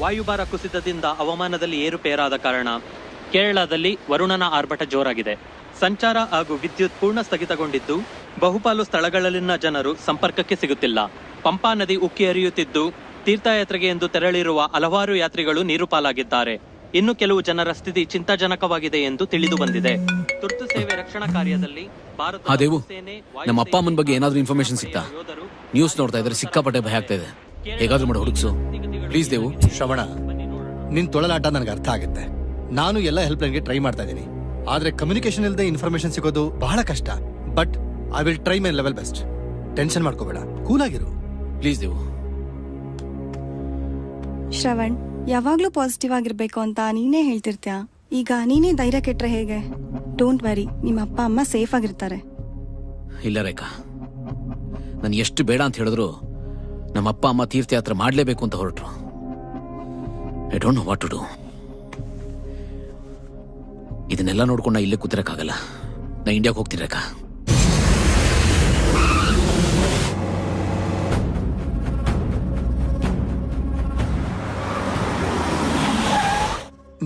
ವಾಯುಭಾರ ಕುಸಿತದಿಂದ ಹವಾಮಾನದಲ್ಲಿ ಏರುಪೇರಾದ ಕಾರಣ ಕೇರಳದಲ್ಲಿ ವರುಣನ ಆರ್ಭಟ ಜೋರಾಗಿದೆ. ಸಂಚಾರ ಹಾಗೂ ವಿದ್ಯುತ್ ಪೂರ್ಣ ಸ್ಥಗಿತಗೊಂಡಿದ್ದು ಬಹುಪಾಲು ಸ್ಥಳಗಳಲ್ಲಿನ ಜನರು ಸಂಪರ್ಕಕ್ಕೆ ಸಿಗುತ್ತಿಲ್ಲ. ಪಂಪಾ ನದಿ ಉಕ್ಕಿ ಹರಿಯುತ್ತಿದ್ದು ತೀರ್ಥಯಾತ್ರೆಗೆ ಎಂದು ತೆರಳಿರುವ ಹಲವಾರು ಯಾತ್ರಿಗಳು ನೀರು ಪಾಲಾಗಿದ್ದಾರೆ. ಇನ್ನು ಕೆಲವು ಜನರ ಸ್ಥಿತಿ ಚಿಂತಾಜನಕವಾಗಿದೆ ಎಂದು ತಿಳಿದು ಬಂದಿದೆ. ತುರ್ತು ಸೇವೆ ರಕ್ಷಣಾ ಕಾರ್ಯದಲ್ಲಿ ದೇವು, ನಮ್ಮ ಅಪ್ಪ ಅಮ್ಮನ ಬಗ್ಗೆ ಏನಾದ್ರೂ ಇನ್ಫಾರ್ಮೇಶನ್ ಸಿಗ್ತಾ? ನ್ಯೂಸ್ ನೋಡ್ತಾ ಇದ್ರೆ ಸಿಕ್ಕಾಪಟ್ಟೆ ಭಯ ಆಗ್ತಾ ಇದೆ. ಹೇಗಾದ್ರೂ ಮಾಡಿ ಹುಡುಕ್ಸು ಪ್ಲೀಸ್ ದೇವು. ಶ್ರವಣ, ನಿನ್ ತೊಳಲಾಟ ನನಗೆ ಅರ್ಥ ಆಗುತ್ತೆ. ನಾನು ಎಲ್ಲ ಹೆಲ್ಪ್ ಲೈನ್ಗೆ ಟ್ರೈ ಮಾಡ್ತಾ ಇದ್ದೀನಿ. ಆದ್ರೆ ಕಮ್ಯುನಿಕೇಶನ್ ಇಲ್ಲದೆ ಇನ್ಫಾರ್ಮೇಶನ್ ಸಿಗೋದು ಬಹಳ ಕಷ್ಟ. But I will try my level best. Tension ಮಾಡ್ಕೋಬೇಡ, ಕೂಲ್ ಆಗಿರು ಪ್ಲೀಸ್ ದೇವು. ಶ್ರವಣ್, ಯಾವಾಗ್ಲೂ ಪಾಸಿಟಿವ್ ಆಗಿರ್ಬೇಕು ಅಂತ ನೀನೇ ಹೇಳ್ತಿರ್ತೀಯ. ಈಗ ನೀನೇ ಧೈರ್ಯ ಕೆಟ್ರೆ ಹೇಗೆ? ಡೋಂಟ್ ವರಿ, ನಿಮ್ಮ ಅಪ್ಪ ಅಮ್ಮ ಸೇಫ್ ಆಗಿರ್ತಾರೆ. ಇಲ್ಲ ರೇಖಾ, ನಾನು ಎಷ್ಟು ಬೇಡ ಅಂತ ಹೇಳಿದ್ರು ನಮ್ಮ ಅಪ್ಪ ಅಮ್ಮ ತೀರ್ಥಯಾತ್ರೆ ಮಾಡಲೇಬೇಕು ಅಂತ ಹೊರಟ್ರು. I don't know what to do. ಇದನ್ನೆಲ್ಲ ನೋಡ್ಕೊಂಡು ನಾ ಇಲ್ಲೇ ಕೂತಿರಕ್ಕಾಗಲ್ಲ. ನಾ ಇಂಡಿಯಾಗೆ ಹೋಗ್ತೀನಿ ರೇಖಾ.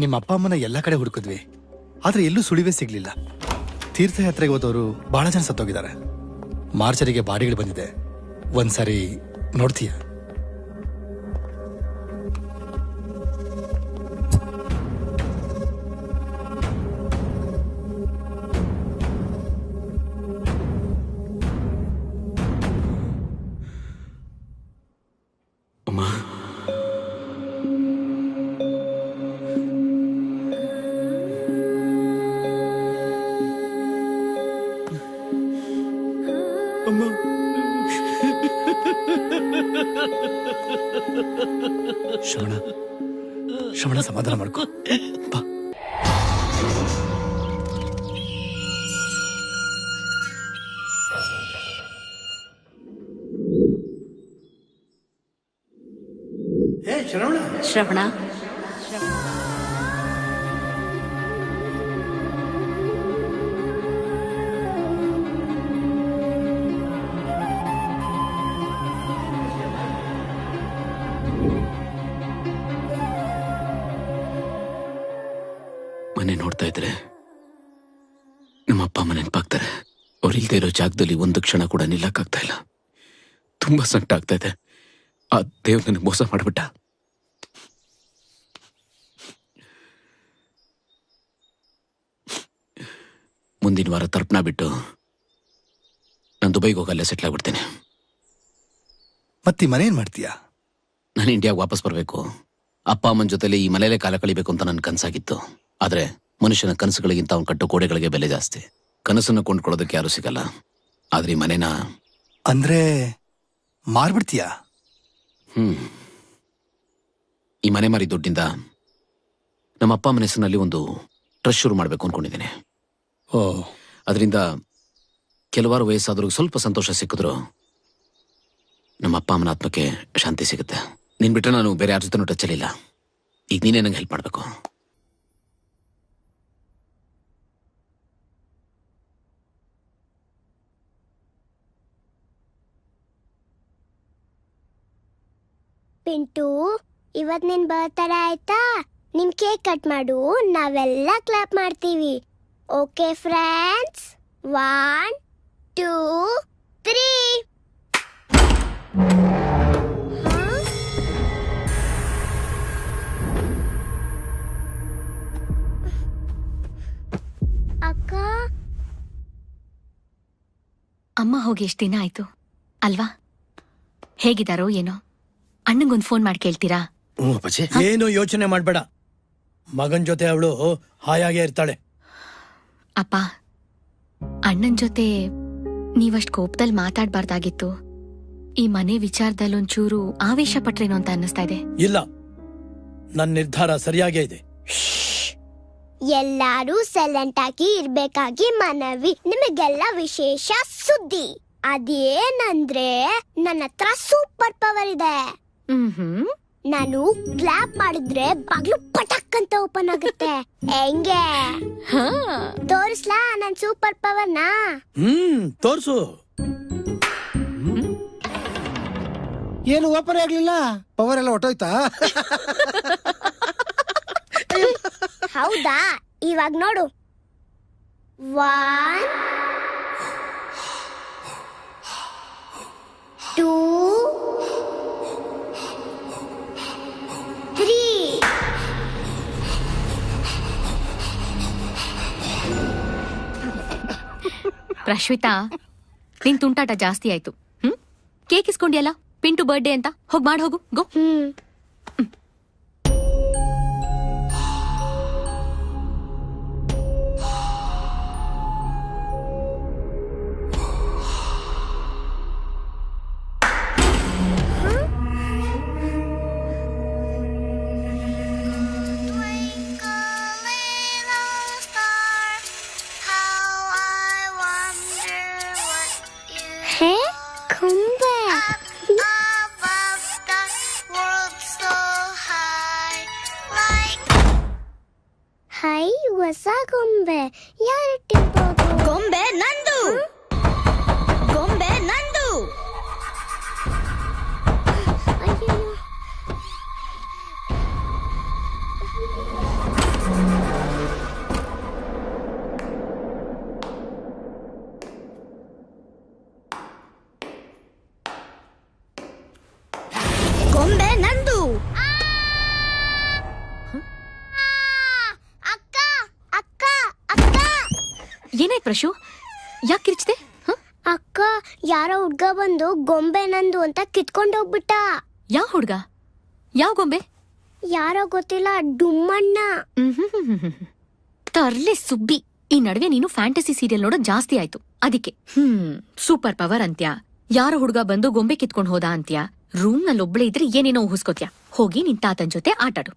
ನಿಮ್ಮ ಅಪ್ಪ ಅಮ್ಮನ ಎಲ್ಲ ಕಡೆ ಹುಡುಕಿದ್ವಿ, ಆದ್ರೆ ಎಲ್ಲೂ ಸುಳಿವೇ ಸಿಗ್ಲಿಲ್ಲ. ತೀರ್ಥಯಾತ್ರೆಗೆ ಹೋದವರು ಬಹಳ ಜನ ಸತ್ತೋಗಿದ್ದಾರೆ. ಮಾರ್ಚರಿಗೆ ಬಾಡಿಗಳು ಬಂದಿದೆ. ಒಂದ್ಸರಿ ನೋಡ್ತೀಯ? ಅಮ್ಮ, ಶ್ರವಣ, ಶ್ರವಣ, ಸಮಾಧಾನ ಮಾಡ್ಕೋ. ಬಾ. ಶ್ರವಣ, ಮನೆ ನೋಡ್ತಾ ಇದ್ರೆ ನಮ್ಮ ಅಪ್ಪ ಅಮ್ಮ ನೆನಪಾಗ್ತಾರೆ. ಅವ್ರು ಇಲ್ದೇ ಇರೋ ಜಾಗದಲ್ಲಿ ಒಂದು ಕ್ಷಣ ಕೂಡ ನಿಲ್ಲಕ್ಕಾಗ್ತಾ ಇಲ್ಲ. ತುಂಬಾ ಸಂಕಟ ಆಗ್ತಾ ಇದೆ. ಆ ದೇವ್ರು ನನಗೆ ಮೋಸ ಮಾಡ್ಬಿಟ್ಟ. ಮುಂದಿನ ವಾರ ತರ್ಪಣ ಬಿಟ್ಟು ನಾನು ದುಬೈಗೆ ಹೋಗಲ್ಲೇ ಸೆಟ್ಲ್ ಆಗ್ಬಿಡ್ತೇನೆ. ಮತ್ತೆ ಮನೆ ಏನ್ ಮಾಡ್ತೀಯಾ? ನಾನು ಇಂಡಿಯಾಗೆ ವಾಪಸ್ ಬರಬೇಕು. ಅಪ್ಪ ಅಮ್ಮನ ಜೊತೆಲಿ ಈ ಮನೆಯಲ್ಲೇ ಕಾಲ ಕಳಿಬೇಕು ಅಂತ ನನ್ನ ಕನಸಾಗಿತ್ತು. ಆದ್ರೆ ಮನುಷ್ಯನ ಕನಸುಗಳಿಗಿಂತ ಅವನು ಕಟ್ಟೋ ಗೋಡೆಗಳಿಗೆ ಬೆಲೆ ಜಾಸ್ತಿ. ಕನಸನ್ನು ಕೊಂಡ್ಕೊಳ್ಳೋದಕ್ಕೆ ಯಾರು ಸಿಗಲ್ಲ. ಆದ್ರೆ ಈ ಮನೆನ ಅಂದ್ರೆ ಮಾರ್ಬಿಡ್ತೀಯಾ? ಈ ಮನೆ ಮಾರಿ ದುಡ್ಡಿಂದ ನಮ್ಮ ಅಪ್ಪ ಅಮ್ಮನ ಹೆಸರಿನಲ್ಲಿ ಒಂದು ಟ್ರಸ್ಟ್ ಶುರು ಮಾಡಬೇಕು ಅನ್ಕೊಂಡಿದ್ದೇನೆ. ಅದರಿಂದ ಕೆಲವಾರು ವಯಸ್ಸಾದ್ರೂ ಸ್ವಲ್ಪ ಸಂತೋಷ ಸಿಕ್ಕಿದ್ರು ನಮ್ಮ ಅಪ್ಪ ಅಮ್ಮನ ಆತ್ಮಕ್ಕೆ ಶಾಂತಿ ಸಿಗುತ್ತೆ. ನೀನ್ ಬಿಟ್ಟರೆ ನಾನು ಬೇರೆ ಯಾರ ಜೊತೆನೂ ಟಚ್ಚಲ್ಲಿಲ್ಲ. ಈಗ ನೀನೇ ನಂಗೆ ಹೆಲ್ಪ್ ಮಾಡಬೇಕು. ಪಿಂಟು, ಇವತ್ ನಿನ್ ಬರ್ತ್ಡೇ ಆಯ್ತಾ? ನಿನ್ ಕೇಕ್ ಕಟ್ ಮಾಡು, ನಾವೆಲ್ಲ ಕ್ಲಾಪ್ ಮಾಡ್ತೀವಿ. Okay friends, 1 2 3. ಅಕ್ಕ, ಅಮ್ಮ ಹೋಗಿ ಎಷ್ಟು ದಿನ ಆಯ್ತು ಅಲ್ವಾ? ಹೇಗಿದಾರೋ ಏನೋ. ಅಣ್ಣಂಗೊಂದು ಫೋನ್ ಮಾಡಿ ಕೇಳ್ತೀರಾ? ಏನು ಯೋಚನೆ ಮಾಡ್ಬೇಡ, ಮಗನ್ ಜೊತೆ ಅವಳು ಹಾಯಾಗೇ ಇರ್ತಾಳೆ. ಅಪ್ಪ, ಅಣ್ಣನ್ ಜೊತೆ ನೀವಷ್ಟು ಕೋಪದಲ್ಲಿ ಮಾತಾಡ್ಬಾರ್ದಾಗಿತ್ತು. ಈ ಮನೆ ವಿಚಾರದಲ್ಲೊಂಚೂರು ಆವೇಶ ಪಟ್ರೇನೋ ಅಂತ ಅನ್ನಿಸ್ತಾ ಇದೆ. ಇಲ್ಲ, ನನ್ನ ನಿರ್ಧಾರ ಸರಿಯಾಗೇ ಇದೆ. ಎಲ್ಲಾರು ಸೈಲೆಂಟ್ ಆಗಿ ಇರ್ಬೇಕಾಗಿ ಮನವಿ. ನಿಮಗೆಲ್ಲ ವಿಶೇಷ ಸುದ್ದಿ. ಅದೇನಂದ್ರೆ ನನ್ನ ಹತ್ರ ಸೂಪರ್ ಪವರ್ ಇದೆ. ನಾನು ಕ್ಲಾಪ್ ಮಾಡಿದ್ರೆ ಬಾಗ್ಲು ಪಟಕ್ ಅಂತ ಓಪನ್ ಆಗುತ್ತೆ. ಹೆಂಗೆ ತೋರಿಸ್ಲಾ ನನ್ ಸೂಪರ್ ಪವರ್ನ? ತೋರ್ಸು. ಏನು ಓಪನ್ ಆಗ್ಲಿಲ್ಲ? ಪವರ್ ಎಲ್ಲ ಹೊಟ್ಟೋಯ್ತಾ? ಹೌದಾ, ಇವಾಗ ನೋಡು. 1 2 3. ಪ್ರಶ್ವಿತಾ, ನಿನ್ ತುಂಟಾಟ ಜಾಸ್ತಿ ಆಯ್ತು. ಕೇಕ್ ಇಸ್ಕೊಂಡಿಯಲ್ಲ, ಪಿಂಟು ಬರ್ಡೇ ಅಂತ. ಹೋಗ್ ಮಾಡ್ ಹೋಗು, ಗೋ. ಹೇ ಗೊಂಬೆ, ಹೈ ಹೊಸ ಗೊಂಬೆ ಯಾರಿಟ್ಟಿರ್ಬೋದು? ಗೊಂಬೆ ನಂದು, ಗೊಂಬೆ ನಂದು. ಅಯ್ಯೋ, ಗೊಂಬೆ ನಂದು. ಅಕ್ಕ ಅಕ್ಕ ಅಕ್ಕ ಏನಾಯ್ತು ಪ್ರಶು? ಯಾಕೆ ಕಿರ್ಚಿದೆ? ಅಕ್ಕ, ಯಾರೋ ಹುಡ್ಗ ಬಂದು ಗೊಂಬೆ ನಂದು ಅಂತ ಕಿತ್ಕೊಂಡು ಹೋಗ್ಬಿಟ್ಟ. ಯಾವ ಹುಡ್ಗ? ಯಾವ ಗೊಂಬೆ? ಯಾರೋ ಗೊತ್ತಿಲ್ಲ, ಡುಮ್ಮಣ್ಣ. ತರ್ಲೆ ಸುಬ್ಬಿ, ಈ ನಡುವೆ ನೀನು ಫ್ಯಾಂಟಸಿ ಸೀರಿಯಲ್ ನೋಡೋದ್ ಜಾಸ್ತಿ ಆಯ್ತು. ಅದಕ್ಕೆ ಸೂಪರ್ ಪವರ್ ಅಂತ್ಯ, ಯಾರೋ ಹುಡ್ಗ ಬಂದು ಗೊಂಬೆ ಕಿತ್ಕೊಂಡ್ ಹೋದ ಅಂತ್ಯ. ರೂಮ್ ನಲ್ಲಿ ಒಬ್ಳೆ ಇದ್ರೆ ಏನೇನೋ ಊಹಿಸ್ಕೋತ್ಯಾ. ಹೋಗಿ ನಿನ್ ತಾತನ್ ಜೊತೆ ಆಟಾಡು.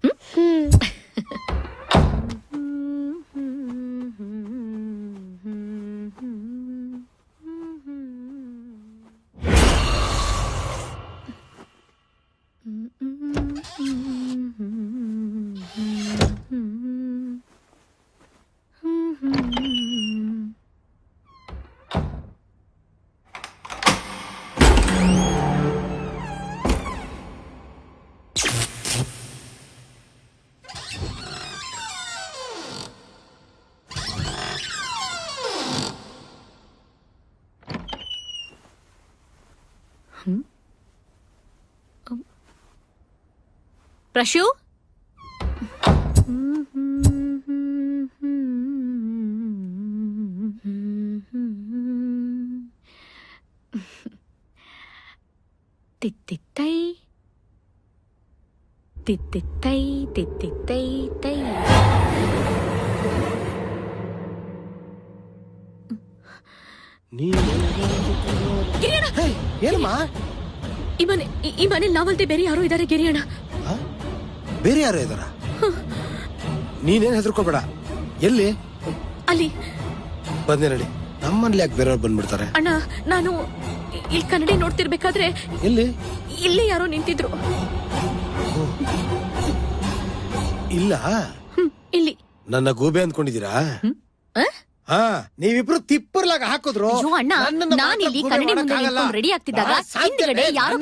ಪ್ರಶು, ತಿತ್ತಿತ್ತೈ ತಿತ್ತಿತ್ತೈ ತಿತ್ತಿತ್ತೈ ತೈ. ಏನಮ್ಮ? ಈ ಮನೆ ನಾವಲ್ದೆ ಬೇರೆ ಯಾರೋ ಇದಾರೆ ಗಿರಿಯಣ್ಣ. ಬೇರೆ ಯಾರೋ ಇದಾರ? ನೀನೇನ್ ಹೆದರ್ಕೋಬೇಡ. ಎಲ್ಲಿ? ಅಲ್ಲಿ ಬಂದೆ ನಡಿ. ನಮ್ಮಲ್ಲಿ ಯಾಕೆ ಬೇರೆಯವ್ರು ಬಂದ್ಬಿಡ್ತಾರೆ? ಅಣ್ಣ, ನಾನು ಇಲ್ಲಿ ಕನ್ನಡಿ ನೋಡ್ತಿರ್ಬೇಕಾದ್ರೆ ಎಲ್ಲಿ? ಇಲ್ಲಿ ಯಾರೋ ನಿಂತಿದ್ರು. ಇಲ್ಲ, ಇಲ್ಲಿ. ನನ್ನ ಗೂಬೆ ಅಂದ್ಕೊಂಡಿದ್ದೀರಾ? ಹಾ, ನೀವಿಬ್ರು ತಿಪ್ಪರ್ಲಾಗ ಹಾಕಿದ್ರು. ಅಯ್ಯೋ ಅಣ್ಣ, ನಾನಿಲ್ಲಿ ಕನ್ನಡಿ ಮುಂದೆ ನಿಂತ್ಕೊಂಡು ರೆಡಿ ಆಗ್ತಿದ್ದಾಗ ಹಿಂದ್ಗಡೆ ಯಾರೋ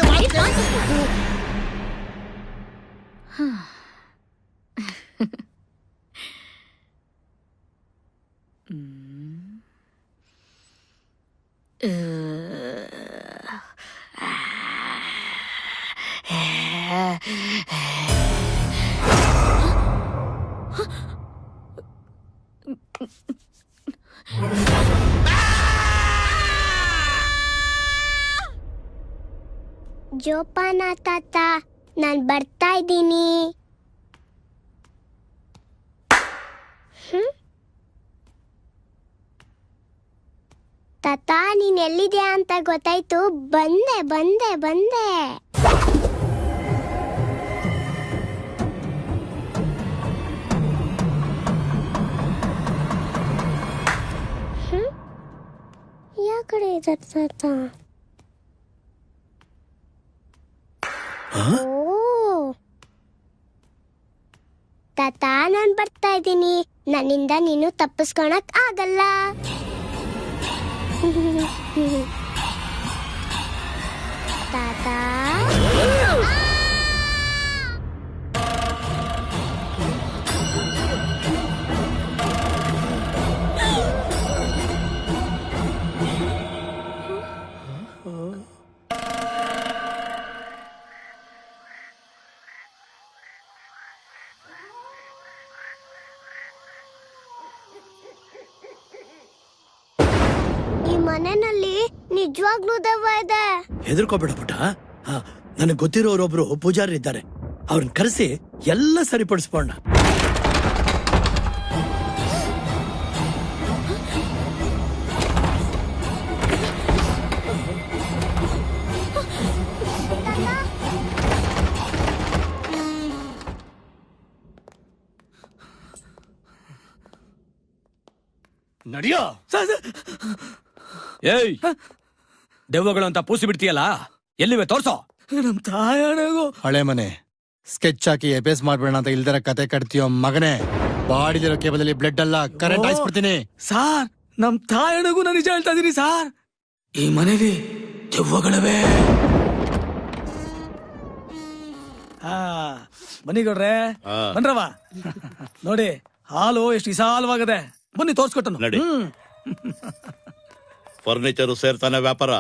ಜೋಪಾನ ತಾತ, ನಾನ್ ಬರ್ತಾ ಇದ್ದೀನಿ. ತಾತ, ನೀನ್ ಎಲ್ಲಿದ್ಯಾ ಅಂತ ಗೊತ್ತಾಯ್ತು. ಬಂದೆ ಬಂದೆ ಬಂದೆ. ಯಾ ಕಡೆ ಇದ್ದಾರೆ ತಾತ? ತಾತ, ನಾನ್ ಬರ್ತಾ ಇದ್ದೀನಿ. ನನ್ನಿಂದ ನೀನು ತಪ್ಪಿಸ್ಕೊಳಕ್ ಆಗಲ್ಲ. ತಾತ, ಮನೆಯಲ್ಲಿ ನಿಜವಾಗ್ಲೂ ದೆವ್ವ ಇದೆ. ಹೆದರ್ಕೋಬೇಡ ಪುಟ್ಟ. ನನಗೆ ಗೊತ್ತಿರೋರೊಬ್ರು ಪೂಜಾರಿ ಇದ್ದಾರೆ, ಅವ್ರನ್ನ ಕರೆಸಿ ಎಲ್ಲ ಸರಿಪಡಿಸ್ಬೋಣ. ನಡಿಯೋ. ಏಯ್, ದೆವ್ವಗಳು ಅಂತ ಪೂಸಿ ಬಿಡ್ತೀಯಲ್ಲ, ಎಲ್ಲಿವೆ ತೋರ್ಸೋ. ನಮ್ ತಾಯಣಗೂ ಹಳೆ ಮನೆ ಸ್ಕೆಚ್ ಹಾಕಿ ಎಬೇಸ್ ಮಾಡ್ಬೇಡ ಅಂತ ಇಲ್ದರ ಕತೆ ಕಟ್ತೀಯೋ ಮಗನೇ. ಬಾಡಿದಿರೋ ಕೇಬಲ್ ಅಲ್ಲಿ ಬ್ಲಡ್ ಅಲ್ಲ ಕರೆಂಟ್ ಹಾಯಿಸ್ಬಿಡ್ತೀನಿ. ಸಾರ್, ನಮ್ ತಾಯಣಗೂ ನಾನು ನಿಜ ಹೇಳ್ತಾ ಇದೀನಿ ಸಾರ್. ಈ ಮನೇಲಿ ದೆವ್ವಗಳವೆ. ಬನ್ನಿ ಗೌಡ್ರೆ, ಬನ್ರವ. ನೋಡಿ ಹಾಲು ಎಷ್ಟು ವಿಶಾಲವಾಗದೆ. ಬನ್ನಿ ತೋರ್ಸ್ಕೊಟ್ಟನು. ನಡಿ. ಫರ್ನಿಚರು ಸೇರ್ತಾನೆ ವ್ಯಾಪಾರ.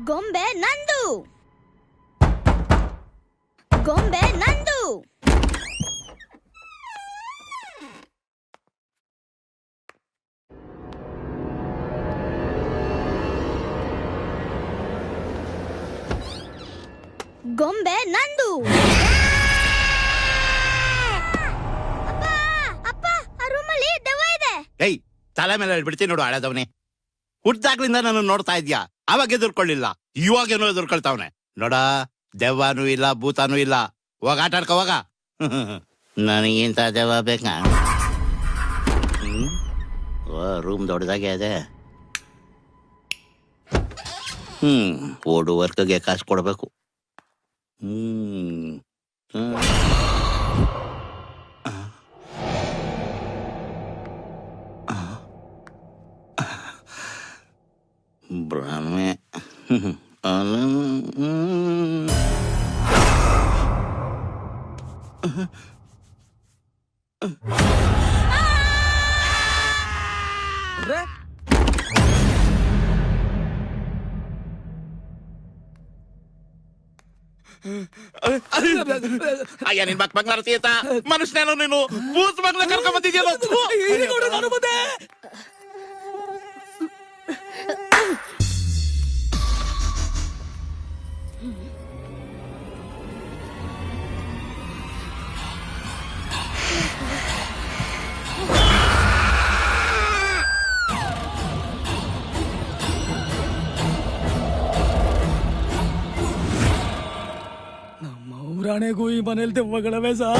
ಗೊಂಬೆ ನಂದು. ಗೊಂಬೆ ನಂದು. ಗೊಂಬೆ ನಂದು. ಅಪ್ಪ, ಅಪ್ಪ, ಆ ರೂಮಲ್ಲಿ ದೆವ್ವ ಇದೆ. ಏಯ್, ತಲೆ ಮೇಲೆ ಬಿಡ್ತೀನಿ ನೋಡು ಹಳೆದವನೇ. ಹುಟ್ಟಾಗ್ಲಿಂದ ನಾನು ನೋಡ್ತಾ ಇದ್ಯಾ, ಅವಾಗ ಎದುರ್ಕೊಳ್ಳಿಲ್ಲ, ಇವಾಗೇನೋ ಎದುರ್ಕೊಳ್ತಾವನೆ ನೋಡ. ದೆವ್ವನೂ ಇಲ್ಲ, ಭೂತಾನೂ ಇಲ್ಲ. ಹೋಗ ಆಟ ಆಡ್ಕೊ ಹೋಗ. ನನಗಿಂತ ದೆವ್ವ ಬೇಕಾ? ರೂಮ್ ದೊಡ್ಡದಾಗೆ ಇದೆ. ಓಡು ವರ್ಕ್ಗೆ ಕಾಸು ಕೊಡ್ಬೇಕು. ಭ್ರಮೆ. ಅಯ್ಯ, ನಿನ್ ಮಕ್ ಬಂಗ್ಲಾರತೀಯತ ಮನುಷ್ಯನೇನೋ ನೀನು. ಬೂಸ್ ಮಗ್ಲ ಕರ್ಕೊಂಡ್ ಬಂದಿದ್ಯಲ್ಲ. ಊರಾಣೆಗೂ ಈ ಮನೇಲಿ ದೆವ್ವಗಳವೆ ಸಾ.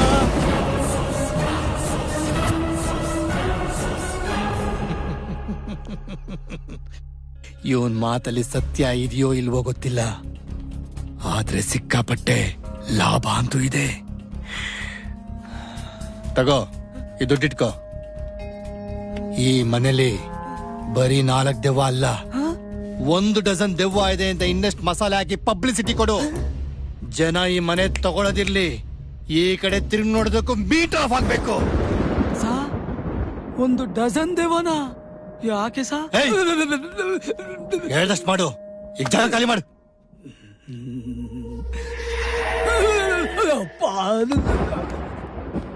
ಇವನ್ ಮಾತಲ್ಲಿ ಸತ್ಯ ಇದೆಯೋ ಇಲ್ವೋ ಗೊತ್ತಿಲ್ಲ, ಆದ್ರೆ ಸಿಕ್ಕಾಪಟ್ಟೆ ಲಾಭ ಅಂತೂ ಇದೆ. ತಗೋ, ಈ ದುಡ್ಡಿಟ್ಕೋ. ಈ ಮನೇಲಿ ಬರೀ 4 ದೆವ್ವ ಅಲ್ಲ, 1 ಡಜನ್ ದೆವ್ವ ಇದೆ ಅಂತ ಇನ್ನಷ್ಟು ಮಸಾಲೆ ಹಾಕಿ ಪಬ್ಲಿಸಿಟಿ ಕೊಡು. ಜನ ಈ ಮನೆ ತಗೊಳ್ಳೋದಿರ್ಲಿ, ಈ ಕಡೆ ತಿರುಗಿ ನೋಡೋದಕ್ಕೂ ಬೀಟ್ ಆಫ್ ಆಗ್ಬೇಕು. 1 ಡಜನ್ ದೆವ್ವನ? ಯಾಕೆ ಸಾ? ಹೇಳ್ದಷ್ಟು ಮಾಡು, ಈಗ ಜಾಗ ಖಾಲಿ ಮಾಡು.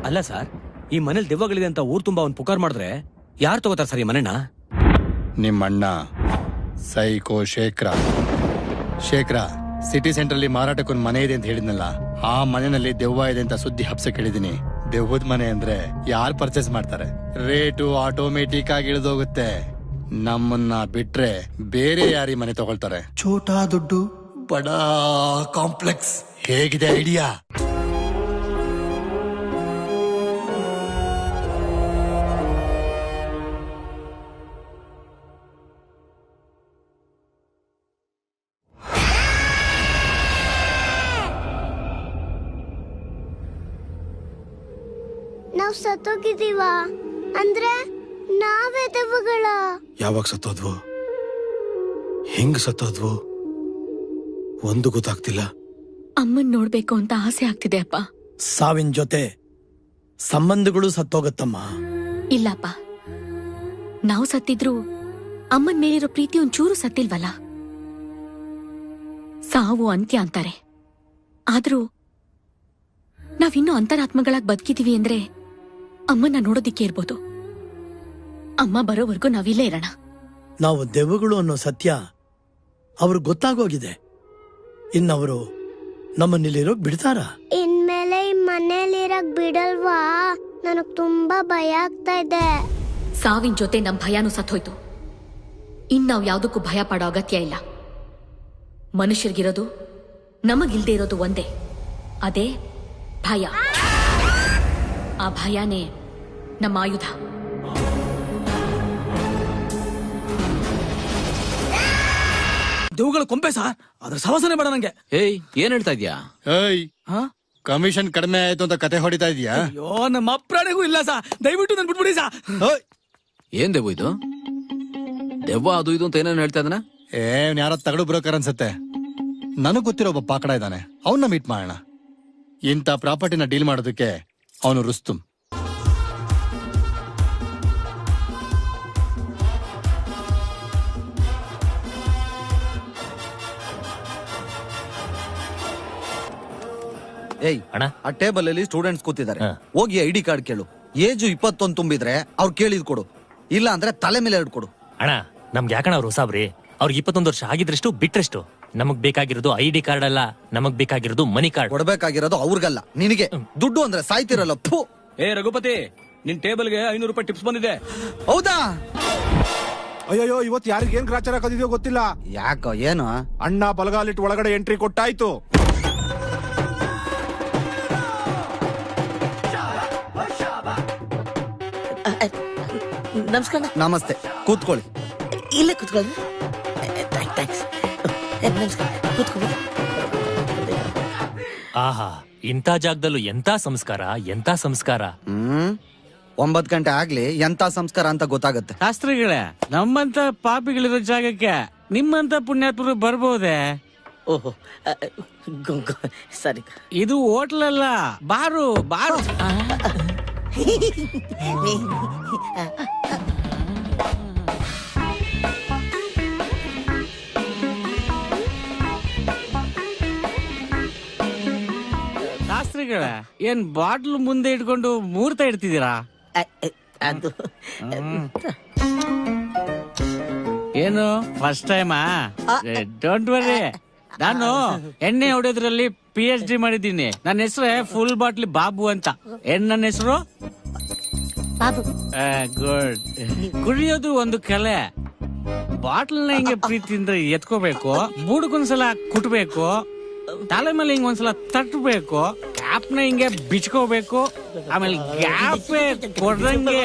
ಅಲ್ಲ ಸರ್, ಈ ಮನೇಲಿ ದೆವ್ವಗಳಿದೆ ಅಂತ ಊರ್ ತುಂಬಾ ಒಂದ್ ಪುಕಾರ್ ಮಾಡಿದ್ರೆ ಯಾರು ತಗೋತಾರ ಸರ್ ಈ ಮನೆನ? ನಿಮ್ಮಣ್ಣ ಸೈಕೋ ಶೇಖರ ಸಿಟಿ ಸೆಂಟರ್ ಅಲ್ಲಿ ಮಾರಾಟಕ್ಕೊಂದು ಮನೆ ಇದೆ ಅಂತ ಹೇಳಿದ್ನಲ್ಲ, ಆ ಮನೆಯಲ್ಲಿ ದೆವ್ವ ಇದೆ ಅಂತ ಸುದ್ದಿ ಹಬ್ಸ ಕೇಳಿದೀನಿ. ದೆವ್ವದ ಮನೆ ಅಂದ್ರೆ ಯಾರು ಪರ್ಚೇಸ್ ಮಾಡ್ತಾರೆ? ರೇಟು ಆಟೋಮೆಟಿಕ್ ಆಗಿ ಇಳಿದೋಗುತ್ತೆ. ನಮ್ಮನ್ನ ಬಿಟ್ರೆ ಬೇರೆ ಯಾರಿ ಮನೆ ತಗೊಳ್ತಾರೆ? ಛೋಟಾ ದುಡ್ಡು ಬಡಾ ಕಾಂಪ್ಲೆಕ್ಸ್. ಹೇಗಿದೆ ಐಡಿಯಾ? ನಾವ್ ಸತ್ತೋಗಿದೀವ ಅಂದ್ರೆ ನಾವೇ ದೆವ್ವಗಳ? ಯಾವಾಗ ಸತ್ತೋದ್ವು, ಹೆಂಗ್ ಸತ್ತೋದ್ವು ಒಂದು ಗೊತ್ತಾಗ್ತಿಲ್ಲ. ಅಮ್ಮನ್ ನೋಡ್ಬೇಕು ಅಂತ ಆಸೆ ಆಗ್ತಿದೆ ಅಪ್ಪ. ಸಾವಿನ ಜೊತೆ ಸಂಬಂಧಗಳು ಸತ್ತೋಗತ್ತಮ್ಮ. ಇಲ್ಲಪ್ಪ, ನಾವು ಸತ್ತಿದ್ರು ಅಮ್ಮನ್ ಮೇಲಿರೋ ಪ್ರೀತಿ ಒಂಚೂರು ಸತ್ತಿಲ್ವಲ್ಲ. ಸಾವು ಅಂತ್ಯ ಅಂತಾರೆ. ಆದ್ರೂ ನಾವಿನ್ನೂ ಅಂತರಾತ್ಮಗಳಾಗಿ ಬದುಕಿದೀವಿ ಅಂದ್ರೆ ಅಮ್ಮನ ನೋಡೋದಿಕ್ಕೆ ಇರ್ಬೋದು. ಅಮ್ಮ ಬರೋವರೆಗೂ ನಾವಿಲ್ಲೇ ಇರೋಣ. ನಾವು ದೆವ್ವಗಳು ಅನ್ನೋ ಸತ್ಯ ಅವ್ರಿಗೆ ಗೊತ್ತಾಗೋಗಿದೆ. ಇನ್ನವರು ನಮ್ಮನ್ನಿಲ್ಲಿರೋಕ್ ಬಿಡ್ತಾರ? ಇನ್ಮೇಲೆ ಈ ಮನೇಲಿರಕ್ ಬಿಡಲ್ವಾ? ನನಗ್ ತುಂಬಾ ಭಯ ಆಗ್ತಾ ಇದೆ. ಸಾವಿನ ಜೊತೆ ನಮ್ ಭಯನೂ ಸತ್ತೋಯ್ತು. ಇನ್ನಾವ್ ಯಾವ್ದಕ್ಕೂ ಭಯ ಪಡೋ ಅಗತ್ಯ ಇಲ್ಲ. ಮನುಷ್ಯರಿಗಿರೋದು, ನಮಗಿಲ್ದೇ ಇರೋದು ಒಂದೇ, ಅದೇ ಭಯ. ಆ ಭಯನೇ ನಮ್ಮ ಆಯುಧ. ದೇವುಗಳ ಕೊಂಪೆ ಸರ್, ಅದ್ರ ಸವಾಸನೆ ಬೇಡ ನಂಗೆ. ಏಯ್, ಏನ್ ಹೇಳ್ತಾ ಇದ್ಯಾ? ಏಯ್, ಕಮಿಷನ್ ಕಡಿಮೆ ಆಯ್ತು ಅಂತ ಕತೆ ಹೊಡಿತಾ ಇದೀಯಾ? ಅಯ್ಯೋ, ನಮ್ಮ ಅಪ್ರಾಣಿಗೂ ಇಲ್ಲ ಸಾ, ದಯವಿಟ್ಟು ನನ್ ಬಿಟ್ಬಿಡಿ ಸಾ. ಏನ್ ದೆವ್ವ ಇದು? ದೆವ್ವ ಅದು ಇದು ಅಂತ ಏನೇನು ಹೇಳ್ತಾ ಇದ್ದಾನ? ಯಾರೋ ತಗಡು ಬ್ರೋಕರ್ ಅನ್ಸತ್ತೆ. ನನಗ್ ಗೊತ್ತಿರೋ ಒಬ್ಬ ಪಾಕಡ ಇದ್ದಾನೆ, ಅವನ್ನ ಮೀಟ್ ಮಾಡೋಣ. ಇಂಥ ಪ್ರಾಪರ್ಟಿನ ಡೀಲ್ ಮಾಡೋದಕ್ಕೆ ಅವನು ರುಸ್ತುಮ್. ಏಯ್ ಅಣ್ಣ, ಆ ಟೇಬಲ್ ಅಲ್ಲಿ ಸ್ಟೂಡೆಂಟ್ಸ್ ಕೂತಿದ್ದಾರೆ. ಹೋಗಿ ಐಡಿ ಕಾರ್ಡ್ ಕೇಳು. ಏಜು 21 ತುಂಬಿದ್ರೆ ಅವ್ರು ಕೇಳಿದ್ ಕೊಡು, ಇಲ್ಲ ಅಂದ್ರೆ ತಲೆ ಮೇಲೆ 2 ಕೊಡು. ಅಣ್ಣ, ನಮ್ಗೆ ಯಾಕಣ ಅವ್ರು ಹೊಸಾಬ್ರಿ? ಅವ್ರಿಗೆ 21 ವರ್ಷ ಆಗಿದ್ರೆಷ್ಟು ಬಿಟ್ರೆಷ್ಟು? ನಮಗ್ ಬೇಕಾಗಿರೋದು ಐಡಿ ಕಾರ್ಡ್ ಅಲ್ಲ, ನಮಗ್ ಬೇಕಾಗಿರೋದು ಮನಿ ಕಾರ್ಡ್. ಕೊಡ್ಬೇಕಾಗಿರೋದು ಅವ್ರಿಗಲ್ಲ, ನಿನಗೆ. ದುಡ್ಡು ಅಂದ್ರೆ ಸಾಯ್ತಿರಲ್ಲ. ಫು. ಏ ರಘುಪತಿ, ನಿನ್ ಟೇಬಲ್ಗೆ 500 ರೂಪಾಯಿ ಟಿಪ್ಸ್ ಬಂದಿದೆ. ಹೌದಾ? ಅಯ್ಯೋ, ಇವತ್ತು ಯಾರಿಗೆ ಏನ್ ಗ್ರಾಚಾರ ಹಾಕೋದಿದೆಯೋ ಗೊತ್ತಿಲ್ಲ. ಯಾಕೋ? ಏನು? ಅಣ್ಣ ಬಲಗಾಲಿಟ್ಟು ಒಳಗಡೆ ಎಂಟ್ರಿ ಕೊಟ್ಟಾಯ್ತು. ನಮಸ್ಕಾರ. ನಮಸ್ತೆ, ಕೂತ್ಕೊಳ್ಳಿ. ಇಲ್ಲೇ ಕೂತ್ಕೊಳ್ಳಿ. ಆಹಾ, ಇಂಥ ಜಾಗದಲ್ಲೂ ಎಂತ ಸಂಸ್ಕಾರ, ಎಂತ ಸಂಸ್ಕಾರ. 9 ಗಂಟೆ ಆಗ್ಲಿ ಎಂತ ಸಂಸ್ಕಾರ ಅಂತ ಗೊತ್ತಾಗತ್ತೆ. ಶಾಸ್ತ್ರಿಗಳೇ, ನಮ್ಮಂತ ಪಾಪಿಗಳಿರೋ ಜಾಗಕ್ಕೆ ನಿಮ್ಮಂತ ಪುಣ್ಯಾತ್ಮರು ಬರ್ಬೋದೆ? ಓಹೋ, ಸರಿ. ಇದು ಹೋಟ್ಲ್ ಅಲ್ಲ, ಬಾರು. ಬಾರು. ಶಾಸ್ತ್ರಿಗಳೇ, ಏನ್ ಬಾಟ್ಲ್ ಮುಂದೆ ಇಟ್ಕೊಂಡು ಮುಹೂರ್ತ ಇಡ್ತಿದ್ದೀರಾ? ಅದು ಏನು ಫಸ್ಟ್ ಟೈಮಾ? ಡೋಂಟ್ ವರಿ, ನಾನು ಎಣ್ಣೆ ಹೊಡೆಯೋದ್ರಲ್ಲಿ PhD ಮಾಡಿದ್ದೀನಿ. ನನ್ನ ಹೆಸರೇ ಫುಲ್ ಬಾಟ್ಲಿ ಬಾಬು ಅಂತ. ನನ್ನ ಹೆಸರು ಗುಡ್. ಕುಡಿಯೋದು ಒಂದು ಕಲೆ. ಬಾಟ್ಲ್ನ ಹಿಂಗೆ ಪ್ರೀತಿಯಿಂದ ಎತ್ಕೋಬೇಕು, ಬೂಡ್ಕೊಂದ್ಸಲ ಕುಟ್ಬೇಕು, ತಲೆ ಮೇಲೆ ಹಿಂಗ ಒಂದ್ಸಲ ತಟ್ಟಬೇಕು, ಕ್ಯಾಪ್ನ ಹಿಂಗೆ ಬಿಚ್ಕೋಬೇಕು, ಆಮೇಲೆ ಗ್ಯಾಪ್ ಕೊಡ್ದಂಗೆ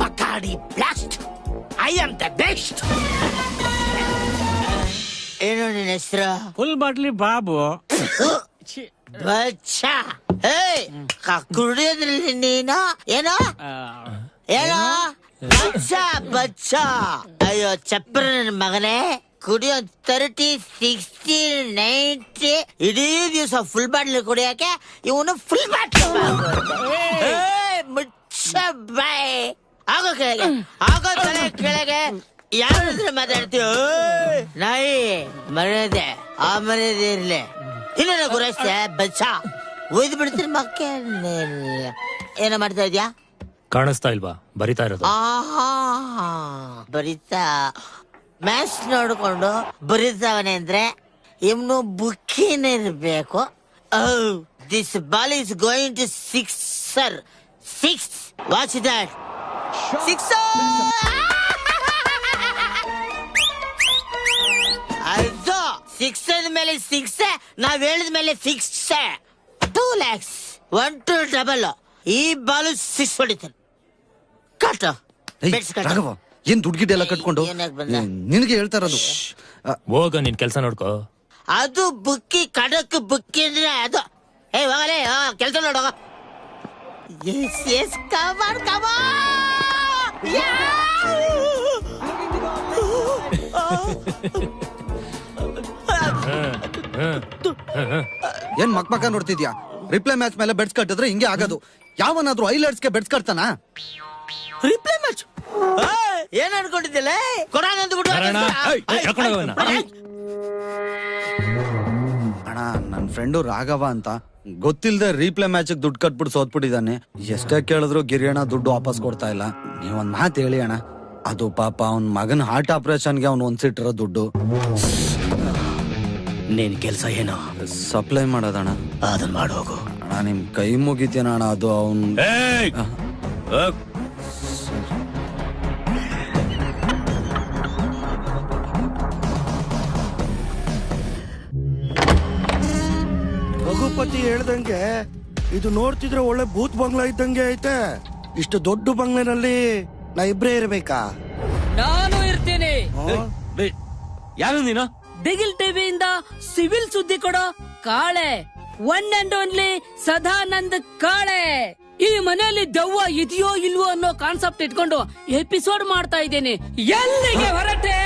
Bacardi Blast. I am the best. ಏನು ನಿನ್ನ ಹೆಸರು? ಫುಲ್ ಬಾಟ್ಲಿ ಬಾಬು. ಬಚ್ಚಾ. ಏಯ್, ಕುಡಿಯೋದ್ರಲ್ಲಿ ನೀನು ಏನೋ ಏನೋ ಬಚ್ಚಾ ಬಚ್ಚಾ. ಅಯ್ಯೋ ಚಪ್ರ ನನ್ನ ಮಗನೇ, ಕುಡಿಯೋ 30, 60, 90 ಇಡೀ ದಿವಸ ಫುಲ್ ಬಾಟ್ಲಿ ಕುಡಿಯಕ್ಕೆ ಇವನು ಫುಲ್ ಬಾಟ್ಲಿ ಮುಚ್ಚ ಬಾಯ್. ಆಗೋ ಕೆಳಗೆ, ಆಗೋ ತಲೆ ಕೆಳಗೆ. ಯಾರ ಹತ್ರ ಮಾತಾಡ್ತೀವ? ನಾಯಿ ಮರ್ಯಾದೆ, ಆ ಮರ್ಯಾದೆ ಇರ್ಲಿ. ಇನ್ನೇನ ಗುರಸ್ತೆ ಬಚ್ಚ ಒಯ್ದು ಬಿಡ್ತೀನಿ ಮಕ್ಕೆ. ಏನ ಮಾಡ್ತಾ ಇದ್ಯಾ? ಕಾಣಿಸ್ತಾ ಇಲ್ವಾ? ಬರಿತಾ ಇರೋದು. ಆಹಾ, ಬರಿತಾ ಮ್ಯಾಚ್ ನೋಡ್ಕೊಂಡು ಬರೀತಾವನೆ ಅಂದ್ರೆ ಇವನು ಬುಕ್ಕಿನ ಇರ್ಬೇಕು. This ball is going to sixer. 6. Watch that. 6. ಅದು 6 ಅಂದ್ಮೇಲೆ 6, ನಾವ್ ಹೇಳಿದ್ಮೇಲೆ ಫಿಕ್ಸ್. 2 lakhs. 1 to double. ಈ ಬಾಲು 6 ಹೊಡಿತಾನೆ. ಕಟ್ ರಾಘವ, ಏನ್ ದುಡ್ಗಿಡ್ಡೆ ಎಲ್ಲ ಕಟ್ಕೊಂಡು ನಿನಗೆ ಹೇಳ್ತಾ ಇರೋದು. ಹೋಗ, ನಿನ್ ಕೆಲ್ಸ ನೋಡ್ಕೋ. ಅದು ಬುಕ್ಕಿ, ಕಡಕ್ ಬುಕ್ಕಿ ಅಂದ್ರೆ ಅದು. ಏ ಹೋಗಲೇ, ಕೆಲ್ಸ ನೋಡೋಗ. ಎಸ್ ಎಸ್ ಕಮಾನ್ ಕಮಾನ್ ಏನ್ ಮಕ್ಕ ನೋಡ್ತಿದ್ಯಾ? ರಿಪ್ಲೈ ಮ್ಯಾಚ್ ಮೇಲೆ ಬೆಡ್ಸ್ ಕಟ್ಟಿದ್ರೆ ಹಿಂಗೆ ಆಗೋದು. ಯಾವನಾದ್ರೂ ಐಲೈಟ್ಸ್ಗೆ ಬೆಡ್ಸ್ ಕಟ್ತಾನ? ರಿಪ್ಲೈ ಮ್ಯಾಚ್ ಏನ್ ಅನ್ಕೊಂಡಿದ್ದಿಲ್ಲ? ಅಣ್ಣ ನನ್ ಫ್ರೆಂಡು ರಾಘವ ಅಂತ ಗೊತ್ತಿಲ್ದೆ ರೀಪ್ಲೇ ಮ್ಯಾಚ್ ದುಡ್ಡು ಕಟ್ಬಿಟ್ಟು ಸೋತ್ಬಿಟ್ಟಿದ್ದಾನೆ. ಎಷ್ಟೇ ಕೇಳಿದ್ರು ಗಿರಿಯಣ್ಣ ದುಡ್ಡು ವಾಪಸ್ ಕೊಡ್ತಾ ಇಲ್ಲ. ನೀವೊಂದ್ ಮಾತು ಹೇಳಿ ಅಣ್ಣ. ಅದು ಪಾಪ ಅವನ್ ಮಗನ್ ಹಾರ್ಟ್ ಆಪರೇಷನ್ಗೆ ಅವ್ನು ಒಂದ್ಸಿಟ್ಟಿರೋ ದುಡ್ಡು. ನೀನ್ ಕೆಲ್ಸ ಏನು? ಸಪ್ಲೈ ಮಾಡೋದಣ್ಣ. ಅದನ್ನ ಮಾಡೋಗು ಅಣ್ಣ. ನಿಮ್ ಕೈ ಮುಗಿತೀನ ಅಣ್ಣ. ಅದು ಅವನ್ ರಘುಪತಿ ಹೇಳ್ದಂಗೆ ಇದು ನೋಡ್ತಿದ್ರೆ ಒಳ್ಳೆ ಭೂತ್ ಬಂಗ್ಲಾ ಇದ್ದಂಗೆ ಐತೆ. ಇಷ್ಟು ದೊಡ್ಡ ಬಂಗ್ಲೆನಲ್ಲಿ ನಾ ಇಬ್ರೇ ಇರ್ಬೇಕಾ? ನಾನು ಇರ್ತೀನಿ. ಯಾರು ನೀನು? ದಿಗಿಲ್ ಟಿವಿಯಿಂದ ಸಿವಿಲ್ ಸುದ್ದಿ ಕೊಡೋ Kale, one and only Sadanand Kale. ಈ ಮನೆಯಲ್ಲಿ ದೆವ್ವ ಇದೆಯೋ ಇಲ್ವೋ ಅನ್ನೋ ಕಾನ್ಸೆಪ್ಟ್ ಇಟ್ಕೊಂಡು ಎಪಿಸೋಡ್ ಮಾಡ್ತಾ ಇದ್ದೀನಿ. ಎಲ್ಲಿಗೆ ಹೊರಟೆ?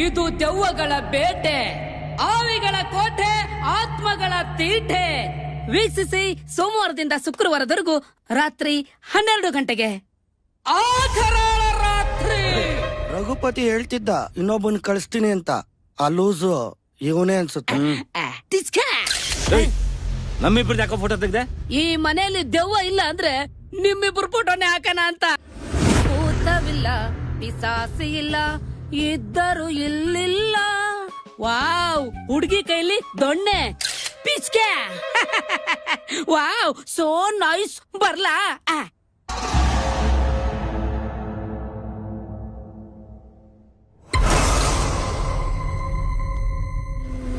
ಇದು ದೆವ್ವಗಳ ಬೇಟೆ, ಆವಿಗಳ ಕೋಟೆ, ಆತ್ಮಗಳ ತೀಟೆ. ವೀಕ್ಷಿಸಿ ಸೋಮವಾರದಿಂದ ಶುಕ್ರವಾರದವರೆಗೂ ರಾತ್ರಿ 12 ಗಂಟೆಗೆ. ಆಕರಾಳ ರಾತ್ರಿ. ರಘುಪತಿ ಹೇಳ್ತಿದ್ದ ಇನ್ನೊಬ್ಬನ್ ಕಳಿಸ್ತೀನಿ ಅಂತ. ಆ ಲೂಸು ಇವನೇ ಅನ್ಸುತ್ತೆ. ನಮ್ಮಿಬ್ರು ಯಾಕೋ ಫೋಟೋ ತೆಗ್ದೆ? ಈ ಮನೆಯಲ್ಲಿ ದೆವ್ವ ಇಲ್ಲ ಅಂದ್ರೆ ನಿಮ್ಮಿಬ್ರು ಫೋಟೋನೇ ಹಾಕೋಣ ಅಂತ. ಭೂತವಿಲ್ಲ, ಪಿಸಾಸಿ ಇಲ್ಲ, ಇದ್ದರು ಇಲ್ಲಿಲ್ಲ. ವಾವ್, ಹುಡುಗಿ ಕೈಲಿ ದೊಣ್ಣೆ ಪಿಚ್ಕೆ. Wow, so nice. ಬರ್ಲಾ?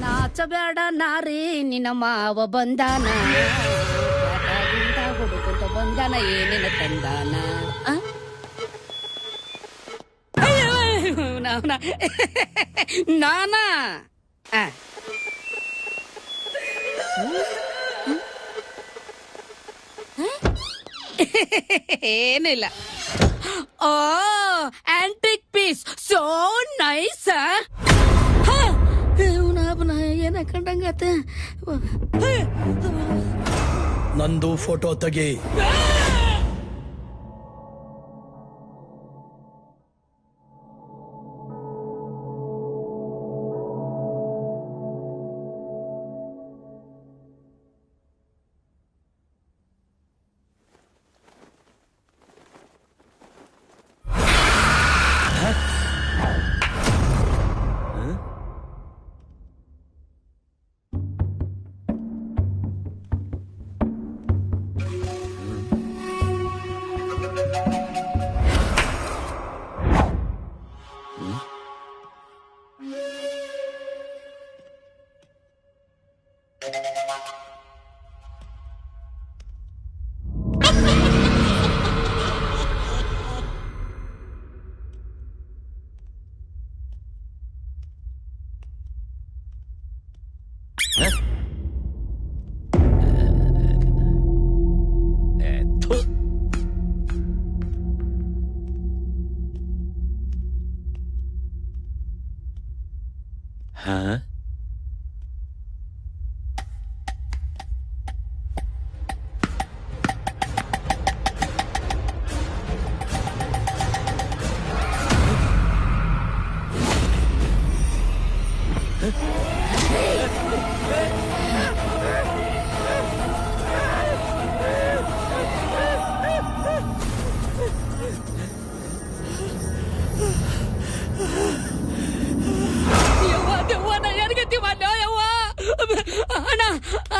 ನಾಚಬೇಡ ನಾರಿ, ನಿನ್ನ ಮಾವ ಬಂದಾನ, ಹುಡುಕುಂತ ಬಂದಾನ, ಏನೇನ ತಂದಾನ. ನಾನಾ ಏನಿಲ್ಲ. ಓ, ಆಂಟಿಕ್ ಪೀಸ್, ಸೋ ನೈಸ್. ಏನ ಕಂಡಂಗತ್ತೆ. ನಂದು ಫೋಟೋ ತೆಗಿ.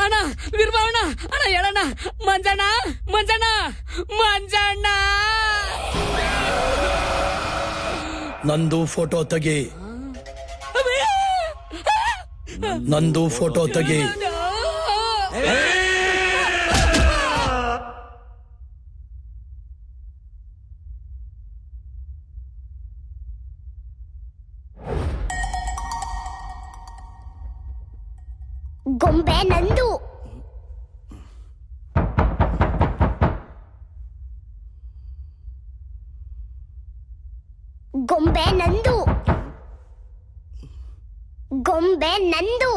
ಅಣ್ಣ ವೀರಭವನ ಅಣ್ಣ, ಹೇಳಣ್ಣ. ಮಂಜಣ್ಣ ಮಂಜಣ್ಣ ಮಂಜಣ್ಣ. ನಂದು ಫೋಟೋ ತೆಗಿ. ನಂದು ಫೋಟೋ ತೆಗಿ. ಗೊಂಬೆ ನಂದು. ಗೊಂಬೆ ನಂದು. ಗೊಂಬೆ ನಂದು.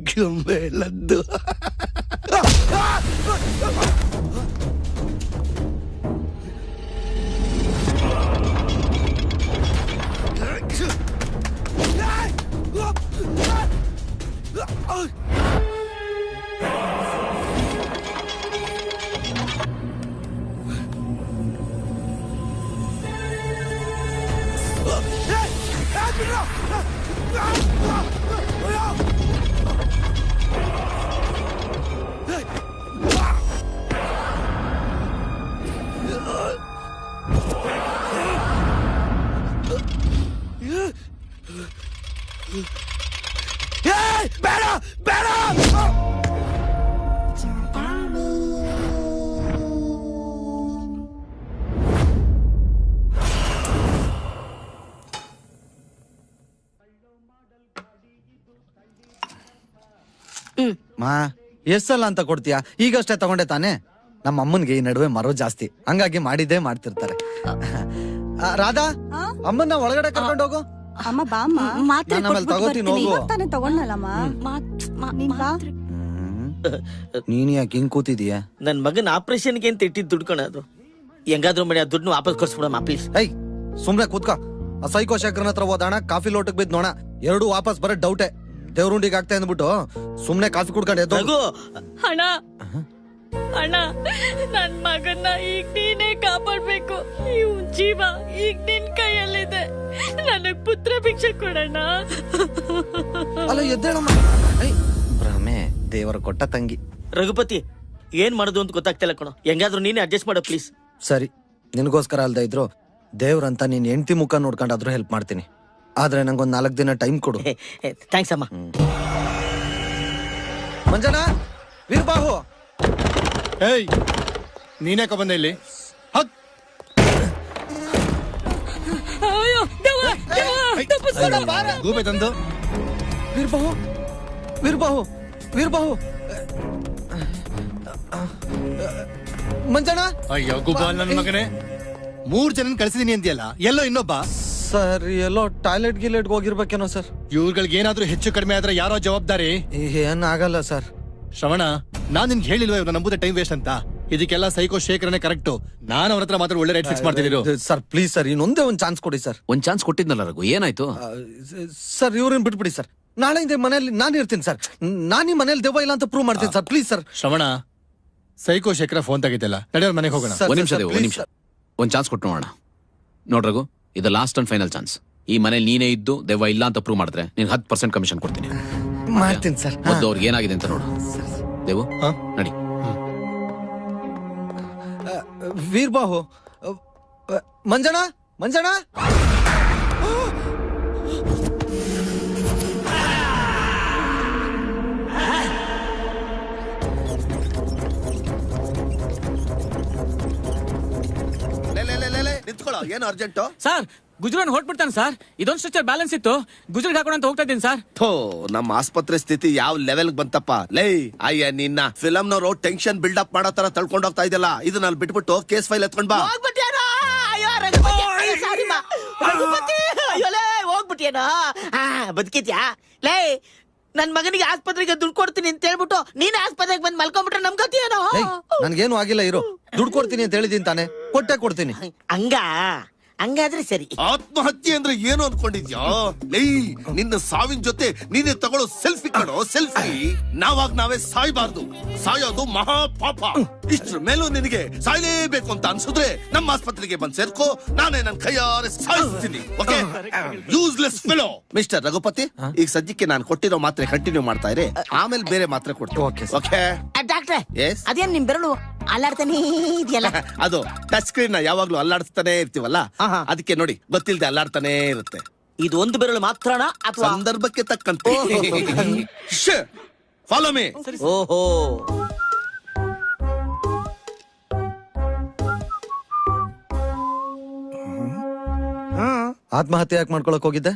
ಗೊಂಬೆ ನಂದು. ಬೇಡ ಬೇಡ. ಮಾ ಎಷ್ಟಲ್ಲ ಅಂತ ಕೊಡ್ತೀಯಾ? ಈಗಷ್ಟೇ ತಗೊಂಡೆ ತಾನೇ. ನಮ್ಮ ಅಮ್ಮನ್ಗೆ ಈ ನಡುವೆ ಮರೋ ಜಾಸ್ತಿ, ಹಂಗಾಗಿ ಮಾಡಿದ್ದೇ ಮಾಡ್ತಿರ್ತಾರೆ. ರಾಧಾ, ಅಮ್ಮನ್ನ ಒಳಗಡೆ ಕರ್ಕೊಂಡು ಹೋಗು. ಅಮ್ಮ ಬಾಮ್ಮ, ನಾನು ಆಮೇಲೆ ತಗೋತೀನಿ, ಹೋಗು. ತಾನೇ ತಗೊಂಡಲ್ಲಮ್ಮ. ನೀನ್ ಬಾ. ನೀನ್ ಯಾಕೆ ಹಿಂಗ್ ಕೂತಿದೀಯ? ನನ್ ಮಗನ್ ಆಪರೇಷನ್ಗೆ ಅಂತ ಇಟ್ಟಿದ್ ದುಡ್ಡು ಕಣ ಅದು. ಹೆಂಗಾದ್ರೂ ಮಾಡಿ ಆ ದುಡ್ಡು ವಾಪಸ್ ಕೊಡ್ಸ್ಬಿಡಮ್ಮ ಪ್ಲೀಸ್. ಏಯ್ ಸುಮ್ನೆ ಕೂತ್ಕೋ. ಆ ಸೈಕೋ ಶೇಖರನ ಹತ್ರ ಹೋದಾಣ, ಕಾಫಿ ಲೋಟಕ್ ಬಿದ್ ನೋಣ, ಎರಡು ವಾಪಸ್ ಬರೋ ಡೌಟೆ. ದೇವ್ರುಂಡಿಗೆ ಆಗ್ತಾ ಅಂದ್ಬಿಟ್ಟು ಸುಮ್ನೆ ಕಾಫಿ ಕುಡ್ಕೊಂಡು ಎದ್ದು. ಅಣ್ಣ ಅಣ್ಣ, ನನ್ ಮಗನ್ನ ಈಗ ನೀನೇ ಕಾಪಾಡ್ಬೇಕು. ಇವ್ ಜೀವ ಈಗ ನಿನ್ ಕೈಯಲ್ಲಿದೆ. ನನಗ್ ಪುತ್ರ ಭಿಕ್ಷೆ ಕೊಡಣ್ಣ. ಅಲ್ಲ ಎದ್ದೇಳಮ್ಮ. ಭ್ರಮೆ ದೇವರ ಕೊಟ್ಟ ತಂಗಿ. ರಘುಪತಿ, ಏನ್ ಮಾಡೋದು ಅಂತ ಗೊತ್ತಾಗ್ತಿಲ್ಲ ಕಣೋ. ಹೆಂಗಾದ್ರೂ ನೀನೇ ಅಡ್ಜಸ್ಟ್ ಮಾಡೋ ಪ್ಲೀಸ್. ಸರಿ, ನಿನಗೋಸ್ಕರ ಅಲ್ದ ಇದ್ರು ದೇವ್ರಂತ ನೀನ್ ಹೆಂಡತಿ ಮುಖ ನೋಡ್ಕೊಂಡಾದ್ರೂ ಹೆಲ್ಪ್ ಮಾಡ್ತೀನಿ. ಆದ್ರೆ ನಂಗೊಂದ್ 4 ದಿನ ಟೈಮ್ ಕೊಡು. ಥ್ಯಾಂಕ್ಸ್ ಅಮ್ಮ. ಮಂಜನಾ, ವೀರ್ಬಾಹು. ಏಯ್, ನೀನ್ಯಾಕ ಬಂದೆ ಇಲ್ಲಿ? ಗೂಬೆ ತಂದು. ವೀರ್ಬಾಹು, ವೀರ್ಬಾಹು, ವೀರ್ಬಾಹು. ಮಂಜನಾ. ಅಯ್ಯೋ ಗುಬ್ಬಾಲ್ ನನ್ ಮಗನೇ, 3 ಜನ ಕಳ್ಸಿದೀನಿ ಅಂತೀಯಲ್ಲ, ಎಲ್ಲೋ ಇನ್ನೊಬ್ಬ? ಸರ್ ಎಲ್ಲೋ ಟಾಯ್ಲೆಟ್ ಗಿಲೆಟ್ಗೆ ಹೋಗಿರ್ಬೇಕೇನೋ ಸರ್. ಇವ್ರುಗಳಿಗೆ ಏನಾದ್ರೂ ಹೆಚ್ಚು ಕಡಿಮೆ ಆದ್ರೆ ಯಾರೋ ಜವಾಬ್ದಾರಿ? ಏನಾಗಲ್ಲ ಸರ್. ಶ್ರವಣ, ನಾನ್ ನಿನ್ಗೆ ಹೇಳಿಲ್ವ ಇವ್ರು ನಂಬುದ ಟೈಮ್ ವೇಸ್ಟ್ ಅಂತ? ಇದಕ್ಕೆಲ್ಲ ಸೈಕೋ ಶೇಖರನೇ ಕರೆಕ್ಟ್. ನಾನು ಅವ್ರ ಹತ್ರ ಮಾತ್ರ ಒಳ್ಳೆ ರೇಟ್ ಫಿಕ್ಸ್ ಮಾಡ್ತಿದ್ದೀರು. ಸರ್ ಪ್ಲೀಸ್ ಸರ್, ಇನ್ನೊಂದೇ ಒಂದ್ ಚಾನ್ಸ್ ಕೊಡಿ ಸರ್. ಒಂದ್ ಚಾನ್ಸ್ ಕೊಟ್ಟಿದ್ನಲ್ಲ ರಘು, ಏನಾಯ್ತು? ಸರ್ ಇವ್ರನ್ನ ಬಿಟ್ಬಿಡಿ ಸರ್. ನಾಳೆಯಿಂದ ಮನೇಲಿ ನಾನು ಇರ್ತೀನಿ ಸರ್. ನಾನು ಈ ಮನೇಲಿ ದೆವ್ವ ಇಲ್ಲ ಅಂತ ಪ್ರೂವ್ ಮಾಡ್ತೀನಿ ಸರ್. Please sir. ಶ್ರವಣ, ಸೈಕೋ ಶೇಖರ ಫೋನ್ ತೆಗಿತಿಲ್ಲ, ನಡೆಯೋರ್ ಮನೆಗೆ ಹೋಗೋಣ. ಒಂದ್ ನಿಮಿಷ ದೇವ್, ಒಂದ್ ನಿಮಿಷ. ಒಂದ್ ಚಾನ್ಸ್ ಕೊಟ್ಟು ನೋಡೋಣ. ನೋಡ್ರಗು, ಇದು ಲಾಸ್ಟ್ ಅಂಡ್ ಫೈನಲ್ ಚಾನ್ಸ್. ಈ ಮನೇಲಿ ನೀನೇ ಇದ್ದು ದೆವ್ವ ಇಲ್ಲ ಅಂತ ಪ್ರೂವ್ ಮಾಡಿದ್ರೆ ನೀನ್ 10% ಕಮಿಷನ್ ಕೊಡ್ತೀನಿ. ಮಾಡ್ತೀನಿ ಸರ್. ಮೊದ್ಲು ಅವ್ರಿಗೆ ಏನಾಗಿದೆ ಅಂತ ನೋಡು. ದೇವು ನಡಿ. ವೀರ್ಬಾಹು, ಮಂಜನಾ, ಮಂಜನಾ. ನಿಂತ್ಕೊಳ್ಳೋ, ಏನು ಅರ್ಜೆಂಟು? ಸರ್ ಗುಜರಾನ್ ಹೊಟ್ಬಿಡ್ತಾನೆ ಸರ್. ಇದೊಂದು ಸ್ಟ್ರೆಚರ್ ಬ್ಯಾಲೆನ್ಸ್ ಇತ್ತು, ಗುಜರಾತ್ ಹಾಕೋಣ ಅಂತ ಹೋಗ್ತಾ ಇದ್ದೀನಿ ಸರ್. ಥೋ, ನಮ್ಮ ಆಸ್ಪತ್ರೆ ಸ್ಥಿತಿ ಯಾವ ಲೆವೆಲ್ ಬಂತಪ್ಪ. ಲೈ ಅಯ್ಯ, ನಿನ್ನ ಫಿಲಂನವರು ಟೆನ್ಷನ್ ಬಿಲ್ಡಪ್ ಮಾಡೋ ತರ ತಳ್ಕೊಂಡು ಹೋಗ್ತಾ ಇದೆಲ್ಲ. ಇದು ನಾನು ಬಿಟ್ಬಿಟ್ಟು ಕೇಸ್ ಫೈಲ್ ಎತ್ಕೊಂಡ್ ಬಾ. ಹೋಗ್ಬಿಟ್ಟಿಯೇನೋ, ಬದುಕಿದ್ಯಾ? ಲೇ, ನನ್ ಮಗನಿಗೆ ಆಸ್ಪತ್ರೆಗೆ ದುಡ್ಡು ಕೊಡ್ತೀನಿ ಅಂತ ಹೇಳ್ಬಿಟ್ಟು ನೀನ್ ಆಸ್ಪತ್ರೆಗೆ ಬಂದ್ ಮಲ್ಕೊಂಡ್ಬಿಟ್ರೆ ನಮ್ ಗತಿಯೇನೋ? ನನ್ಗೇನು ಆಗಿಲ್ಲ, ಇರು. ದುಡ್ಡು ಕೊಡ್ತೀನಿ ಅಂತ ಹೇಳಿದೀನಿ ತಾನೆ, ಕೊಟ್ಟೆ ಕೊಡ್ತೀನಿ. ಹಂಗಾದ್ರೆ ಸರಿ. ಆತ್ಮಹತ್ಯೆ ಅಂದ್ರೆ ಏನು ಅನ್ಕೊಂಡಿದ್ಯಾ? ಲೈ, ನಿನ್ನ ಸಾವಿನ ಜೊತೆ ನೀನೇ ತಗೊಳ್ಳೋ ಸೆಲ್ಫಿ ಕಣೋ, ಸೆಲ್ಫಿ. ನಾವಾಗ ನಾವೇ ಸಾಯ್ಬಾರ್ದು, ಸಾಯೋದು ಮಹಾ ಪಾಪ. ಇಷ್ಟ್ರ ಮೇಲೂ ನಿನಗೆ ಸಾಯ್ಲೇಬೇಕು ಅಂತ ಅನ್ಸಿದ್ರೆ ನಮ್ಮ ಆಸ್ಪತ್ರೆಗೆ ಬಂದ್ ಸೇರ್ಕೋ, ನಾನೇ ನನ್ ಕೈಯಾರೆ ಸಾಯಿಸ್ತೀನಿ. Okay? Useless fellow. Mister Raghupati, ಈಗ ಸದ್ಯಕ್ಕೆ ನಾನು ಕೊಟ್ಟಿರೋ ಮಾತ್ರೆ ಕಂಟಿನ್ಯೂ ಮಾಡ್ತಾ ಇರಿ, ಆಮೇಲೆ ಬೇರೆ ಮಾತ್ರೆ ಕೊಡ್ತೀನಿ. ಓಕೆ ಡಾಕ್ಟ್ರೆ? ಅದೇನ್ ನಿಮ್ ಬೆರಳು ಅಲ್ಲಾಡ್ತಾನೆ ಇದೆಯಲ್ಲ? ಅದು ಟಚ್ ಸ್ಕ್ರೀನ್ ನ ಯಾವಾಗ್ಲೂ ಅಲ್ಲಾಡಿಸ್ತಾನೆ ಇರ್ತೀವಲ್ಲ, ಅದಕ್ಕೆ ನೋಡಿ ಗೊತ್ತಿಲ್ದೆ ಅಲ್ಲಾಡ್ತಾನೆ ಇರುತ್ತೆ. ಇದು ಒಂದು ಬೆರಳು ಮಾತ್ರನಾ ಅಥವಾ ಸಂದರ್ಭಕ್ಕೆ ತಕ್ಕಂತೆ? Follow me. ಓಹೋ, ಆತ್ಮಹತ್ಯೆ ಯಾಕೆ ಮಾಡ್ಕೊಳಕ್ ಹೋಗಿದ್ದೆ?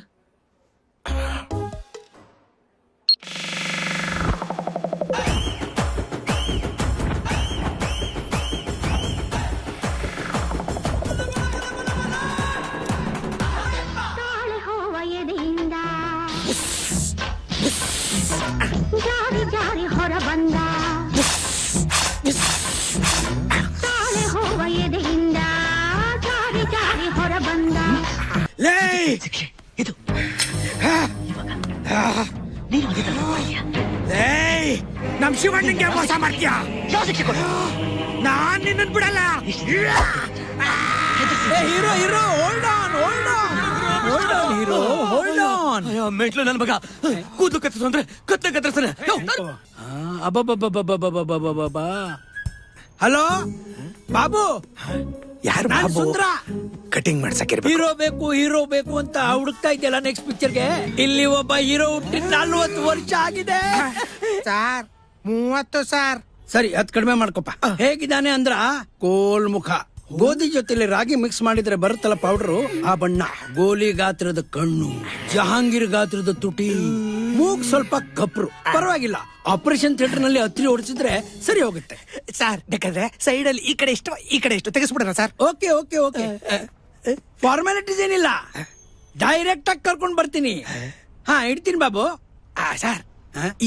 ನಮ್ ಶಿವಣ್ಣಂಗೆ ಮೋಸ ಮಾಡ್ತೀಯ? ನಾನ್ ನಿನ್ನ ಬಿಡಲ್ಲ. Hero hero hold on hold on hold on hero hold on. ಮೆಟ್ಲು ನನ್ ಮಗ ಕೂದಲು ಕತ್ತರಿಸು ಅಂದ್ರೆ ಕತ್ತರಿಸ್ತಾನೆ. ಅಬ್ಬಬ್ಬಬ್ಬಬ್ಬಬ್ಬಬ್ಬಬ್ಬಬ್ಬ. ಹಲೋ ಬಾಬು, ಯಾರು? ಬಾಬು? ಸುಂದ್ರ. ಕಟಿಂಗ್ ಮಾಡ್ಸಕ್ಕೆ ಹೀರೋ ಬೇಕು ಅಂತ ಹುಡುಕ್ತಾ ಇದೆಯಲ್ಲ ನೆಕ್ಸ್ಟ್ ಪಿಕ್ಚರ್ಗೆ. ಇಲ್ಲಿ ಒಬ್ಬ ಹೀರೋ ಹುಟ್ಟಿ 40 ವರ್ಷ ಆಗಿದೆ ಸರ್. 30 ಸರ್. ಸರಿ, ಅದ್ ಕಡಿಮೆ ಮಾಡ್ಕೊಪ್ಪ. ಹೇಗಿದ್ದಾನೆ ಅಂದ್ರ ಕೋಲ್ ಮುಖ, ಗೋಧಿ ಜೊತೆಲಿ ರಾಗಿ ಮಿಕ್ಸ್ ಮಾಡಿದ್ರೆ ಬರುತ್ತಲ್ಲ ಪೌಡರು, ಆ ಬಣ್ಣ, ಗೋಲಿ ಗಾತ್ರದ ಕಣ್ಣು, ಜಹಾಂಗೀರ್ ಗಾತ್ರದ ತುಟಿ, ಮೂಗ್ ಸ್ವಲ್ಪ ಕಪ್ರು. ಪರವಾಗಿಲ್ಲ, ಆಪರೇಷನ್ ಥಿಯೇಟರ್ ನಲ್ಲಿ ಹತ್ರಿ ಓಡಿಸಿದ್ರೆ ಸರಿ ಹೋಗುತ್ತೆ ಸರ್. ಬೇಕಾದ್ರೆ ಸೈಡ್ ಅಲ್ಲಿ ಈ ಕಡೆ ಎಷ್ಟು ತೆಗೆಸ್ಬಿಡೋಣ sir? Okay okay okay. Formalities ಏನಿಲ್ಲ, ಡೈರೆಕ್ಟ್ ಆಗಿ ಕರ್ಕೊಂಡ್ ಬರ್ತೀನಿ. ಹಾ, ಇಡ್ತೀನಿ ಬಾಬು. ಸರ್,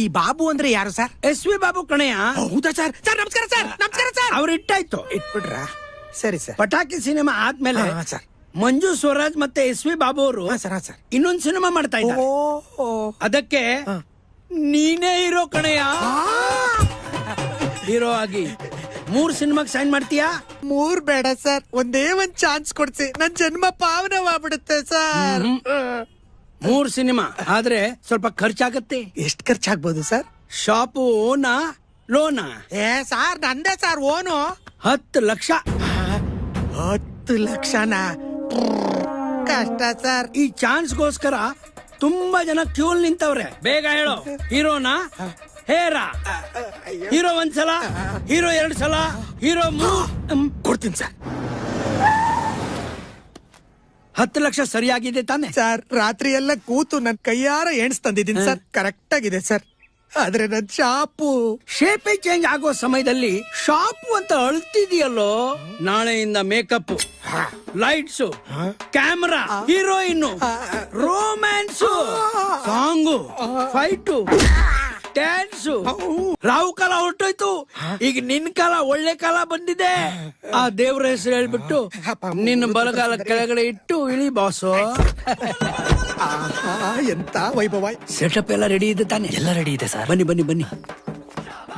ಈ ಬಾಬು ಅಂದ್ರೆ ಯಾರು ಸರ್? SV ಬಾಬು ಕಣಯ್ಯ. ಹೌದಾ ಸರ್? ಸರ್ ನಮಸ್ಕಾರ ಸರ್. ನಮಸ್ಕಾರ ಸರ್. ಅವ್ರು ಇಟ್ಟಾಯ್ತು. ಇಟ್ಬಿಟ್ರ? ಸರಿ ಸರ್. ಪಟಾಕಿ ಸಿನಿಮಾ ಆದ್ಮೇಲೆ ಮಂಜು ಸ್ವರಾಜ್ ಮತ್ತೆ SV ಬಾಬು ಅವರು ಇನ್ನೊಂದು ಸಿನಿಮಾ ಮಾಡ್ತಾ ಇದ್ದಾರೆ. ಅದಕ್ಕೆ ನೀನೇ ಹೀರೋ ಕಣಯ್ಯ. ಹೀರೋ ಆಗಿ 3 ಸಿನಿಮಾಗೆ ಸೈನ್ ಮಾಡ್ತೀಯಾ? 3 ಬೇಡ ಸರ್, ಒಂದೇ ಒಂದ್ ಚಾನ್ಸ್ ಕೊಡ್ಸಿ, ನನ್ ಜನ್ಮ ಪಾವನವಾಗ್ಬಿಡುತ್ತೆ ಸರ್. 3 ಸಿನಿಮಾ ಆದ್ರೆ ಸ್ವಲ್ಪ ಖರ್ಚಾಗತ್ತೆ. ಎಷ್ಟು ಖರ್ಚಾಗ್ಬೋದು ಸರ್? ಶಾಪು ಓನಾ ಲೋನಾ? ಸಾರ್ ನಂದೇ ಸರ್ ಓನು. 10 ಲಕ್ಷ. 10 ಲಕ್ಷನ? ಕಷ್ಟ ಸರ್. ಈ ಚಾನ್ಸ್ಗೋಸ್ಕರ ತುಂಬಾ ಜನ ಕ್ಯೂಲ್ ನಿಂತವ್ರೆ. ಬೇಗ ಹೇಳು, ಹೀರೋನಾ ಹೇರಾ? ಹೀರೋ 1 ಸಲ, ಹೀರೋ 2 ಸಲ, ಹೀರೋ 3? ಕೊಡ್ತೀನಿ ಸರ್. 10 ಲಕ್ಷ ಸರಿಯಾಗಿದೆ ತಾನೆ ಸರ್? ರಾತ್ರಿ ಎಲ್ಲ ಕೂತು ನನ್ ಕೈಯಾರ ಎಣ್ಸ್ ತಂದಿದ್ದೀನಿ ಸರ್. ಕರೆಕ್ಟ್ ಆಗಿದೆ ಸರ್. ಆದ್ರೆ ನನ್ ಶಾಪು ಶೇಪೇ ಚೇಂಜ್ ಆಗೋ ಸಮಯದಲ್ಲಿ ಶಾಪು ಅಂತ ಅಳ್ತಿದೆಯಲ್ಲೋ. ನಾಳೆಯಿಂದ makeup, lights, camera, heroine, romance, song, fight, dance. ರಾವು ಕಾಲ ಹೊರಟೋಯ್ತು, ಈಗ ನಿನ್ ಕಾಲ, ಒಳ್ಳೆ ಕಾಲ ಬಂದಿದೆ. ಆ ದೇವ್ರ ಹೆಸರು ಹೇಳ್ಬಿಟ್ಟು ನಿನ್ನ ಬಲಗಾಲ ಕೆಳಗಡೆ ಇಟ್ಟು ಇಳಿ ಬಾಸು. ಎಂತ ವೈಭವ. ಸೆಟಪ್ ಎಲ್ಲ ರೆಡಿ ಇದೆ ತಾನೆ? ಎಲ್ಲ ರೆಡಿ ಇದೆ ಸರ್. ಬನ್ನಿ ಬನ್ನಿ ಬನ್ನಿ.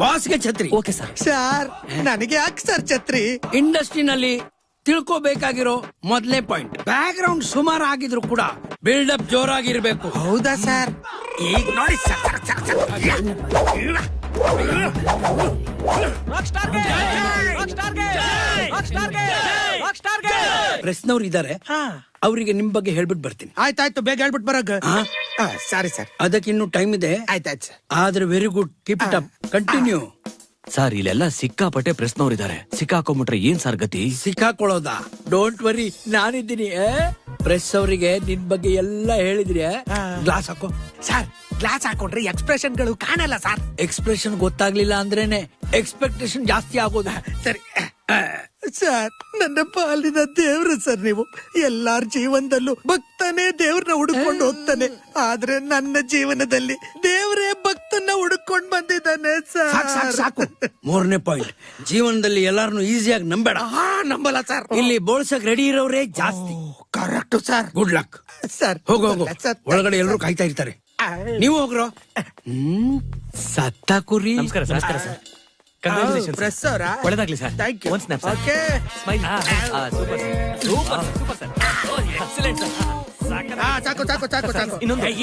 ಬಾಸ್ಗೆ ಛತ್ರಿ. Okay sir. ಸರ್ ನನಗೆ ಯಾಕೆ ಸರ್ ಛತ್ರಿ? ಇಂಡಸ್ಟ್ರಿನಲ್ಲಿ ತಿಳ್ಕೋಬೇಕಾಗಿರೋ ಮೊದಲನೇ ಪಾಯಿಂಟ್, ಬ್ಯಾಕ್ ಗ್ರೌಂಡ್ ಸುಮಾರು ಆಗಿದ್ರು ಕೂಡ ಬಿಲ್ಡಪ್ ಜೋರಾಗಿರ್ಬೇಕು. ಹೌದಾ ಸರ್? ಈಗ ನೋಡಿ ಸರ್. ಪ್ರೆಸ್ನವ್ರು ಇದ್ದಾರೆ, ಅವರಿಗೆ ನಿಮ್ ಬಗ್ಗೆ ಹೇಳ್ಬಿಟ್ಟು ಬರ್ತೀನಿ. ಆಯ್ತಾಯ್ತು, ಬೇಗ ಹೇಳ್ಬಿಟ್ಟು ಬರೋಗ. Sorry sir. ಅದಕ್ಕೆ ಇನ್ನೂ ಟೈಮ್ ಇದೆ. ಆಯ್ತಾಯ್ತು ಸರ್. ಆದ್ರೆ very good, keep it up, continue. Sir ಇಲ್ಲೆಲ್ಲ ಸಿಕ್ಕಾಪಟ್ಟೆ ಪ್ರೆಸ್ನವ್ರಿದ್ದಾರೆ. ಸಿಕ್ಕಾಕೊಂಡ್ಬಿಟ್ರೆ ಏನ್ ಸರ್ ಗತಿ? ಸಿಕ್ಕಾಕೊಳ್ಳೋದಾ? ಡೋಂಟ್ ವರಿ, ನಾನಿದ್ದೀನಿ. ಪ್ರೆಸ್ ಅವರಿಗೆ ನಿನ್ ಬಗ್ಗೆ ಎಲ್ಲ ಹೇಳಿದ್ರಿ. ಗ್ಲಾಸ್ ಹಾಕೋ ಸರ್. ಗ್ಲಾಸ್ ಹಾಕೊಂಡ್ರೆ ಎಕ್ಸ್ಪ್ರೆಷನ್ ಗಳು ಕಾಣಲ್ಲ ಸರ್. ಎಕ್ಸ್ಪ್ರೆಷನ್ ಗೊತ್ತಾಗ್ಲಿಲ್ಲ ಅಂದ್ರೇನೆ ಎಕ್ಸ್ಪೆಕ್ಟೇಷನ್ ಜಾಸ್ತಿ ಆಗೋದು. ಸರಿ ಸರ್, ನನ್ನ ಪಾಲಿನ ದೇವ್ರು ಸರ್ ನೀವು. ಎಲ್ಲಾರ ಜೀವನದಲ್ಲೂ ಭಕ್ತನೇ ದೇವ್ರನ್ನ ಹುಡುಕೊಂಡು ಹೋಗ್ತಾನೆ, ಆದ್ರೆ ನನ್ನ ಜೀವನದಲ್ಲಿ ದೇವ್ರೇ ಭಕ್ತನ್ನ ಹುಡುಕೊಂಡ್ ಬಂದಿದ್ದಾನೆ ಸರ್. ಸಾಕು. 3ನೇ ಪಾಯಿಂಟ್, ಜೀವನದಲ್ಲಿ ಎಲ್ಲಾರನ್ನು ಈಸಿಯಾಗಿ ನಂಬೇಡ. ನಂಬಲ್ಲ ಸರ್. ಇಲ್ಲಿ ಬೋಳ್ಸಕ್ ರೆಡಿ ಇರೋರೇ ಜಾಸ್ತಿ. Correct sir. Good luck sir. ಹೋಗು ಹೋಗು, ಒಳಗಡೆ ಎಲ್ಲರೂ ಕಾಯ್ತಾ ಇರ್ತಾರೆ. ನೀವು ಹೋಗ್ರೋ. ಸತ್ತ ಕುರಿ. ನಮಸ್ಕಾರ ಸರ್. ನಮಸ್ಕಾರ ಸರ್. ಪ್ರೆಸ್ ಅವರ ಒಳ್ಳೆದಾಗ್ಲಿ sir. Thank you. One snap sir. Okay. Smile. Super super sir. Excellent sir. ಸಾಕು ಸಾಕು ಸಾಕು ಸಾಕು.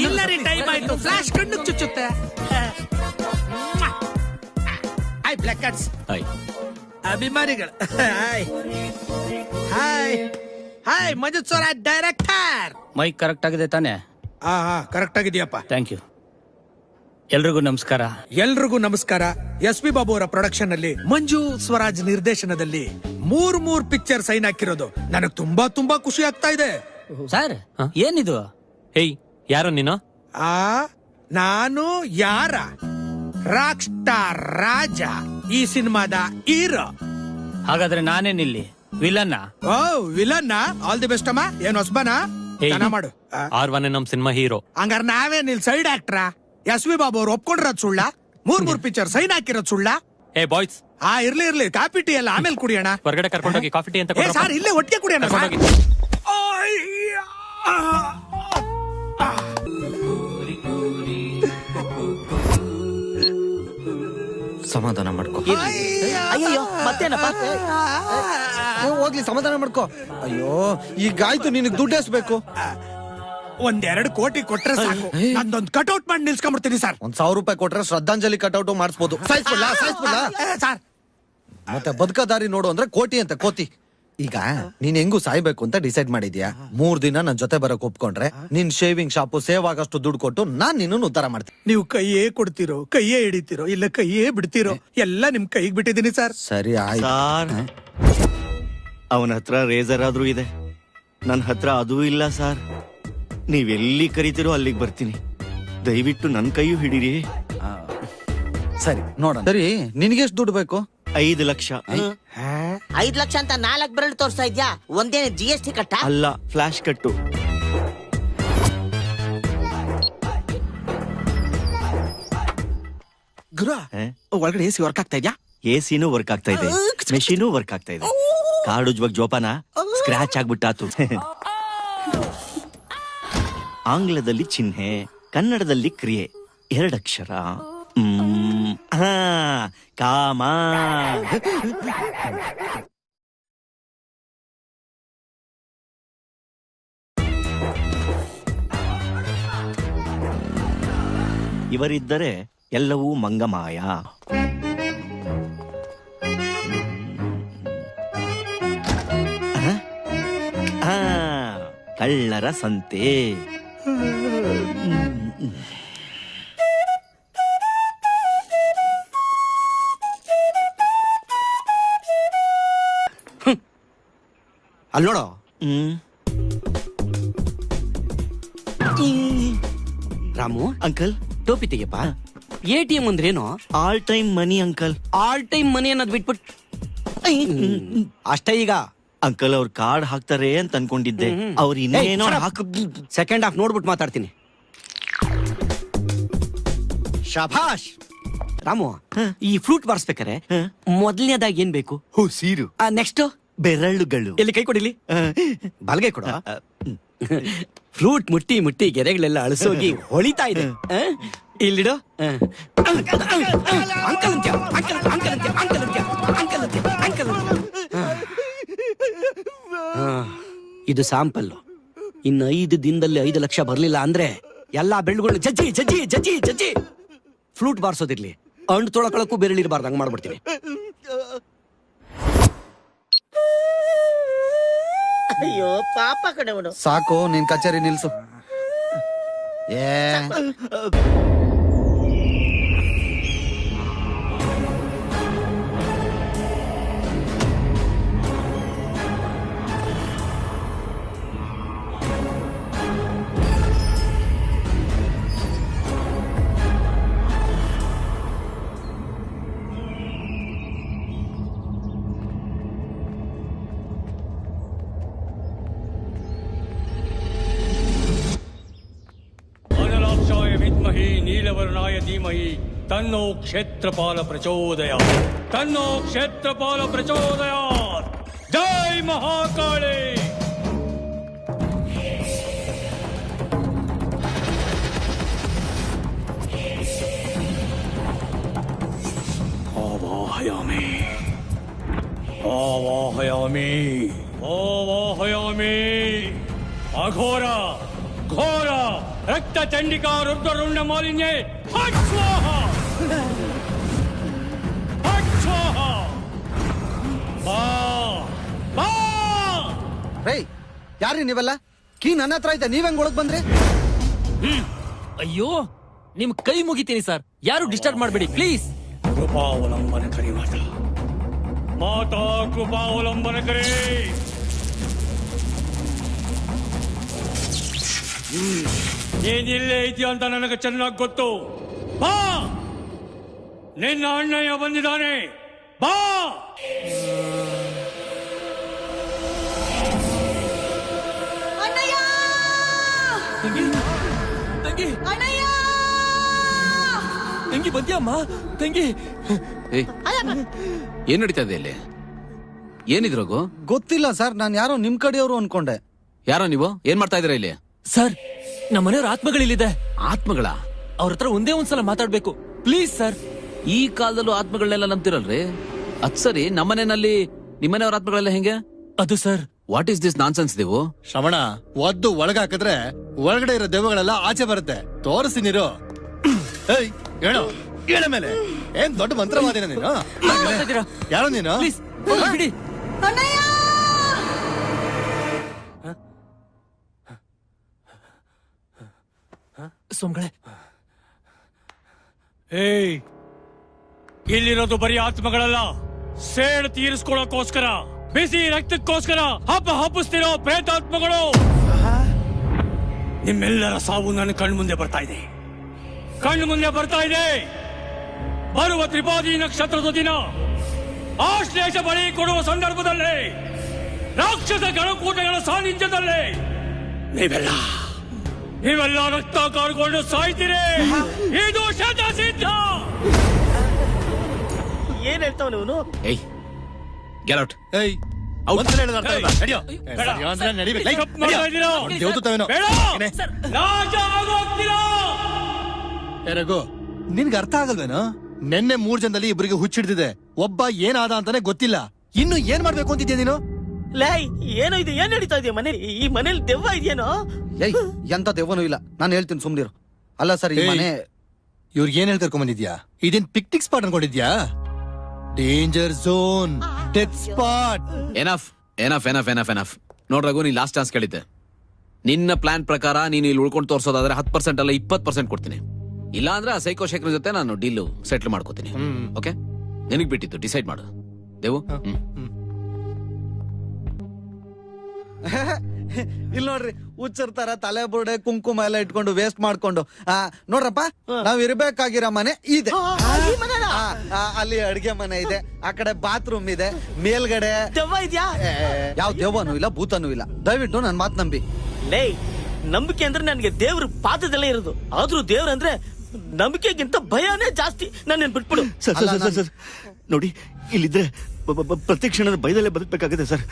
ಇಲ್ಲ ರೀ, ಟೈಮ್ ಆಯ್ತು. ಫ್ಲಾಶ್ ಕಣ್ಣು ಚುಚ್ಚುತ್ತೆ. Hi black cards. ಹಾಯ್ ಅಭಿಮಾನಿಗಳು. Hi hi hi. Manju Swaraj director. Mike correct ಆಗಿದೆ ತಾನೆ? ಕರೆಕ್ಟ್ ಆಗಿದೆಯಪ್ಪ. ಥ್ಯಾಂಕ್ ಯು. ಎಲ್ರಿಗೂ ನಮಸ್ಕಾರ. ಎಲ್ರಿಗೂ ನಮಸ್ಕಾರ. SP ಬಾಬು ಅವರ ಪ್ರೊಡಕ್ಷನ್ ನಲ್ಲಿ ಮಂಜು ಸ್ವರಾಜ್ ನಿರ್ದೇಶನದಲ್ಲಿ 3 ಪಿಕ್ಚರ್ ಸೈನ್ ಹಾಕಿರೋದು ನನಗೆ ತುಂಬಾ ಖುಷಿ ಆಗ್ತಾ ಇದೆ. ಸರ್ ಏನಿದು? ಹೇಯ್, ಯಾರು ನೀನು? ನಾನು ಯಾರ ರಾಕ್ ಸ್ಟಾರ್ ರಾಜ, ಈ ಸಿನಿಮಾದ ಹೀರೋ. ಹಾಗಾದ್ರೆ ನಾನೇನಿಲ್ಲಿ ವಿಲನ್ನ? ಓ ವಿಲನ್ನ. ಆಲ್ ದಿ ಬೆಸ್ಟ್ ಅಮ್ಮ. ಏನ್ ಹೊಸಬನ ಮಾಡು. ಆರ್ವನೇ ನಮ್ ಸಿನಿಮಾ ಹೀರೋ. ಹಂಗಾರ ನಾವೇನ್ ಇಲ್ಲಿ ಸೈಡ್ ಆಕ್ಟ್ರಾ? ಎಸ್ ವಿ ಬಾಬು ಅವ್ರು ಒಪ್ಕೊಂಡಿರೋದ್ ಸುಳ್ಳ? ಮೂರ್ ಪಿಕ್ಚರ್ ಸೈನ್ ಹಾಕಿರೋದ್ ಸುಳ್ಳ? ಏ ಬಾಯ್ಸ್, ಇರ್ಲಿ ಕಾಫಿ ಟೀ ಎಲ್ಲ ಆಮೇಲೆ ಕುಡಿಯೋಣ. ಹೊರಗಡೆ ಕರ್ಕೊಂಡೋಗಿ ಕಾಫಿ ಟೀ ಅಂತ ಸರ್ ಇಲ್ಲೇ ಒಟ್ಟಿಗೆ ಕುಡಿಯೋಣ. ಸಮಾಧಾನ ಮಾಡ್ಕೋ. ಅಯ್ಯೋ ಮತ್ತೇನಪ್ಪ? ಹೋಗ್ಲಿ, ಸಮಾಧಾನ ಮಾಡ್ಕೋ. ಅಯ್ಯೋ ಈಗ ಆಯ್ತು, ನಿನಗ್ ದುಡ್ಡು ಎಸ್ಬೇಕು? 1-2 ಕೋಟಿ ಕೊಟ್ರೆ ಸಾಕು. ನಂದೊಂದು ಕಟ್ಔಟ್ ಮಾಡಿ ನಿಲ್ಸ್ಕೊಂಡ್ಬಿಡ್ತೀನಿ ಸರ್. 1,000 ರೂಪಾಯಿ ಕೊಟ್ರೆ ಶ್ರದ್ಧಾಂಜಲಿ ಕಟ್ಔಟ್ ಮಾಡಿಸ್ಬೋದು. ಸರ್ ಮತ್ತೆ ಬದುಕದಾರಿ ನೋಡು ಅಂದ್ರೆ ಕೋಟಿ ಅಂತ ಕೋತಿ. ಈಗ ನೀನ್ ಹೆಂಗು ಸಾಯ್ಬೇಕು ಅಂತ ಡಿಸೈಡ್ ಮಾಡಿದ್ಯಾ. 3 ದಿನ ನನ್ ಜೊತೆ ಬರಕ್ ಒಪ್ಕೊಂಡ್ರೆ ನಿನ್ ಶೇವಿಂಗ್ ಶಾಪು ಸೇವ್ ಆಗಷ್ಟು ದುಡ್ಡು ಕೊಟ್ಟು ನಾನ್ ನಿನ್ನನ್ನು ಉದ್ಧಾರ ಮಾಡ್ತೀನಿ. ನೀವು ಕೈಯೇ ಕೊಡ್ತಿರೋ, ಕೈಯೇ ಹಿಡಿತಿರೋ, ಇಲ್ಲ ಕೈಯೇ ಬಿಡ್ತಿರೋ, ಎಲ್ಲ ನಿಮ್ ಕೈಗೆ ಬಿಟ್ಟಿದ್ದೀನಿ ಸರ್. ಸರಿ ಆಯ್ತು. ಅವನ ಹತ್ರ ರೇಸರ್ ಆದ್ರೂ ಇದೆ, ನನ್ನ ಹತ್ರ ಅದೂ ಇಲ್ಲ ಸರ್. ನೀವೆಲ್ಲಿ ಕರಿತೀರೋ ಅಲ್ಲಿಗೆ ಬರ್ತೀನಿ. ದಯವಿಟ್ಟು ನನ್ ಕೈಯೂ ಹಿಡೀರಿ. ಸರಿ ನೋಡೋಣ. ಸರಿ, ನಿನ್ಗೆಷ್ಟು ದುಡ್ಡು ಬೇಕು? 5 ಲಕ್ಷ. 5 ಲಕ್ಷ ಅಂತ 4 ಬೆರಳು ತೋರಿಸ್ತಾ ಇದ್ಯಾ? ಒಂದೇನೆ GST ಕಟ್ಟ? ಅಲ್ಲ, ಫ್ಲಾಶ್ ಕಟ್ಟು. ಗುರು, ಒಳಗಡೆ AC ವರ್ಕ್ ಆಗ್ತಾ ಇದ್ಯಾ? ಎಸಿನೂ ವರ್ಕ್ ಆಗ್ತಾ ಇದೆ, ಮೆಷಿನೂ ವರ್ಕ್ ಆಗ್ತಾ ಇದೆ. ಕಾರ್ಡ್ ಉಜ್ವಾಗ ಜೋಪಾನ ಸ್ಕ್ರಾಚ್ ಆಗ್ಬಿಟ್ಟಾತು. ಆಂಗ್ಲದಲ್ಲಿ ಚಿಹ್ನೆ, ಕನ್ನಡದಲ್ಲಿ ಕ್ರಿಯೆ, 2 ಅಕ್ಷರ. ಕಾಮ. ಇವರಿದ್ದರೆ ಎಲ್ಲವೂ ಮಂಗಮಾಯ. ಕಳ್ಳರ ಸಂತೆ. ಅಲ್ಲೋಡೋ. ರಾಮು ಅಂಕಲ್, ಟೋಪಿ ತೆಗಿಯಪ್ಪ. ATM ಅಂದ್ರೇನು? All time money uncle. All time money ಅನ್ನೋದು ಬಿಟ್ಬಿಟ್ಟು ಅಷ್ಟೇ. ಈಗ ಅಂಕಲ್ ಅವ್ರ ಕಾರ್ಡ್ ಹಾಕ್ತಾರೆ ಅಂತ ಅನ್ಕೊಂಡಿದ್ದೆ. ಅವ್ರು ಇನ್ನೇನೋ ಸೆಕೆಂಡ್ ಹಾಫ್ ನೋಡ್ಬಿಟ್ಟು ಮಾತಾಡ್ತೀನಿ. ಶಭಾಷ್. ರಾಮು, ಈ ಫ್ಲೂಟ್ ಬಾರಿಸ್ಬೇಕಾರೆ ಮೊದಲನೇದಾಗಿ ಏನ್ ಬೇಕು? ಸೀರು. ನೆಕ್ಸ್ಟ್ ಬೆರಳುಗಳು. ಎಲ್ಲಿ ಕೈ ಕೊಡಿಲಿ? ಬಲಗೈ ಕೊಡ. ಫ್ಲೂಟ್ ಮುಟ್ಟಿ ಮುಟ್ಟಿ ಗೆರೆಗಳೆಲ್ಲ ಅಳಿಸೋಗಿ ಹೊಳಿತಾ ಇದೆ. ಇಲ್ಲಿಡು. ಇದು ಸ್ಯಾಂಪಲ್. ಇನ್ನು 5 ದಿನದಲ್ಲಿ 5 ಲಕ್ಷ ಬರ್ಲಿಲ್ಲ ಅಂದ್ರೆ ಎಲ್ಲಾ ಬೆಳ್ಳುಗಳು ಜಜ್ಜಿ ಜಜ್ಜಿ ಜಜ್ಜಿ ಜಜ್ಜಿ ಫ್ಲೂಟ್ ಬಾರಿಸೋದಿರ್ಲಿ, ಅಂಡ್ ತೊಳಕೊಳಕ್ಕೂ ಬೆರಳಿರಬಾರ್ದು, ಹಂಗ್ ಮಾಡ್ಬಿಡ್ತೀನಿ. ಅಯ್ಯೋ ಪಾಪ ಕಣವನು. ಸಾಕು, ನಿನ್ ಕಚೇರಿ ನಿಲ್ಸು. ವಿದ್ಮಹಿ ನೀಲವರ್ಣಾಯ ಧೀಮಹಿ ತನ್ನೋ ಕ್ಷೇತ್ರಪಾಲ ಪ್ರಚೋದಯಾತ್. ತನ್ನೋ ಕ್ಷೇತ್ರಪಾಲ ಪ್ರಚೋದಯಾತ್. ಜೈ ಮಹಾಕಾಳಿ. ಆವಾಹಯಾಮಿ ಆವಾಹಯಾಮಿ ಆವಾಹಯಾಮಿ. ಅಘೋರ ಘೋರ ರಕ್ತ ಚಂಡಿಕಾ ರುದ್ರರುಂಡ ಮಾಲಿನ್ಯೇ ಫಟ್ ಸ್ವಾಹ ಫಟ್ ಸ್ವಾಹ. ಬಾ ಬಾ. ಯಾರ್ರಿ ನೀವೆಲ್ಲ? ಕೀ ನನ್ನ ಹತ್ರ ಐತೆ, ನೀವೆಂಗ್ ಒಳಗ್ ಬಂದ್ರಿ? ಅಯ್ಯೋ, ನಿಮ್ ಕೈ ಮುಗಿತೀನಿ ಸರ್, ಯಾರು ಡಿಸ್ಟರ್ಬ್ ಮಾಡ್ಬೇಡಿ ಪ್ಲೀಸ್. ಕೃಪಾವಲಂಬನ ಕರಿ ಮಾತಾ. ಮಾತಾ ಕೃಪಾವಲಂಬನ ಕರಿ. ನೀನಿಲ್ಲೇ ಇದೆಯಾ ಅಂತ ನನಗೆ ಚೆನ್ನಾಗಿ ಗೊತ್ತು. ಬಾ, ನಿನ್ನ ಅಣ್ಣಯ್ಯ ಬಂದಿದ್ದಾನೆ. ಬಾ. ತಂಗಿ ಬಂದ್ಯಮ್ಮ? ತಂಗಿ ಏನ್ ನಡೀತಾ ಇದೆ ಇಲ್ಲಿ? ಏನಿದ್ರೋಗು? ಗೊತ್ತಿಲ್ಲ ಸರ್, ನಾನು ಯಾರೋ ನಿಮ್ ಕಡೆಯವರು ಅನ್ಕೊಂಡೆ. ಯಾರೋ ನೀವು? ಏನ್ ಮಾಡ್ತಾ ಇದೀರ ಇಲ್ಲಿ? ಸರ್, ನಮ್ಮ ಮನೆಯವ್ರ ಆತ್ಮಗಳಿಲ್ಲಿದೆ. ಆತ್ಮಗಳ? ಅವ್ರ ಹತ್ರ ಒಂದೇ ಒಂದ್ಸಲ ಮಾತಾಡ್ಬೇಕು ಪ್ಲೀಸ್ ಸರ್. ಈ ಕಾಲದಲ್ಲೂ ಆತ್ಮಗಳನ್ನೆಲ್ಲ ನಂಬ್ತಿರಲ್ರಿ? ಅದ್ ಸರಿ, ನಮ್ಮನೆಯಲ್ಲಿ ನಿಮ್ಮನೆಯವ್ರ ಆತ್ಮಗಳೆಲ್ಲ ಹೆಂಗೆ? ಅದು sir, what is this nonsense Devu? Shravana, ಒದ್ದು ಒಳಗಾಕಿದ್ರೆ ಒಳಗಡೆ ಇರೋ ದೆವ್ವಗಳೆಲ್ಲ ಆಚೆ ಬರುತ್ತೆ. ತೋರಿಸಿ ನೀರು. ಏಯ್, ಹೇಳು, ಹೇಳ ಮೇಲೆ. ಏನ್ ದೊಡ್ಡ ಮಂತ್ರವಾದಿನ ನೀನು? ಯಾರೋ ನೀನು? ಬಿಡಿ. ಸೋಮ್ಗಳೇ, ಏಯ್, ಇಲ್ಲಿರೋದು ಬರೀ ಆತ್ಮಗಳಲ್ಲ, ಸೇಡ್ ತೀರಿಸ್ಕೊಳ್ಳೋಕೋಸ್ಕರ, ಬಿಸಿ ರಕ್ತಕ್ಕೋಸ್ಕರ ಹಬ್ಬಿಸ್ತಿರೋ ಪ್ರೇತಾತ್ಮಗಳು. ನಿಮ್ಮೆಲ್ಲರ ಸಾವು ನನ್ನ ಕಣ್ಮುಂದೆ ಬರ್ತಾ ಇದೆ. ಬರುವ ತ್ರಿಪಾದಿ ನಕ್ಷತ್ರದ ದಿನ ಆಶ್ಲೇಷ ಬಳಿ ಕೊಡುವ ಸಂದರ್ಭದಲ್ಲಿ, ರಾಕ್ಷಸ ಗಣಕೂಟಗಳ ಸಾನ್ನಿಧ್ಯದಲ್ಲಿ ನೀವೆಲ್ಲ ರಕ್ತ ಕಾರ್ಕೊಂಡು ಸಾಯ್ತೀರಿ. ಇದು ಶತಸಿದ್ಧ. ಏನ್ ಹೇಳ್ತಾವ ಇವನು? ಏಯ್, ಗೆಟ್ ಔಟ್. ಏಯ್, ರಘು, ನಿನ್ಗೆ ಅರ್ಥ ಆಗಲ್ವೇನೋ? ನೆನ್ನೆ 3 ಜನದಲ್ಲಿ ಇಬ್ಬರಿಗೆ ಹುಚ್ಚಿಡ್ದಿದೆ. ಒಬ್ಬ ಏನಾದ ಅಂತಾನೆ ಗೊತ್ತಿಲ್ಲ. ಇನ್ನು ಏನ್ ಮಾಡ್ಬೇಕು ಅಂತಿದ್ಯಾ ನೀನು? ಲೈ, ಏನೋ ಇದು, ಏನ್ ನಡೀತಾ ಇದೆಯಾ ಮನೆ? ಈ ಮನೇಲಿ ದೆವ್ವ ಇದೆಯೇನೋ? ಏಯ್, ಎಂತ ದೆವ್ವನೂ ಇಲ್ಲ, ನಾನು ಹೇಳ್ತೀನಿ ಸುಮ್ನಿರು. ಅಲ್ಲ ಸರ್, ಈ ಮನೆ ಇವ್ರಿಗೆ ಏನ್ ಹೇಳ್ಕರ್ಕೊಂಡ್ ಬಂದಿದ್ಯಾ? ಇದೇನ್ ಪಿಕ್ನಿಕ್ ಸ್ಪಾಟ್ ಅನ್ಕೊಂಡಿದ್ಯಾ? Danger zone, death spot. Enough enough enough enough enough. ನೋಡ್ರಾಗು, ನೀನ್ ಲಾಸ್ಟ್ ಚಾನ್ಸ್ ಕೇಳಿದ್ದೆ. ನಿನ್ನ ಪ್ಲಾನ್ ಪ್ರಕಾರ ನೀನು ಇಲ್ಲಿ ಉಳ್ಕೊಂಡು ತೋರ್ಸೋದಾದ್ರೆ 10% ಅಲ್ಲ 20% ಕೊಡ್ತೀನಿ. ಇಲ್ಲ ಅಂದ್ರೆ ಆ ಸೈಕೋ ಶೇಖರ್ ಜೊತೆ ನಾನು ಡೀಲ್ ಸೆಟ್ಲ್ ಮಾಡ್ಕೋತೀನಿ. ಓಕೆ, ನಿನಗ್ ಬಿಟ್ಟಿತ್ತು, ಡಿಸೈಡ್ ಮಾಡು ದೇವು. ಇಲ್ಲಿ ನೋಡ್ರಿ, ಹುಚ್ಚರ್ತಾರ ತಲೆ ಬುರ್ಡೆ ಕುಂಕುಮ ಎಲ್ಲ ಇಟ್ಕೊಂಡು ವೇಸ್ಟ್ ಮಾಡ್ಕೊಂಡು. ನೋಡ್ರಪ್ಪ, ನಾವ್ ಇರ್ಬೇಕಾಗಿರೋ ಮನೆ ಇದೆ. ಅಲ್ಲಿ ಅಡ್ಗೆ ಮನೆ ಇದೆ, ಆ ಕಡೆ ಬಾತ್ರೂಮ್ ಇದೆ, ಮೇಲ್ಗಡೆ ದೆವ್ವ ಇದ್ಯಾ? ಯಾವ ದೆವ್ವನೂ ಇಲ್ಲ, ಭೂತನೂ ಇಲ್ಲ. ದಯವಿಟ್ಟು ನನ್ ಮಾತ್ ನಂಬಿ. ಲೇ, ನಂಬಿಕೆ ಅಂದ್ರೆ ನನ್ಗೆ ದೇವ್ರ ಪಾದದಲ್ಲೇ ಇರೋದು. ಆದ್ರೂ ದೇವ್ರ ಅಂದ್ರೆ ನಂಬಿಕೆಗಿಂತ ಭಯನೇ ಜಾಸ್ತಿ. ನನ್ನ ಬಿಟ್ಬಿಡು. ಸರ್, ನೋಡಿ, ಇಲ್ಲಿದ್ರೆ ಪ್ರತಿ ಕ್ಷಣದ ಭಯದಲ್ಲೇ ಬದುಕಬೇಕಾಗುತ್ತೆ ಸರ್.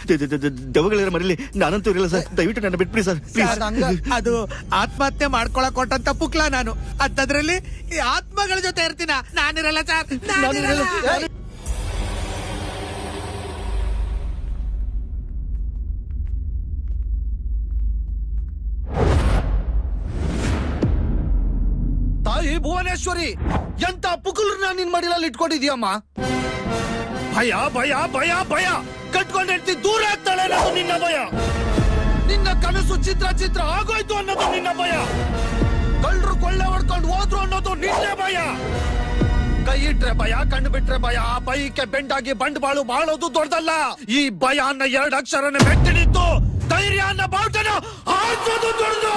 ದೆವ್ವಗಳಿರೋ ಮನೇಲಿ ನಾನಂತೂ ಇರಲ್ಲ ಸರ್. ದಯವಿಟ್ಟು ನನ್ನ ಬಿಟ್ಬಿಡಿ ಸರ್, ಪ್ಲೀಸ್. ಅದು ಆತ್ಮಹತ್ಯೆ ಮಾಡ್ಕೊಳಕ್ ಕೊಟ್ಟಂತ ಪುಕ್ಲ ನಾನು. ಅಂತದ್ರಲ್ಲಿ ಈ ಆತ್ಮಗಳ ಜೊತೆ ಇರ್ತೀನ? ನಾನಿರಲ್ಲ ಸರ್, ನಾನಿರಲ್ಲ. ತಾಯಿ ಭುವನೇಶ್ವರಿ, ಎಂತ ಪುಕುಲ್ರನ್ನ ನಿನ್ ಮಡಿಲಲ್ಲಿ ಇಟ್ಕೊಂಡಿದ್ಯಮ್ಮ? ಭಯ ಭಯ ಭಯ ಭಯ ಕಟ್ಕೊಂಡು ಹೇಳ್ತಿ ದೂರ ಆಗ್ತಾಳೆ ಅನ್ನೋದು ನಿನ್ನ ಭಯ. ನಿನ್ನ ಕನಸು ಚಿತ್ರ ಆಗೋಯ್ತು ಅನ್ನೋದು ನಿನ್ನ ಭಯ. ಕಳ್ಳರು ಕೊಳ್ಳೆ ಹೊಡ್ಕೊಂಡು ಹೋದ್ರು ಅನ್ನೋದು ನಿನ್ನೆ ಭಯ. ಕೈ ಇಟ್ರೆ ಭಯ, ಕಣ್ಣು ಬಿಟ್ರೆ ಭಯ. ಆ ಭಯಕ್ಕೆ ಬೆಂಡಾಗಿ ಬಂಡವಾಳು ಬಾಳೋದು ದೊಡ್ಡದಲ್ಲ. ಈ ಭಯ ಅನ್ನೋ 2 ಅಕ್ಷರನ ಮೆಟ್ಟಿನಿತ್ತು. ಧೈರ್ಯ ಅನ್ನೋ ಬಾವುಟನ ಹಾರಿಸೋದು ದೊಡ್ಡದು.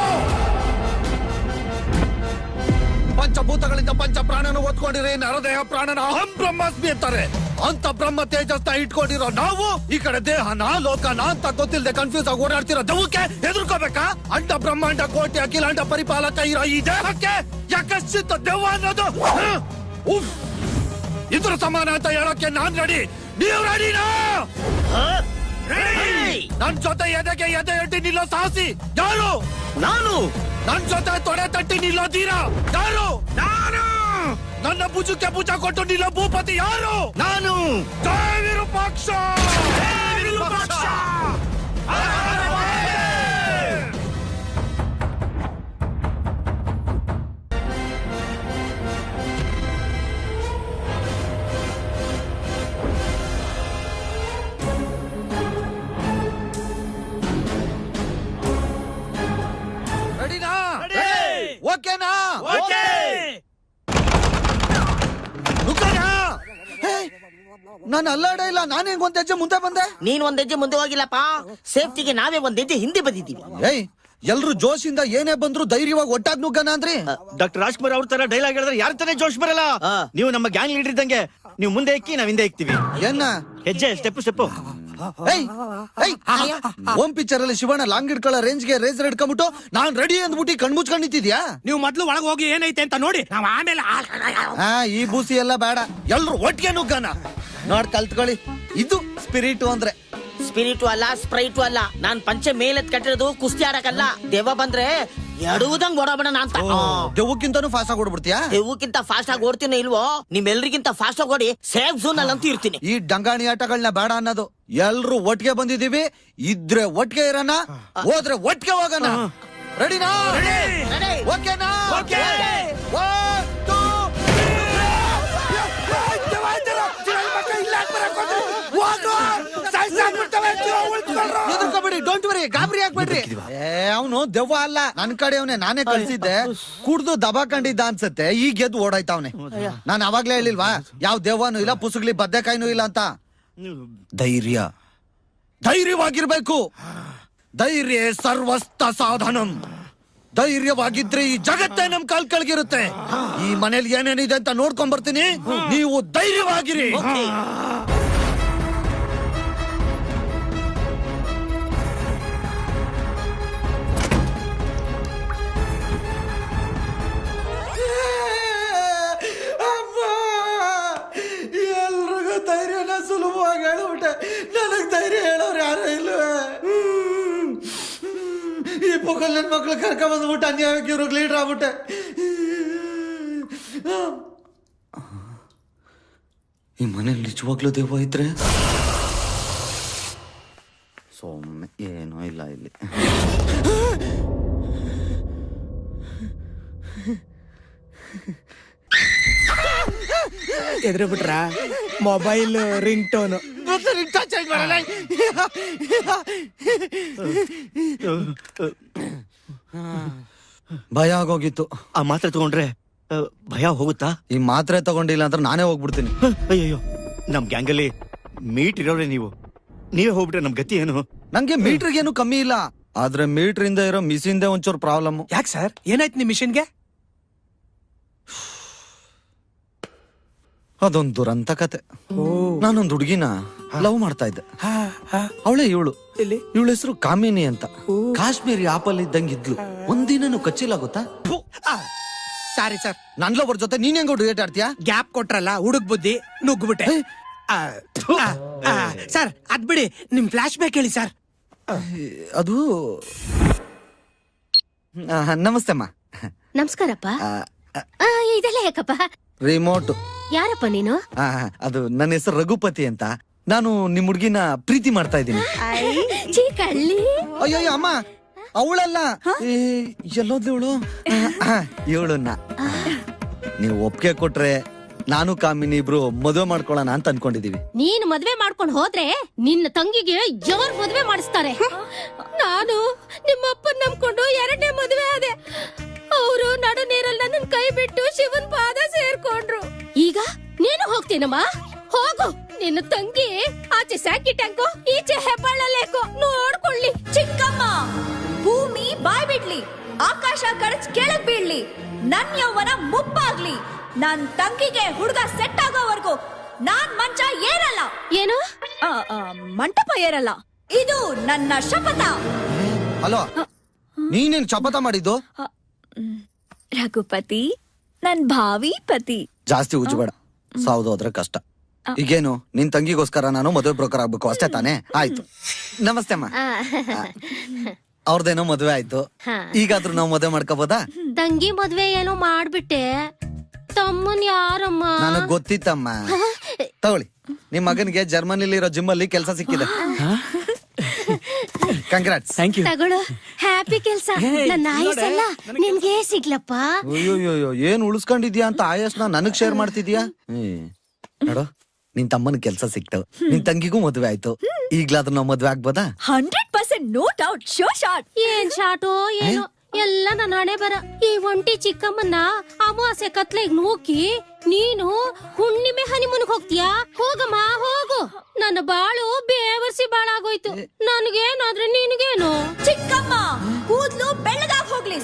ಪಂಚಭೂತಗಳಿಂದ ಪಂಚ ಪ್ರಾಣನ ಓದ್ಕೊಂಡಿರೋ ನರದೇಹ ಪ್ರಾಣನ ಅಹಂ ಬ್ರಹ್ಮಾಸ್ಮಿ ಅಂತಾರೆ. ಅಂತ ಬ್ರಹ್ಮ ತೇಜಸ್ನ ಇಟ್ಕೊಂಡಿರೋ ನಾವು ಈ ಕಡೆ ದೇಹನ ಲೋಕನ ಅಂತ ಗೊತ್ತಿಲ್ಲದೆ ಕನ್ಫ್ಯೂಸ್ ಆಗಿ ಓಡಾಡ್ತಿರೋ ದೆವ್ವಕ್ಕೆ ಹೆದರ್ಕೋಬೇಕಾ? ಅಂಡ ಬ್ರಹ್ಮಾಂಡ ಕೋಟಿ ಅಖಿಲಾಂಡ ಪರಿಪಾಲಕ ಇರೋ ಈ ದೇಹಕ್ಕೆ ಯಾಕಶ್ಚಿತ್ತ ದೆವ್ವ ಅನ್ನೋದು? ಇದ್ರ ಸಮಾನ ಅಂತ ಹೇಳೋಕೆ ನಾನ್ ರೆಡಿ. ನೀವು ರೆಡಿನಾ? ನನ್ ಜೊತೆ ಎದೆಗೆ ಎದೆ ಇಟ್ಟು ನಿಲ್ಲೋ ಸಾಹಸಿ ಯಾರು? ನಾನು. ನನ್ ಜೊತೆ ತೊಡೆ ತಟ್ಟಿ ನಿಲ್ಲೋ ಧೀರ ಯಾರು? ನಾನು. ನನ್ನ ಭುಜಕ್ಕೆ ಭುಜ ಕೊಟ್ಟು ನಿಲ್ಲೋ ಭೂಪತಿ ಯಾರು? ನಾನು. ಜಯ ವಿರೂಪಾಕ್ಷ. ರೆಡಿನಾ? ಓಕೆನಾ? ಓಕೆ. ನಾನು ಅಲ್ಲಾಡ ಇಲ್ಲ. ನಾನೇ ಒಂದ್ ಹೆಜ್ಜೆ ಮುಂದೆ ಬಂದೆ. ನೀನ್ ಒಂದ್ ಹೆಜ್ಜೆ ಮುಂದೆ ಹೋಗಿಲ್ಲಪ್ಪ. ಸೇಫ್ಟಿಗೆ ನಾವೇ ಒಂದ್ ಹೆಜ್ಜೆ ಹಿಂದೆ ಬಂದಿದ್ದೀವಿ. ಏಯ್, ಎಲ್ರು ಜೋಶಿಂದ ಏನೇ ಬಂದ್ರು ಧೈರ್ಯವಾಗಿ ಒಟ್ಟಾಗ್ ನುಗ್ಗನ ಅಂದ್ರಿ. ಡಾಕ್ಟರ್ ರಾಜ್ಕುಮಾರ್ ಅವ್ರ ತರ ಡೈಲಾಗ್ ಹೇಳಿದ್ರೆ ಯಾರ ತಾನೇ ಜೋಶ್ ಬರಲ್ಲ. ನೀವು ನಮ್ಮ ಗ್ಯಾಂಗ್ ಲೀಡರ್ ಇದ್ದಂಗೆ, ನೀವು ಮುಂದೆ ಎಕ್ಕಿ ನಾವ್ ಹಿಂದೆ ಎಕ್ತೀವಿ. ಏನ ಹೆಜ್ಜೆ ಸ್ಟೆಪ್ ಓಂ ಪಿಕ್ಚರ್ ಅಲ್ಲಿ ಶಿವಣ್ಣ ಲಾಂಗ್ ಹಿಡ್ಕೊಳ್ಳೋ ರೇಂಜ್ಗೆ ರೇಸರ್ ಹಿಡ್ಕೊಂಡ್ಬಿಟ್ಟು ನಾನ್ ರೆಡಿ ಅಂದ್ಬಿಟ್ಟು ಕಣ್ಮುಚ್ಕೊಂಡ್ ನಿಂತಿದ್ಯಾ? ನೀವು ಮೊದ್ಲು ಒಳಗೆ ಹೋಗಿ ಏನೈತೆ ಅಂತ ನೋಡಿ, ನಾವ್ ಆಮೇಲೆ ಈ ಬೂಸಿ ಎಲ್ಲ ಬೇಡ, ಎಲ್ರು ಒಟ್ಟಿಗೆ ನುಗ್ಗನ. ನೋಡ್ ಕಲ್ತ್ಕೊಳ್ಳಿ, ಇದು ಸ್ಪಿರಿಟ್ ಅಂದ್ರೆ. ಸ್ಪಿರಿಟು ಅಲ್ಲ, ಸ್ಪ್ರೈಟು ಅಲ್ಲ. ನಾನ್ ಪಂಚೆ ಮೇಲೆತ್ ಕಟ್ಟಿರೋದು ಕುಸ್ತಿ ಆಡಕಲ್ಲ. ದೆವ್ವ ಬಂದ್ರೆ ಎಡುವುದಂಗ್ ಓಡಾಡೋಣ ಅಂತ. ದೆವ್ವಕ್ಕಿಂತಾನು ಫಾಸ್ಟ್ ಆಗಿ ಓಡ್ಬಿಡ್ತೀಯಾ? ದೆವ್ವಕ್ಕಿಂತ ಫಾಸ್ಟ್ ಆಗಿ ಓಡ್ತೀನಿ ಇಲ್ವೋ? ನಿಮ್ಮೆಲ್ರಿಗಿಂತ ಫಾಸ್ಟ್ ಆಗಿ ಓಡಿ ಸೇಫ್ ಝೋನ್ ಅಲ್ಲಿ ಅಂತೂ ಇರ್ತೀನಿ. ಈ ಡಂಗಾಣಿ ಆಟಗಳನ್ನ ಬೇಡ ಅನ್ನೋದು. ಎಲ್ರು ಒಟ್ಟಿಗೆ ಬಂದಿದೀವಿ, ಇದ್ರೆ ಒಟ್ಟಿಗೆ ಇರೋಣ, ಹೋದ್ರೆ ಒಟ್ಟಿಗೆ ಹೋಗೋಣ. ರೆಡಿನಾ? ಓಕೆನಾ? ಡೋಂಟ್ ವರಿ, ಗಾಬರಿ ಆಗ್ಬೇಡ್ರಿ. ಅವನು ದೆವ್ವ ಅಲ್ಲ, ನನ್ ಕಡೆ ಅವನೇ, ನಾನೇ ಕಳ್ಸಿದ್ದೆ. ಕುಡ್ದು ದಬಾಕೊಂಡಿದ್ದ ಅನ್ಸತ್ತೆ, ಈಗ ಎದ್ದು ಓಡಾಯ್ತಾವ್ನೆ. ನಾನ್ ಅವಾಗ್ಲೇ ಹೇಳಿಲ್ವಾ, ಯಾವ ದೆವ್ವನೂ ಇಲ್ಲ, ಪುಸುಗ್ಲಿ ಬದ್ದೆಕಾಯಿನೂ ಇಲ್ಲ ಅಂತ. ಧೈರ್ಯವಾಗಿರ್ಬೇಕು. ಧೈರ್ಯ ಸರ್ವಸ್ಥ ಸಾಧನಂ. ಧೈರ್ಯವಾಗಿದ್ರೆ ಈ ಜಗತ್ತೇ ನಮ್ ಕಾಲ್ ಕೆಳಗಿರುತ್ತೆ. ಈ ಮನೇಲಿ ಏನೇನಿದೆ ಅಂತ ನೋಡ್ಕೊಂಡ್ ಬರ್ತೀನಿ, ನೀವು ಧೈರ್ಯವಾಗಿರಿ. ಎಲ್ರಿಗೂ ಧೈರ್ಯನ ಸುಲಭವಾಗಿ ಹೇಳ್ಬಿಟ್ಟೆ, ನನಗ್ ಧೈರ್ಯ ಹೇಳೋರು ಯಾರು ಇಲ್ವೇ? ಈ ಪೊಗಲ್ ನನ್ ಮಕ್ಳು ಕರ್ಕೊಂಡ್ ಬಂದ್ಬಿಟ್ಟು ಅನ್ಯಾಯಕ್ಕೆ ಇವ್ರಿಗೆ ಲೀಡರ್ ಆಗ್ಬಿಟ್ಟೆ. ಈ ಮನೇಲಿ ನಿಜವಾಗ್ಲೂ ದೆವ್ವ ಇದ್ರೆ ಸೊಮ್ಮೆ ಏನೋ ಇಲ್ಲ ಇಲ್ಲಿ. ಎದ್ರ ಬಿಟ್ರ ಮೊಬೈಲ್ ರಿಂಗ್ ಟೋನ್. ಭಯ ಆಗೋಗಿತ್ತು. ಆ ಮಾತ್ರೆ ತಗೊಂಡ್ರೆ ಭಯ ಹೋಗುತ್ತಾ? ಈ ಮಾತ್ರೆ ತಗೊಂಡಿಲ್ಲ ಅಂದ್ರೆ ನಾನೇ ಹೋಗ್ಬಿಡ್ತೀನಿ. ಅಯ್ಯೋ, ನಮ್ ಗ್ಯಾಂಗಲ್ಲಿ ಮೀಟ್ ಇರೋರೆ ನೀವೇ ಹೋಗ್ಬಿಟ್ರೆ ನಮ್ ಗತಿ ಏನು? ನಂಗೆ ಮೀಟರ್ಗೇನು ಕಮ್ಮಿ ಇಲ್ಲ, ಆದ್ರೆ ಮೀಟರ್ ಇಂದ ಇರೋ ಮಿಷಿನ್ ಒಂಚೂರು ಪ್ರಾಬ್ಲಮ್. ಯಾಕೆ ಸರ್, ಏನಾಯ್ತು ನಿಮ್ ಮಿಷನ್ಗೆ? ಅದೊಂದು ದುರಂತ ಕತೆ. ನಾನೊಂದು ಹುಡುಗಿನ ಲವ್ ಮಾಡ್ತಾ ಇದ್ದೆ. ಅವಳೇ ಇವಳು. ಇವಳ ಹೆಸರು ಕಾಮಿನಿ ಅಂತ. ಕಾಶ್ಮೀರಿ ಆಪಲ್ ಇದ್ದಂಗಿದ್ಲು. ಒಂದಿನೂ ಕಚ್ಚಿಲ್ಲ ಗೊತ್ತಾ? ಸಾರಿ ಸರ್, ನನ್ ಲವರ್ ಜೊತೆ ನೀನ್ ಹೆಂಗ್ ಡುಯೆಟ್ ಆಡ್ತೀಯಾ? ಗ್ಯಾಪ್ ಕೊಟ್ರಲ್ಲ, ಹುಡುಗ್ ಬುದ್ಧಿ ನುಗ್ಬಿಟ್ಟೆ. ಸರ್ ಅದ್ ಬಿಡಿ, ನಿಮ್ ಫ್ಲಾಶ್ ಬ್ಯಾಕ್ ಹೇಳಿ ಸರ್. ಅದು ನಮಸ್ತೆ ಅಮ್ಮ. ನಮಸ್ಕಾರಪ್ಪ. ಇದೆಲ್ಲ ಯಾಕಪ್ಪ? ರಿಮೋಟ್. ಯಾರಪ್ಪ ನೀನು? ಅದು ನನ್ನ ಹೆಸರು ರಘುಪತಿ ಅಂತ. ನಾನು ನಿಮ್ ಹುಡ್ಗಿನ ಪ್ರೀತಿ ಮಾಡ್ತಾ ಇದ್ದೀನಿ. ಅಯ್ಯೋ ಅಮ್ಮ, ಅವಳಲ್ಲ, ಎಲ್ಲೋದ್ಲು ಇವಳು. ಇವಳನ್ನ ನೀವು ಒಪ್ಪಿಗೆ ಕೊಟ್ರೆ ನಾನು ಕಾಮಿನಿ ಇಬ್ರು ಮದುವೆ ಮಾಡ್ಕೊಳ್ಳೋಣ ಅಂತ ಅನ್ಕೊಂಡಿದೀವಿ. ನೀನು ಮದ್ವೆ ಮಾಡ್ಕೊಂಡು ಹೋದ್ರೆ ನಿನ್ನ ತಂಗಿಗೆ ಜವರ್ ಮದ್ವೆ ಮಾಡಿಸ್ತಾರೆ. ನಾನು ನಿಮ್ಮಪ್ಪನ್ ನಂಬ್ಕೊಂಡು 2ನೇ ಮದ್ವೆ ಆದೆ. ಅವರು ನಡು ನೀರಲ್ಲಿ ನನ್ನ ಕೈ ಬಿಟ್ಟು ಶಿವನ್ ಪಾದ ಸೇರ್ಕೊಂಡ್ರು. ಈಗ ನೀನು ಹೋಗ್ತೀನಮ್ಮ, ಹೋಗು. ನಿನ್ನ ತಂಗಿ ಆಚೆ ಸ್ಯಾಕಿ ಟ್ಯಾಂಕು, ಈಚೆ ಹೆಬ್ಬಾಳಲ್ಲೇಕೋ ನೋಡ್ಕೊಳ್ಳಿ. ಚಿಕ್ಕಮ್ಮ, ಭೂಮಿ ಬಾಯ್ ಬಿಡ್ಲಿ, ಆಕಾಶ ಕಡಚ್ ಕೆಳಗ್ ಬೀಳ್ಲಿ, ನನ್ ಯೌವನ ಮುಪ್ಪಾಗ್ಲಿ, ನನ್ ತಂಗಿಗೆ ಹುಡುಗ ಸೆಟ್ ಆಗೋವರೆಗೂ ನಾನ್ ಮಂಚ ಏರಲ್ಲ. ಏನು? ಮಂಟಪ ಏರಲ್ಲ. ಇದು ನನ್ನ ಶಪಥ. ಹಲೋ, ನೀನೇನ್ ಶಪಥ ಮಾಡಿದ್ದು? ರಘುಪತಿ, ನನ್ ಭಾವಿ ಪತಿ. ಜಾಸ್ತಿ ಉಜ್ಬೇಡ, ಸಾವ್ದು ಹೋದ್ರೆ ಕಷ್ಟ. ಈಗೇನು ನಿನ್ ತಂಗಿಗೋಸ್ಕರ ನಾನು ಮದುವೆ ಬ್ರೋಕರ್ ಆಗ್ಬೇಕು ಅಷ್ಟೇ ತಾನೇ? ಆಯ್ತು, ನಮಸ್ತೆ ಅಮ್ಮ. ಅವ್ರದೇನೋ ಮದ್ವೆ ಆಯ್ತು, ಈಗಾದ್ರೂ ನಾವು ಮದುವೆ ಮಾಡ್ಕೋಬೋದಾ? ತಂಗಿ ಮದ್ವೆ ಏನೋ ಮಾಡ್ಬಿಟ್ಟೆ, ತಮ್ಮನ್ ಯಾರಮ್ಮ? ನನಗ್ ಗೊತ್ತಿತ್ತಮ್ಮ. ತಗೊಳ್ಳಿ, ನಿಮ್ ಮಗನ್ಗೆ ಜರ್ಮನಿಲಿ ಇರೋ ಜಿಮ್ ಅಲ್ಲಿ ಕೆಲಸ ಸಿಕ್ಕಿದೆ. ಕಂಗ್ರಾಟ್ಸ್. ತಗೊಳ್ಳು, ಹ್ಯಾಪಿ ಕೆಲ್ಸ. ನನ್ನ ಆಯಸ್ಸಲ್ಲ ನಿನ್ಗೆ ಸಿಗ್ಲಪ್ಪ. ಅಯ್ಯೋಯ್ಯೋ, ಏನ್ ಉಳಿಸ್ಕೊಂಡಿದ್ಯಾ ಅಂತ ಆಯಸ್ನ ನನಗ್ ಶೇರ್ ಮಾಡ್ತಿದ್ಯಾ? ನೋಡು, ನಿನ್ ತಮ್ಮನ ಕೆಲ್ಸ ಸಿಕ್ತವ್, ನಿನ್ ತಂಗಿಗೂ ಮದ್ವೆ ಆಯ್ತು. ಈಗ್ಲಾದ್ರೂ ನಾವ್ ಮದ್ವೆ ಆಗ್ಬೋದಾ? 100% ನೋ ಡೌಟ್. Show shot. ಏನ್ ಶಾಟೋ ಏನೋ, ಎಲ್ಲ ನನ್ನ ಹಣೆ ಬರ. ಈ ಒಂಟಿ ಚಿಕ್ಕಮ್ಮನ್ನ ಅಮಾವಾಸ್ಯೆ ಕತ್ಲೆಗ್ ನೂಕಿ ನೀನು ಹುಣ್ಣಿಮೆ ಹನಿಮೂನ್ಗ್ ಹೋಗ್ತೀಯಾ? ಹೋಗಮ್ಮ ಹೋಗು. ನನ್ನ ಬಾಳು ಬೇವರ್ಸಿ ಬಾಳಾಗೋಯ್ತು. ನನ್ಗೇನಾದ್ರೆ ನಿನ್ಗೇನು? ಚಿಕ್ಕಮ್ಮ, ಕೂದ್ಲು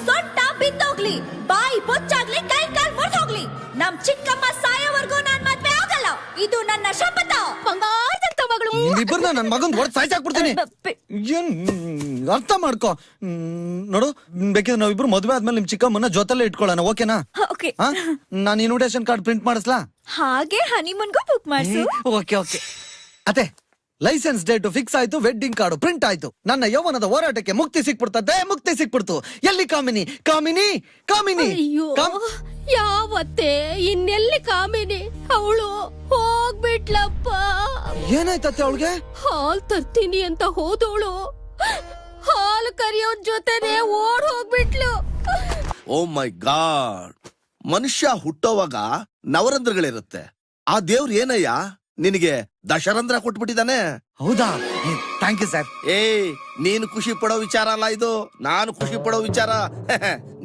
ಸೊಂಟ ಬಿದ್ದೋಗ್ಲಿ, ಬಾಯಿ ಬೊಚ್ಚಾಗ್ಲಿ, ಕೈ ಕಾಲ್ ಮುರ್ದೋಗ್ಲಿ, ನಮ್ ಚಿಕ್ಕಮ್ಮ ಸಾಯೋವರೆಗೂ ನಾನ್ ಮದ್ವೆ ಆಗಲ್ಲ. ಇದು ನನ್ನ ಶಪಥ. ಬಂಗಾರದಂತ ಮಗಳು. ಇಬ್ಬರನ್ನ ನನ್ ಮಗನ್ ಹೊಡೆದ್ ಸಾಯ್ಸಾಕ್ಬಿಡ್ತೀನಿ. ಏನ್ ಅರ್ಥ ಮಾಡ್ಕೋ. ನೋಡು, ಬೇಕಿದ್ರೆ ನಾವಿಬ್ರು ಮದ್ವೆ ಆದ್ಮೇಲೆ ನಿಮ್ ಚಿಕ್ಕಮ್ಮನ ಜೊತೆಲೆ ಇಟ್ಕೊಳ್ಳೋಣ, ಓಕೆನಾ? ನಾನು ಇನ್ವಿಟೇಷನ್ ಕಾರ್ಡ್ ಪ್ರಿಂಟ್ ಮಾಡಿಸ್ಲಾ? ಹಾಗೆ ಹನಿಮೂನ್ಗೂ ಬುಕ್ ಮಾಡ್ಸು. Okay okay. ಅತ್ತೆ, ಲೈಸೆನ್ಸ್ ಡೇಟ್ ಫಿಕ್ಸ್ ಆಯ್ತು, ವೆಡ್ಡಿಂಗ್ ಕಾರ್ಡ್ ಪ್ರಿಂಟ್ ಆಯ್ತು, ನನ್ನ ಯೌವನದ ಹೋರಾಟಕ್ಕೆ ಮುಕ್ತಿ ಸಿಕ್ಬಿಡ್ತದೆ, ಮುಕ್ತಿ ಸಿಕ್ಬಿಡ್ತು. ಎಲ್ಲಿ ಕಾಮಿನಿ? ಕಾಮಿನಿ ಕಾಮಿನಿ. ಅಯ್ಯೋ, ಯಾವತ್ತೆ ಇನ್ನೆಲ್ಲಿ ಕಾಮಿನಿ? ಅವಳು ಹೋಗ್ಬಿಟ್ಲಪ್ಪ. ಏನಾಯ್ತತ್ತೆ ಅವಳಿಗೆ? ಹಾಲ್ ತರ್ತೀನಿ ಅಂತ ಹೋದವಳು ಹಾಲು ಕರಿಯೋನ್ ಜೊತೆನೆ ಓಡ್ ಹೋಗ್ಬಿಟ್ಲು. ಓ ಮೈ ಗಾಡ್. ಮನುಷ್ಯ ಹುಟ್ಟೋವಾಗ ನವರಂಧ್ರಗಳಿರುತ್ತೆ. ಆ ದೇವ್ರು ಏನಯ್ಯ ನಿನಗೆ ದಶರಂಧ್ರ ಕೊಟ್ಬಿಟ್ಟಿದ್ದಾನೆ. ಹೌದಾ? Thank you sir. ನೀನು ಖುಷಿ ಪಡೋ ವಿಚಾರ ಅಲ್ಲ ಇದು, ನಾನು ಖುಷಿ ಪಡೋ ವಿಚಾರ.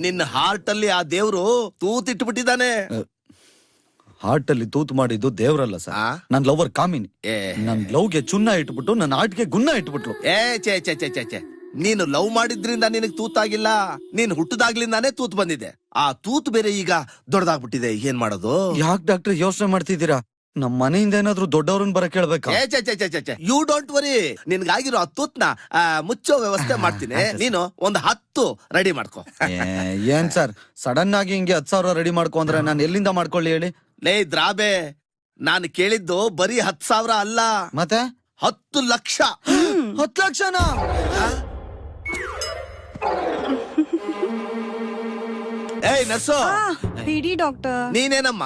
ನಿನ್ನ ಹಾರ್ಟ್ ಅಲ್ಲಿ ಆ ದೇವ್ರು ತೂತಿಟ್ಬಿಟ್ಟಿದ್ದಾನೆ. ಹಾರ್ಟ್ ಅಲ್ಲಿ ತೂತು ಮಾಡಿದ್ದು ದೇವ್ರಲ್ಲ ಸರ್, ನನ್ ಲವರ್ ಕಾಮಿನಿ. ನನ್ ಲವ್ಗೆ ಚುನ್ನ ಇಟ್ಬಿಟ್ಟು ನನ್ನ ಹಾರ್ಟ್ಗೆ ಗುನ್ನ ಇಟ್ಬಿಟ್ಲು. ಚೇ ಚೇ ಚೇ ಚೇ ಚೇ ನೀನು ಲವ್ ಮಾಡಿದ್ರಿಂದ ನಿನಗ್ ತೂತಾಗಿಲ್ಲ, ನೀನ್ ಹುಟ್ಟದಾಗ್ಲಿಂದಾನೇ ತೂತ್ ಬಂದಿದೆ. ಆ ತೂತ್ ಬೇರೆ ಈಗ ದೊಡ್ಡದಾಗ್ಬಿಟ್ಟಿದೆ. ಏನ್ ಮಾಡೋದು? ಯಾಕೆ ಡಾಕ್ಟರ್ ಯೋಚನೆ ಮಾಡ್ತಿದ್ದೀರಾ? ನಮ್ ಮನೆಯಿಂದ ಏನಾದ್ರು ದೊಡ್ಡವ್ರನ್ನ ಬರ ಕೇಳ್ಬೇಕಾ? You don't worry. ನಿನ್ಗಾಗಿರೋ ಆ ತೂತ್ನ ಮುಚ್ಚೋ ವ್ಯವಸ್ಥೆ ಮಾಡ್ತೀನಿ. ನೀನು ಒಂದು 10 ರೆಡಿ ಮಾಡ್ಕೊ. ಏನ್ ಸರ್ ಸಡನ್ ಆಗಿ ಹಿಂಗೆ 10,000 ರೆಡಿ ಮಾಡ್ಕೊ ಅಂದ್ರೆ ನಾನು ಎಲ್ಲಿಂದ ಮಾಡ್ಕೊಳ್ಳಿ ಹೇಳಿ? ಲೇ ದ್ರಾಬೆ, ನಾನು ಕೇಳಿದ್ದು ಬರೀ 10,000 ಅಲ್ಲ, ಮತ್ತೆ 10 ಲಕ್ಷ. 10 ಲಕ್ಷನಾ? ಏಯ್ ನರ್ಸು, ಬಿಡಿ ಡಾಕ್ಟರ್. ನೀನೇನಮ್ಮ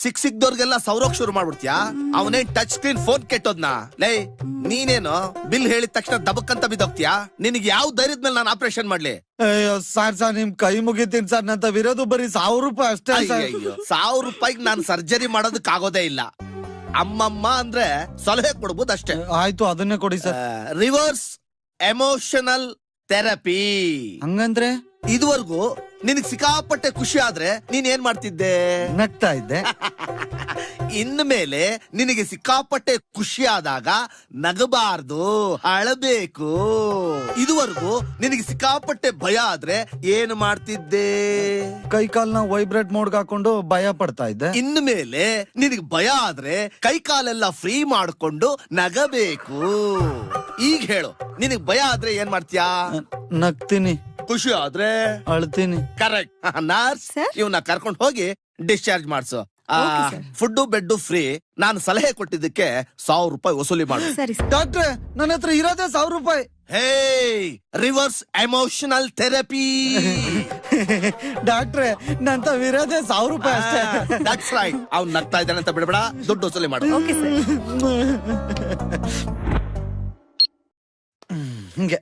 ಸಿಕ್ದವ್ರಿಗೆಲ್ಲ ಸೌರೋಗ್ ಶುರು ಮಾಡ್ಬಿಡ್ತೀಯಾ? ಅವನೇ ಟಚ್ ಸ್ಕ್ರೀನ್ ಫೋನ್ ಕೆಟ್ಟೋದ್ನ. ಲೇ ನೀನೇನು ಬಿಲ್ ಹೇಳಿದ ತಕ್ಷಣ ದಬಕ್ಕಂತ ಬಿದ್ದೋಗ್ತೀಯಾ? ನಿನಗೆ ಯಾವ ಧೈರ್ಯದ ಮೇಲೆ ನಾನು ಆಪರೇಷನ್ ಮಾಡ್ಲಿ? ಅಯ್ಯೋ ಸರ್ ನಿಮ್ ಕೈ ಮುಗಿತೀನಿ ಸರ್, ನಂತ ವಿರೋಧ ಬರೀ 1,000 ರೂಪಾಯಿ ಅಷ್ಟೇ. 1,000 ರೂಪಾಯಿಗೆ ನಾನು ಸರ್ಜರಿ ಮಾಡೋದಕ್ ಆಗೋದೇ ಇಲ್ಲ. ಅಮ್ಮಮ್ಮ ಅಂದ್ರೆ ಸಲಹೆ ಕೊಡ್ಬೋದು ಅಷ್ಟೇ. ಆಯ್ತು, ಅದನ್ನೇ ಕೊಡಿ ಸರ್. Reverse emotional therapy. ಹಂಗಂದ್ರೆ ಇದುವರೆಗೂ ನಿನಗ್ ಸಿಕ್ಕಾಪಟ್ಟೆ ಖುಷಿ ಆದ್ರೆ ನೀನ್ ಏನ್ ಮಾಡ್ತಿದ್ದೆ? ನಗ್ತಾ ಇದ್ದೆ. ಇನ್ಮೇಲೆ ನಿನಗೆ ಸಿಕ್ಕಾಪಟ್ಟೆ ಖುಷಿ ಆದಾಗ ನಗಬಾರ್ದು, ಅಳಬೇಕು. ಇದುವರೆಗೂ ನಿನಗೆ ಸಿಕ್ಕಾಪಟ್ಟೆ ಭಯ ಆದ್ರೆ ಏನು ಮಾಡ್ತಿದ್ದೆ? ಕೈ ಕಾಲ್ನ ವೈಬ್ರೇಟ್ ಮೋಡ್ಗೆ ಹಾಕೊಂಡು ಭಯ ಪಡ್ತಾ ಇದ್ದೆ. ಇನ್ಮೇಲೆ ನಿನಗೆ ಭಯ ಆದ್ರೆ ಕೈ ಕಾಲೆಲ್ಲ ಫ್ರೀ ಮಾಡ್ಕೊಂಡು ನಗಬೇಕು. ಈಗ ಹೇಳು, ನಿನಗ್ ಭಯ ಆದ್ರೆ ಏನ್ ಮಾಡ್ತೀಯಾ? ನಗ್ತೀನಿ. ಖುಷಿ ಆದ್ರೆ ಅಳ್ತೀನಿ. ಕರೆಕ್ಟ್. ನರ್ಸ್, ಇವನ್ನ ಕರ್ಕೊಂಡು ಹೋಗಿ ಡಿಸ್ಚಾರ್ಜ್ ಮಾಡ್ಸು. Food bed free. ನಾನು ಸಲಹೆ ಕೊಟ್ಟಿದ್ದಕ್ಕೆ 1,000 ರೂಪಾಯಿ ವಸೂಲಿ ಮಾಡು. ಡಾಕ್ಟ್ರೆ, ನನ್ನ ಹತ್ರ ಇರೋದೇ 1,000 ರೂಪಾಯಿ. ಹೇ, ರಿವರ್ಸ್ ಎಮೋಷನಲ್ ಥೆರಪಿ. ಡಾಕ್ಟ್ರೆ, ನಂತ ವಿರೋಧ 1,000 ರೂಪಾಯಿ ಅಷ್ಟೇ. That's right. ಅವ್ನು ನಗ್ತಾ ಇದ್ದಾನೆ ಅಂತ ಬಿಡಬೇಡ, ದುಡ್ಡು ವಸೂಲಿ ಮಾಡು. ಹಿಂಗೆ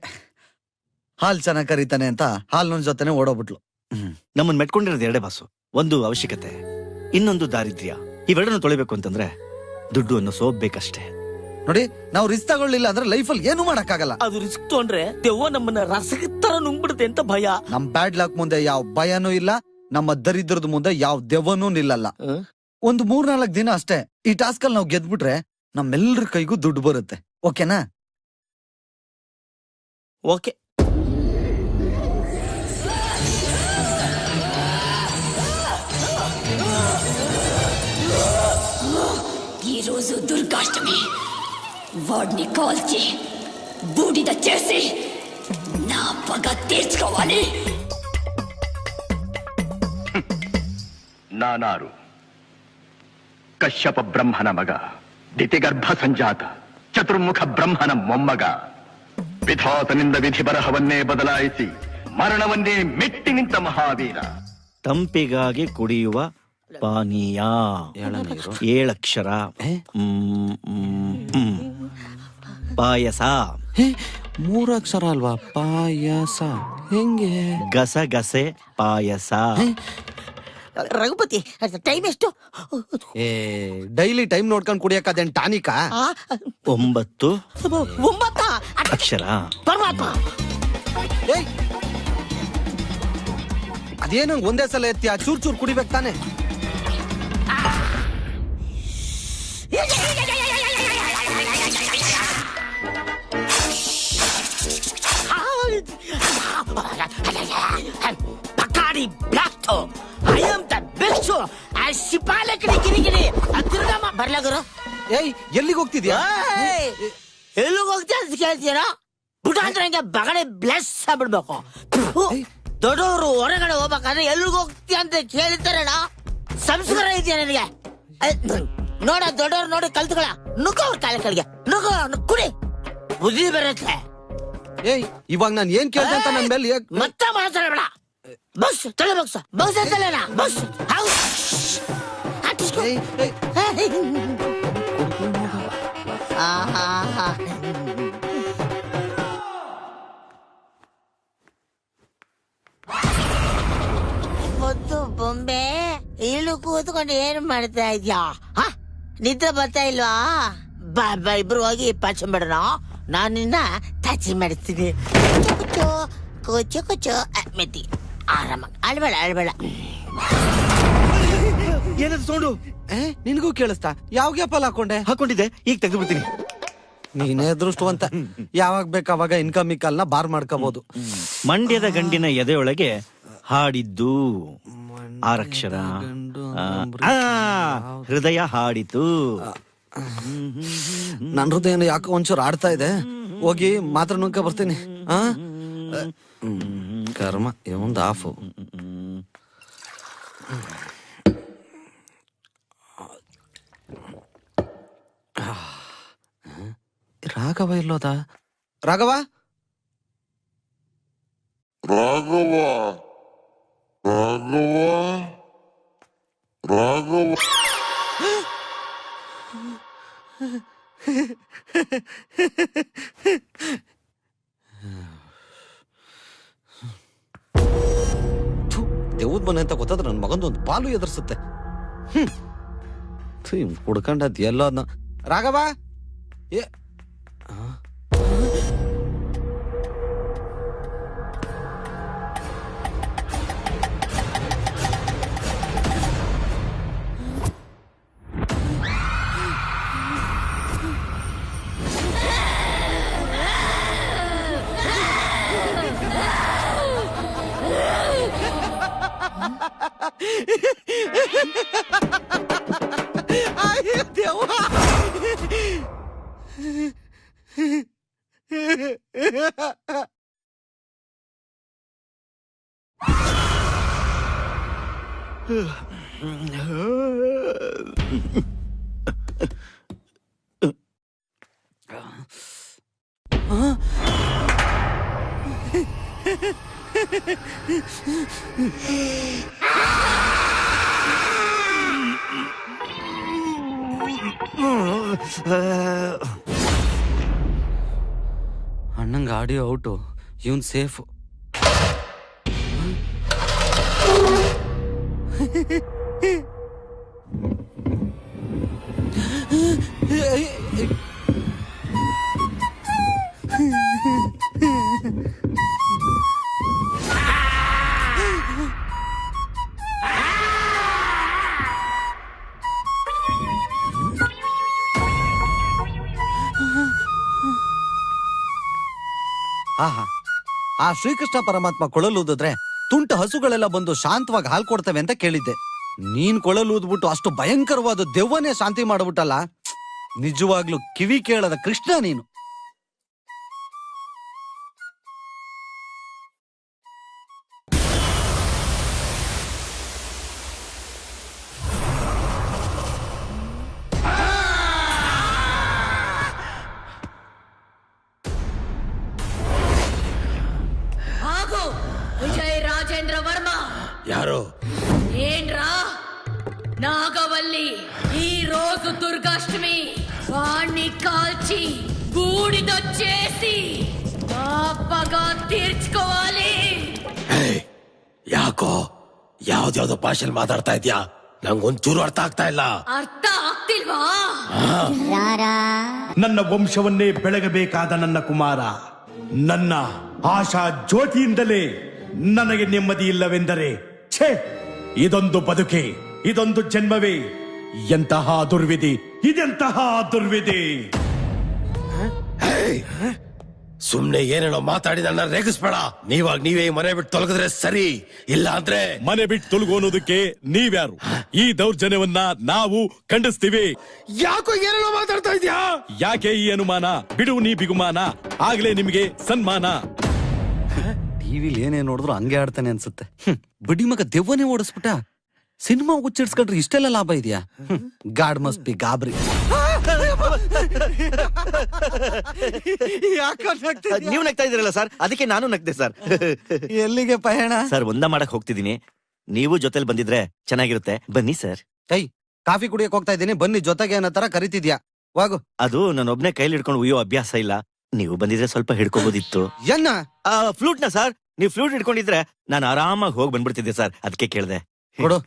ಹಾಲ್ ಚೆನ್ನಾಗ್ ಕರೀತಾನೆ ಅಂತ ಹಾಲ್ನ ಜೊತೆನೆ ಓಡೋಗ್ಬಿಟ್ಲು. ನಮ್ಮನ್ ಮೆಟ್ಕೊಂಡಿರೋದು 2 ಬಾಸು. ಒಂದು ಅವಶ್ಯಕತೆ, ಇನ್ನೊಂದು ದಾರಿದ್ರ್ಯ. ಇವೆರಡನ್ನು ತೊಳಿಬೇಕು ಅಂತಂದ್ರೆ ದುಡ್ಡು ಅನ್ನೋ ಸೋಪ್ ಬೇಕಷ್ಟೇ. ನೋಡಿ, ನಾವು ರಿಸ್ಕ್ ತಗೊಳ್ಳಿಲ್ಲ ಅಂದ್ರೆ ಲೈಫಲ್ಲಿ ಏನು ಮಾಡಕ್ಕಾಗಲ್ಲ. ಅದು ರಿಸ್ಕ್ ತೊಗೊಂಡ್ರೆ ದೆವ್ವ ನಮ್ಮನ್ನ ರಸದ ತರ ನುಂಗ್ಬಿಡುತ್ತೆ ಅಂತ ಭಯ. ನಮ್ ಬ್ಯಾಡ್ ಲಕ್ ಮುಂದೆ ಯಾವ ಭಯನೂ ಇಲ್ಲ, ನಮ್ಮ ದರಿದ್ರದ ಮುಂದೆ ಯಾವ ದೆವ್ವನೂ ನಿಲ್ಲಲ್ಲ. ಒಂದು 3-4 ದಿನ ಅಷ್ಟೇ. ಈ ಟಾಸ್ಕ್ ಅಲ್ಲಿ ನಾವು ಗೆದ್ಬಿಟ್ರೆ ನಮ್ಮೆಲ್ಲರ ಕೈಗೂ ದುಡ್ಡು ಬರುತ್ತೆ. ಓಕೆನಾ? ಓಕೆ. ఈ రోజు దుర్గాష్టమి. వాడిని కాల్చి బూడిద చేసి నా పగ తీర్చుకోవాలి. ನಾನಾರು ಕಶ್ಯಪ ಬ್ರಹ್ಮನ ಮಗ, ದಿತಿಗರ್ಭ ಸಂಜಾತ, ಚತುರ್ಮುಖ ಬ್ರಹ್ಮನ ಮೊಮ್ಮಗ. ವಿಧಾತನಿಂದ ವಿಧಿ ಬರಹವನ್ನೇ ಬದಲಾಯಿಸಿ ಮರಣವನ್ನೇ ಮೆಟ್ಟಿ ನಿಂತ ಮಹಾವೀರ. ತಂಪಿಗಾಗಿ ಕುಡಿಯುವ ಪಾನೀಯ 7 ಅಕ್ಷರ. ಪಾಯಸ 3 ಅಕ್ಷರ ಅಲ್ವಾ? ಪಾಯಸ ಹೆಂಗೆ? ಗಸಗಸೆ ಪಾಯಸ. ರಘುಪತಿ, ಟೈಮ್ ಎಷ್ಟು? ಡೈಲಿ ಟೈಮ್ ನೋಡ್ಕೊಂಡು ಕುಡಿಯಕ್ಕದೇನ್ ಟಾನಿಕಾ? 9 9 ಅಕ್ಷರ. ಪರಮಾತ್ಮ, ಅದೇನಂಗ್ ಒಂದೇ ಸಲ ಎತ್ತಿ ಚೂರ್ ಚೂರ್ ಕುಡಿಬೇಕು ತಾನೆ? ಎಲ್ಲಿಗೆ ಹೋಗ್ತಿದ್ಯಾ? ಎಲ್ಲಿಗೆ ಹೋಗ್ತೀಯ ಅಂತ ಕೇಳ್ತೀರಾ? ಪುಟ ಅಂದ್ರೆ ಹಂಗೆ ಬಗಡೆ ಬ್ಲೆಸ್ ಆಗ್ಬಿಡ್ಬೇಕು. ದೊಡ್ಡವರು ಹೊರಗಡೆ ಹೋಗ್ಬೇಕಾದ್ರೆ ಎಲ್ಲಿಗೆ ಹೋಗ್ತೀಯ ಅಂತ ಕೇಳ್ತಾರಣ. ಸಂಸ್ಕಾರ ಇದೆಯಾ ನನಗೆ? ನೋಡ ದೊಡ್ಡವ್ರು ನೋಡಿ ಕಲ್ತ್ಕೊಳ. ನುಗ್ಗೋ ಅವ್ರ ಕಾಲ ಕಡೆಗೆ ನುಗ್ಗೋ, ಕುಡಿ ಬುದ್ಧಿ ಬರುತ್ತೆ. ಇವಾಗ ನಾನು ಏನ್ ಕೇಳ್ದೆ ಅಂತ ನನ್ ಮೇಲೆ ಮತ್ತೆ ಮಾತಾಡಬೇಡ. ಬಸ್ ತಲೆ ಬಗ್ಸ ಬಗ್ಸ ತಲೆನ ಬಸ್. ಮುದ್ದು ಬೊಂಬೆ ಇಲ್ಲೂ ಕೂತ್ಕೊಂಡು ಏನ್ ಮಾಡ್ತಾ ಇದ್ಯಾ? ನಿದ್ರೆ ಬರ್ತಾ ಇಲ್ವಾ? ಬಾ ಬಾ ಇಬ್ರು ಹೋಗಿ ಪಾಚಂಬಿಡೋಣ. ನಾನು ನಿನ್ನ ತಾಚಿ ಮಾಡಿಸ್ತೀನಿ. ಕುಚ್ಚು ಕುಚ್ಚು ಕುಚ್ಚು ಮೆತ್ತಿ ಆರಾಮ. ಅಳ್ಬೇಡ ಅಳ್ಬೇಡ. ಏನದು ಸೌಂಡು? ನಿನಗೂ ಕೇಳಿಸ್ತಾ? ಯಾವ ಗ್ಯಾಪಲ್ಲಿ ಹಾಕೊಂಡಿದ್ದೆ, ಈಗ ತೆಗೆದು ಬಿಡ್ತೀನಿ. ನೀನೇ ಅದೃಷ್ಟವಂತ. ಯಾವಾಗ ಬೇಕಾವಾಗ ಇನ್ಕಮ್ ಕಾಲ್ನ ಬಾರ್ ಮಾಡ್ಕೋಬಹುದು. ಮಂಡ್ಯದ ಗಂಡಿನ ಎದೆಯೊಳಗೆ ಹಾಡಿದ್ದು ಆರಕ್ಷರ. ಹೃದಯ ಹಾಡಿತು. ನನ್ನ ಹೃದಯನ ಯಾಕೋ ಒಂಚೂರು ಆಡ್ತಾ ಇದೆ. ಹೋಗಿ ಮಾತ್ರ ನುಂಕ ಬರ್ತೀನಿ. ಕರ್ಮ ಒಂದು ಆಫು. ರಾಘವ ಇಲ್ಲೋದ? ರಾಘವ ರಾಘವ ರಾಘವ ರಾಘವ ದೇವ್ದ ಮನೆ ಅಂತ ಗೊತ್ತಾದ್ರೆ ನನ್ನ ಮಗಂದು ಒಂದು ಪಾಲು ಎದುರಿಸುತ್ತೆ. ಕುಡ್ಕೊಂಡದ್ ಎಲ್ಲ ರಾಘವ ಅಣ್ಣಂಗ ಆಡಿಯೋ ಔಟು, ಇವನ್ ಸೇಫ್. ಆಹಾ, ಆ ಶ್ರೀಕೃಷ್ಣ ಪರಮಾತ್ಮ ಕೊಳಲೂದಿದ್ರೆ ತುಂಟ ಹಸುಗಳೆಲ್ಲ ಬಂದು ಶಾಂತವಾಗಿ ಹಾಲು ಕೊಡ್ತವೆ ಅಂತ ಕೇಳಿದ್ದೆ. ನೀನ್ ಕೊಳಲೂದ್ಬಿಟ್ಟು ಅಷ್ಟು ಭಯಂಕರವಾದ ದೆವ್ವನೇ ಶಾಂತಿ ಮಾಡ್ಬಿಟ್ಟಲ್ಲ. ನಿಜವಾಗ್ಲೂ ಕಿವಿ ಕೇಳದ ಕೃಷ್ಣ ನೀನು. ವಿಜಯ್ ರಾಜೇಂದ್ರ ವರ್ಮಾ ಯಾರು? ಏನ್ರಾ ನಾಗವಲ್ಲಿ ఈ రోజు దుర్గాష్టమి వాణ్ణి కాల్చి బూడిదొచ్చేసి పాపగా తీర్చుకోవాలి. ಯಾಕೋ ಯಾವ್ದ್ಯಾವ್ದೋ ಭಾಷೆಲ್ ಮಾತಾಡ್ತಾ ಇದ್ಯಾ? ನಂಗೊಂಚೂರು ಅರ್ಥ ಆಗ್ತಾ ಇಲ್ಲ. ಅರ್ಥ ಆಗ್ತಿಲ್ವಾ? ನನ್ನ ವಂಶವನ್ನೇ ಬೆಳಗಬೇಕಾದ ನನ್ನ ಕುಮಾರ, ನನ್ನ ಆಶಾ ಜ್ಯೋತಿಯಿಂದಲೇ ನನಗೆ ನೆಮ್ಮದಿ ಇಲ್ಲವೆಂದರೆ ಛೇ, ಇದೊಂದು ಬದುಕೆ, ಇದೊಂದು ಜನ್ಮವೇ, ಎಂತಹ ದುರ್ವಿಧಿ, ಇದೆಂತಹ ದುರ್ವಿಧಿ. ಸುಮ್ನೆ ಏನೇನೋ ಮಾತಾಡಿ ನನ್ನ ರೇಗಿಸ್ಬೇಡ. ನೀವೇ ಈ ಮನೆ ಬಿಟ್ಟು ತೊಲಗಿದ್ರೆ ಸರಿ, ಇಲ್ಲ ಅಂದ್ರೆ ಮನೆ ಬಿಟ್ಟು ತೊಲಗು ಅನ್ನೋದಕ್ಕೆ ನೀವ್ಯಾರು? ಈ ದೌರ್ಜನ್ಯವನ್ನ ನಾವು ಖಂಡಿಸ್ತೀವಿ. ಯಾಕೋ ಏನೇನೋ ಮಾತಾಡ್ತಾ ಇದ್ಯಾ? ಯಾಕೆ ಈ ಅನುಮಾನ? ಬಿಡು ನೀ ಬಿಗುಮಾನ, ಆಗ್ಲೇ ನಿಮಗೆ ಸನ್ಮಾನ. ಟಿವಿಲಿ ಏನೇ ನೋಡಿದ್ರು ಹಂಗೆ ಆಡ್ತಾನೆ ಅನ್ಸುತ್ತೆ. ಬಡ್ಡಿ ಮಗ ದೆವ್ವನೇ ಓಡಿಸ್ಬಿಟ್ಟ. ಸಿನಿಮಾ ಹುಚ್ಚಿಡ್ಸ್ಕೊಂಡ್ರೆ ಇಷ್ಟೆಲ್ಲ ಲಾಭ ಇದೆಯಾ? ಗಾಡ್ ಮಸ್ಟ್ ಬಿ ಗಾಬ್ರಿ. ನೀವು ನಗ್ತಾ ಇದ್ದೀರಲ್ಲ ಸರ್, ಅದಕ್ಕೆ ನಾನು ನಗ್ದೆ ಸರ್. ಎಲ್ಲಿಗೆ ಪಯಣ? ಸರ್ ಒಂದ ಮಾಡಕ್ ಹೋಗ್ತಿದ್ದೀನಿ, ನೀವು ಜೊತೆಲಿ ಬಂದಿದ್ರೆ ಚೆನ್ನಾಗಿರುತ್ತೆ. ಬನ್ನಿ ಸರ್. ಕಾಫಿ ಕುಡಿಯಕ್ ಹೋಗ್ತಾ ಇದ್ದೀನಿ, ಬನ್ನಿ ಜೊತೆಗೆ ಅನ್ನೋ ತರ ಕರಿತಿದ್ಯಾ. ವಾಗು. ಅದು ನಾನೊಬ್ನೇ ಕೈಲಿ ಹಿಡ್ಕೊಂಡು ಉಯ್ಯೋ ಅಭ್ಯಾಸ ಇಲ್ಲ. ನೀವು ಬಂದಿದ್ರೆ ಸ್ವಲ್ಪ ಹಿಡ್ಕೋಬೋದಿತ್ತು. ಏನ್ನ? ಫ್ಲೂಟ್ ನ ಸರ್. ನೀವು ಫ್ಲೂಟ್ ಹಿಡ್ಕೊಂಡಿದ್ರೆ ನಾನು ಆರಾಮಾಗಿ ಹೋಗಿ ಬಂದ್ಬಿಡ್ತಿದ್ದೆ ಸರ್, ಅದಕ್ಕೆ ಕೇಳ್ದೆ. ಕೊಡು.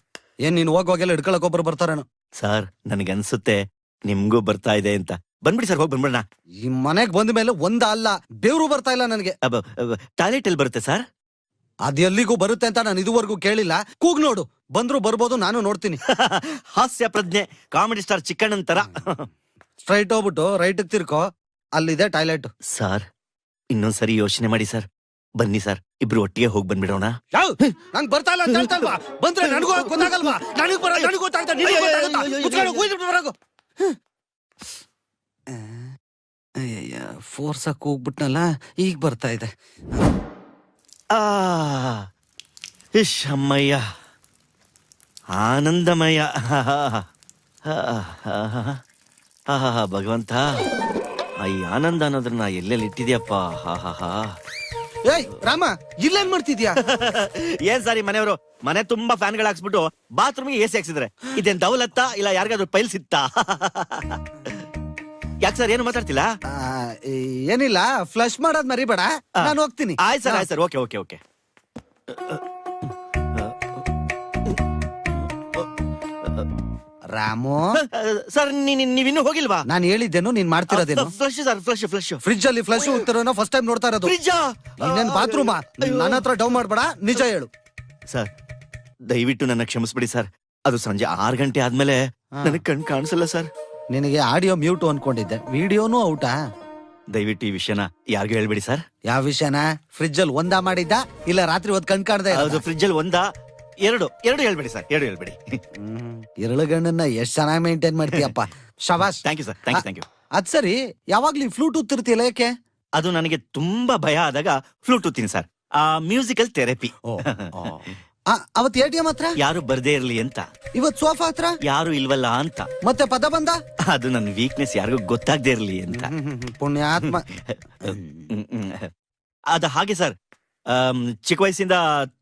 ಏನ್ ನೀನ್ ಹೋಗೋಗೆಲ್ಲ ಹಿಡ್ಕೊಳಕ್ ಒಬ್ರು ಬರ್ತಾರೇನು? ಸರ್ ನನ್ಗನ್ಸುತ್ತೆ ನಿಮ್ಗೂ ಬರ್ತಾ ಇದೆ ಅಂತ. ಬಂದ್ಬಿಡಿ ಸರ್, ಹೋಗಿ ಬಂದ್ಬಿಡೋಣ. ಈ ಮನೆಗ್ ಬಂದ ಮೇಲೆ ಒಂದ ಅಲ್ಲ ಬೇವ್ರು ಬರ್ತಾ ಇಲ್ಲ ನನಗೆ. ಟಾಯ್ಲೆಟ್ ಎಲ್ಲಿ ಬರುತ್ತೆ ಸರ್? ಅದ್ ಎಲ್ಲಿಗೂ ಬರುತ್ತೆ ಅಂತ ನಾನು ಇದುವರೆಗೂ ಕೇಳಿಲ್ಲ. ಕೂಗ್ ನೋಡು, ಬಂದ್ರು ಬರ್ಬೋದು, ನಾನು ನೋಡ್ತೀನಿ. ಹಾಸ್ಯ ಪ್ರಜ್ಞೆ, ಕಾಮಿಡಿ ಸ್ಟಾರ್ ಚಿಕ್ಕಣ್ಣನ್ ತರ. ಸ್ಟ್ರೈಟ್ ಹೋಗ್ಬಿಟ್ಟು ರೈಟ್ ತಿರ್ಕೋ, ಅಲ್ಲಿದೆ ಟಾಯ್ಲೆಟ್. ಸರ್ ಇನ್ನೊಂದ್ಸರಿ ಯೋಚನೆ ಮಾಡಿ ಸರ್. ಬನ್ನಿ ಸರ್, ಇಬ್ರು ಒಟ್ಟಿಗೆ ಹೋಗಿ ಬಂದ್ಬಿಡೋಣ. ನಂಗ್ ಬರ್ತಾ ಇಲ್ಲ ಅಂತ ಹೇಳ್ತಲ್ವಾ? ಬಂದ್ರೆ ನನಗೂ ಗೊತ್ತಾಗಲ್ವಾ? ನನಗೂ ಗೊತ್ತಾಗ್ತಾ ಫೋರ್ಸ್ ಹಾಕಿ ಹೋಗ್ಬಿಟ್ನಲ್ಲ, ಈಗ ಬರ್ತಾ ಇದೆ. ಇಶ್ ಅಮ್ಮಯ್ಯ, ಆನಂದಮಯ. ಭಗವಂತ, ಈ ಆನಂದ ಅನ್ನೋದ್ರನ್ನ ಎಲ್ಲೆಲ್ಲಿ ಇಟ್ಟಿದ್ಯಪ್ಪ. ಏಯ್ ರಾಮ, ಇಲ್ಲೇನ್ ಮಾಡ್ತಿದ್ಯಾ? ಏನ್ ಸಾರಿ ಮನೆಯವರು ಮನೆ ತುಂಬಾ ಫ್ಯಾನ್ಗಳು ಹಾಕ್ಸ್ಬಿಟ್ಟು ಬಾತ್ರೂಮ್ಗೆ ಎಸಿ ಹಾಕ್ಸಿದ್ರೆ ಇದೇನ್ ದೌಲತ್ತ ಇಲ್ಲ ಯಾರಿಗಾದ್ರು ಪೈಲ್ ಸಿಗ್ತಾ? ಯಾಕೆ ಸರ್ ಏನು ಮಾತಾಡ್ತಿಲ್ಲ? ಏನಿಲ್ಲ, ಫ್ಲಶ್ ಮಾಡೋದ್ ಮರಿಬೇಡ, ನಾನು ಹೋಗ್ತೀನಿ. ಆಯ್ತು ಸರ್, ಆಯ್ತು sir, okay okay okay. Ramu sir, ನೀವಿನ್ನೂ ಹೋಗಿಲ್ವಾ? ನಾನು ಹೇಳಿದ್ದೇನು, ನೀನ್ ಮಾಡ್ತಿರೋದೇನು? Flush sir, flush. ಫ್ರಿಜ್ ಅಲ್ಲಿ ಫ್ಲಶ್ ಹೋಗ್ತಿರೋ ಫಸ್ಟ್ ಟೈಮ್ ನೋಡ್ತಾ ಇರೋದು. ಇನ್ನೇನ್ ಬಾತ್ರೂಮ್ ನನ್ನ ಹತ್ರ ಡೌ ಮಾಡ್ಬೇಡ, ನಿಜ ಹೇಳು. ಸರ್ ದಯವಿಟ್ಟು ನನ್ನ ಕ್ಷಮಿಸ್ಬಿಡಿ ಸರ್. ಅದು ಸಂಜೆ 6 ಗಂಟೆ ಆದ್ಮೇಲೆ ನನಗೆ ಕಣ್ ಕಾಣಿಸಲ್ಲ ಸರ್. ನಿನಗೆ ಆಡಿಯೋ ಮ್ಯೂಟ್ ಅನ್ಕೊಂಡಿದ್ದೆ, ವಿಡಿಯೋನು ಔಟಾ? ದಯವಿಟ್ಟು ಈ ವಿಷಯನ ಯಾರಿಗೂ ಹೇಳ್ಬೇಡಿ ಸರ್. ಯಾವ ವಿಷಯನ? ಫ್ರಿಜ್ ಅಲ್ಲಿ ಒಂದಾ ಮಾಡಿದ್ದ ಇಲ್ಲ ರಾತ್ರಿ ಹೊತ್ತು ಕಣ್ ಕಾಣ್ದೆ? ಅದು ಫ್ರಿಜ್ ಅಲ್ಲಿ ಒಂದಾ ಎರಡು ಹೇಳ್ಬೇಡಿ ಸರ್, ಎರಡು ಹೇಳ್ಬೇಡಿ. ಎರಳುಗಣ್ಣನ್ನ ಎಷ್ಟ್ ಚೆನ್ನಾಗಿ ಮೇಂಟೈನ್ ಮಾಡ್ತೀಯಪ್ಪ, ಶಬಾಷ್. Thank you sir, thank you. ಅದ್ ಸರಿ, ಯಾವಾಗ್ಲೂ ಫ್ಲೂಟ್ ಉತ್ತಿರ್ತಿಯಲ್ಲ, ಯಾಕೆ? ಅದು ನನಗೆ ತುಂಬಾ ಭಯ ಆದಾಗ ಫ್ಲೂಟ್ ಉತ್ತೀನಿ ಸರ್. Musical therapy. ಅವತ್ ATM ಹತ್ರ ಯಾರು ಬರ್ದೇ ಇರ್ಲಿ ಅಂತ. ಇವತ್ ಸೋಫಾ ಹತ್ರ ಯಾರು ಇಲ್ವಲ್ಲ ಅಂತ. ಮತ್ತೆ ಪದ ಬಂದ? ಅದು ನನ್ನ ವೀಕ್ನೆಸ್ ಯಾರಿಗೂ ಗೊತ್ತಾಗದೇ ಇರ್ಲಿ ಅಂತ. ಪುಣ್ಯಾತ್ಮ. ಅದ ಹಾಗೆ ಸರ್, ಚಿಕ್ಕ ವಯಸ್ಸಿಂದ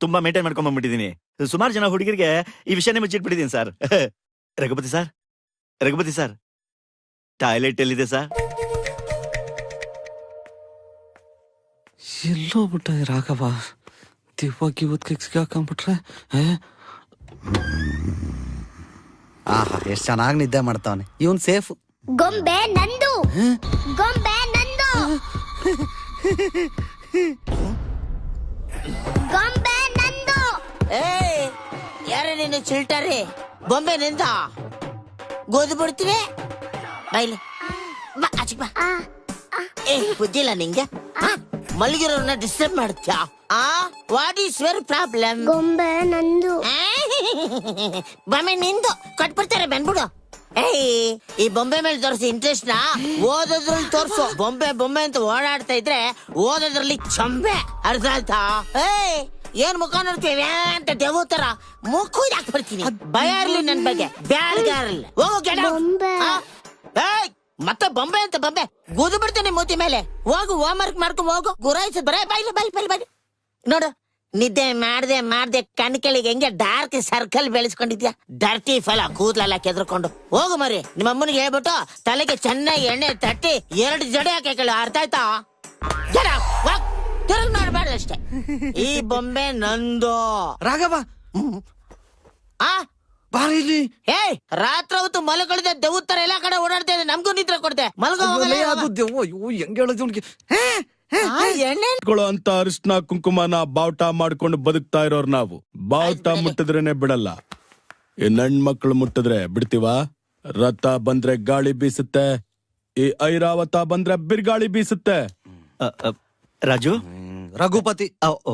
ತುಂಬಾ ಮೇಂಟೈನ್ ಮಾಡ್ಕೊಂಡ್ ಬಂದ್ಬಿಟ್ಟಿದೀನಿ. ಸುಮಾರು ಜನ ಹುಡುಗರಿಗೆ ಈ ವಿಷಯನೇ ಮುಚ್ಚಿಟ್ಬಿಟ್ಟಿದೀನಿ ಸರ್. ರಘುಪತಿ ಸರ್ ಟಾಯ್ಲೆಟ್ ಎಲ್ಲಿದೆ ಸರ್? ಎಲ್ಲೋ ಬಿಟ್ಟ ರಾಘವ, ದಿವ್ವಾಗಿ ಸಿಗಾಕೊಂಡ್ಬಿಟ್ರೆ. ಆಹಾ, ಎಷ್ಟ್ ಚೆನ್ನಾಗಿ ನಿದ್ದೆ ಮಾಡ್ತಾವನೆ ಇವನ್. ಸೇಫ್. ಗೊಂಬೆ ನಂದು, ಗೊಂಬೆ ನಂದು, ಗೊಂಬೆ ನಂದು. ಯಾರ ನೀನು ಚಿಲ್ಟಾರಿ? ಬೊಂಬೆ ನಿಂದ ಗೋದು ಬಿಡ್ತೀನಿ. ಬಾಯ್ಲಿ ಬಾ, ಆಚೆ ಬಾ. ಬುದ್ಧಿಲ್ಲ ನಿಂಗೆ? ಮಲಗಿರೋರ್ನ ಡಿಸ್ಟರ್ಬ್ ಮಾಡ್ತೀಯಾ? What is your problem? ಗೊಂಬೆ ನಂದು. ಬೊಂಬೆ ನಿಂದು ಕಟ್ಬಿಡ್ತಾರೆ, ಬೆನ್ಬಿಡು. ಈ ಬೊಂಬೆ ಮೇಲೆ ತೋರಿಸಿ ಇಂಟ್ರೆಸ್ಟ್ ನ ಓದೋದ್ರಲ್ಲಿ ತೋರ್ಸು. ಬೊಂಬೆ ಅಂತ ಓಡಾಡ್ತಾ ಇದ್ರೆ ಓದೋದ್ರಲ್ಲಿ ಚಂಬೆ. ಅರ್ಥ ಆಯ್ತಾ? ಏನ್ ಮುಖ ನೋಡ್ತೀವಿ ಅಂತ ದೇವ ತರ ಮುಖ ಹಾಕ್ಬಿಡ್ತೀನಿ. ಭಯ ಇರ್ಲಿ ನನ್ ಬಗ್ಗೆ, ಬ್ಯಾಡ್ಗ ಇರ್ಲಿ. ಹೋಗು ಮತ್ತೆ ಬೊಂಬೆ ಅಂತ ಬೊಂಬೆ ಗುದು ಬಿಡ್ತೇನೆ ಮೂತಿ ಮೇಲೆ. ಹೋಗು, ಹೋಮ್ ವರ್ಕ್ ಮಾಡ್ಕೊ ಹೋಗು. ಗುರಾಯಿಸ ಬರ ಬೈಲಿ ನೋಡು. ನಿದ್ದೆ ಮಾಡ್ದೆ ಕಣ್ಕೆಳಿಗೆ ಹೆಂಗೆ ಡಾರ್ಕ್ ಸರ್ಕಲ್ ಬೆಳೆಸ್ಕೊಂಡಿದ್ಯಾ? ಡರ್ಟಿ ಫಲ ಕೂದ್ಲೆಲ್ಲ ಕೆದ್ರಕೊಂಡು. ಹೋಗು ಮರಿ, ನಿಮ್ಮ ಅಮ್ಮನಿಗೆ ಹೇಳ್ಬಿಟ್ಟು ತಲೆಗೆ ಚೆನ್ನಾಗಿ ಎಣ್ಣೆ ತಟ್ಟಿ 2 ಜಡೆ ಹಾಕಿ ಕೇಳು. ಅರ್ಥ ಆಯ್ತಾ? ತಿರುಗಿ ನೋಡ್ಬಾರ್ದು ಅಷ್ಟೇ. ಈ ಬೊಂಬೆ ನಂದು. ರಾಘವ ಬಾರಿಲಿ. ರಾತ್ರಿ ಹೊತ್ತು ಮಲಗಳಿದೆ ದೆವ್ವ ತರ ಎಲ್ಲಾ ಕಡೆ ಓಡಾಡ್ತಾ ಇದೆ. ನಮ್ಗೂ ನಿದ್ರೆ ಕೊಡ್ತೆ. ಹೆಂಗ್ ಹೇಳೋದು ಅಂತ ಅರಿಶಿನ ಕುಂಕುಮನ ಬಾವುಟ ಮಾಡ್ಕೊಂಡು ಬದುಕ್ತಾ ಇರೋರು ನಾವು. ಬಾವುಟ ಮುಟ್ಟಿದ್ರೇನೆ ಬಿಡಲ್ಲ, ಇನ್ ಹೆಣ್ಮಕ್ಳು ಮುಟ್ಟಿದ್ರೆ ಬಿಡ್ತೀವ? ರಥ ಬಂದ್ರೆ ಗಾಳಿ ಬೀಸುತ್ತೆ, ಈ ಐರಾವತ ಬಂದ್ರೆ ಬಿರ್ಗಾಳಿ ಬೀಸುತ್ತೆ. ರಾಜು ರಘುಪತಿ. ಓ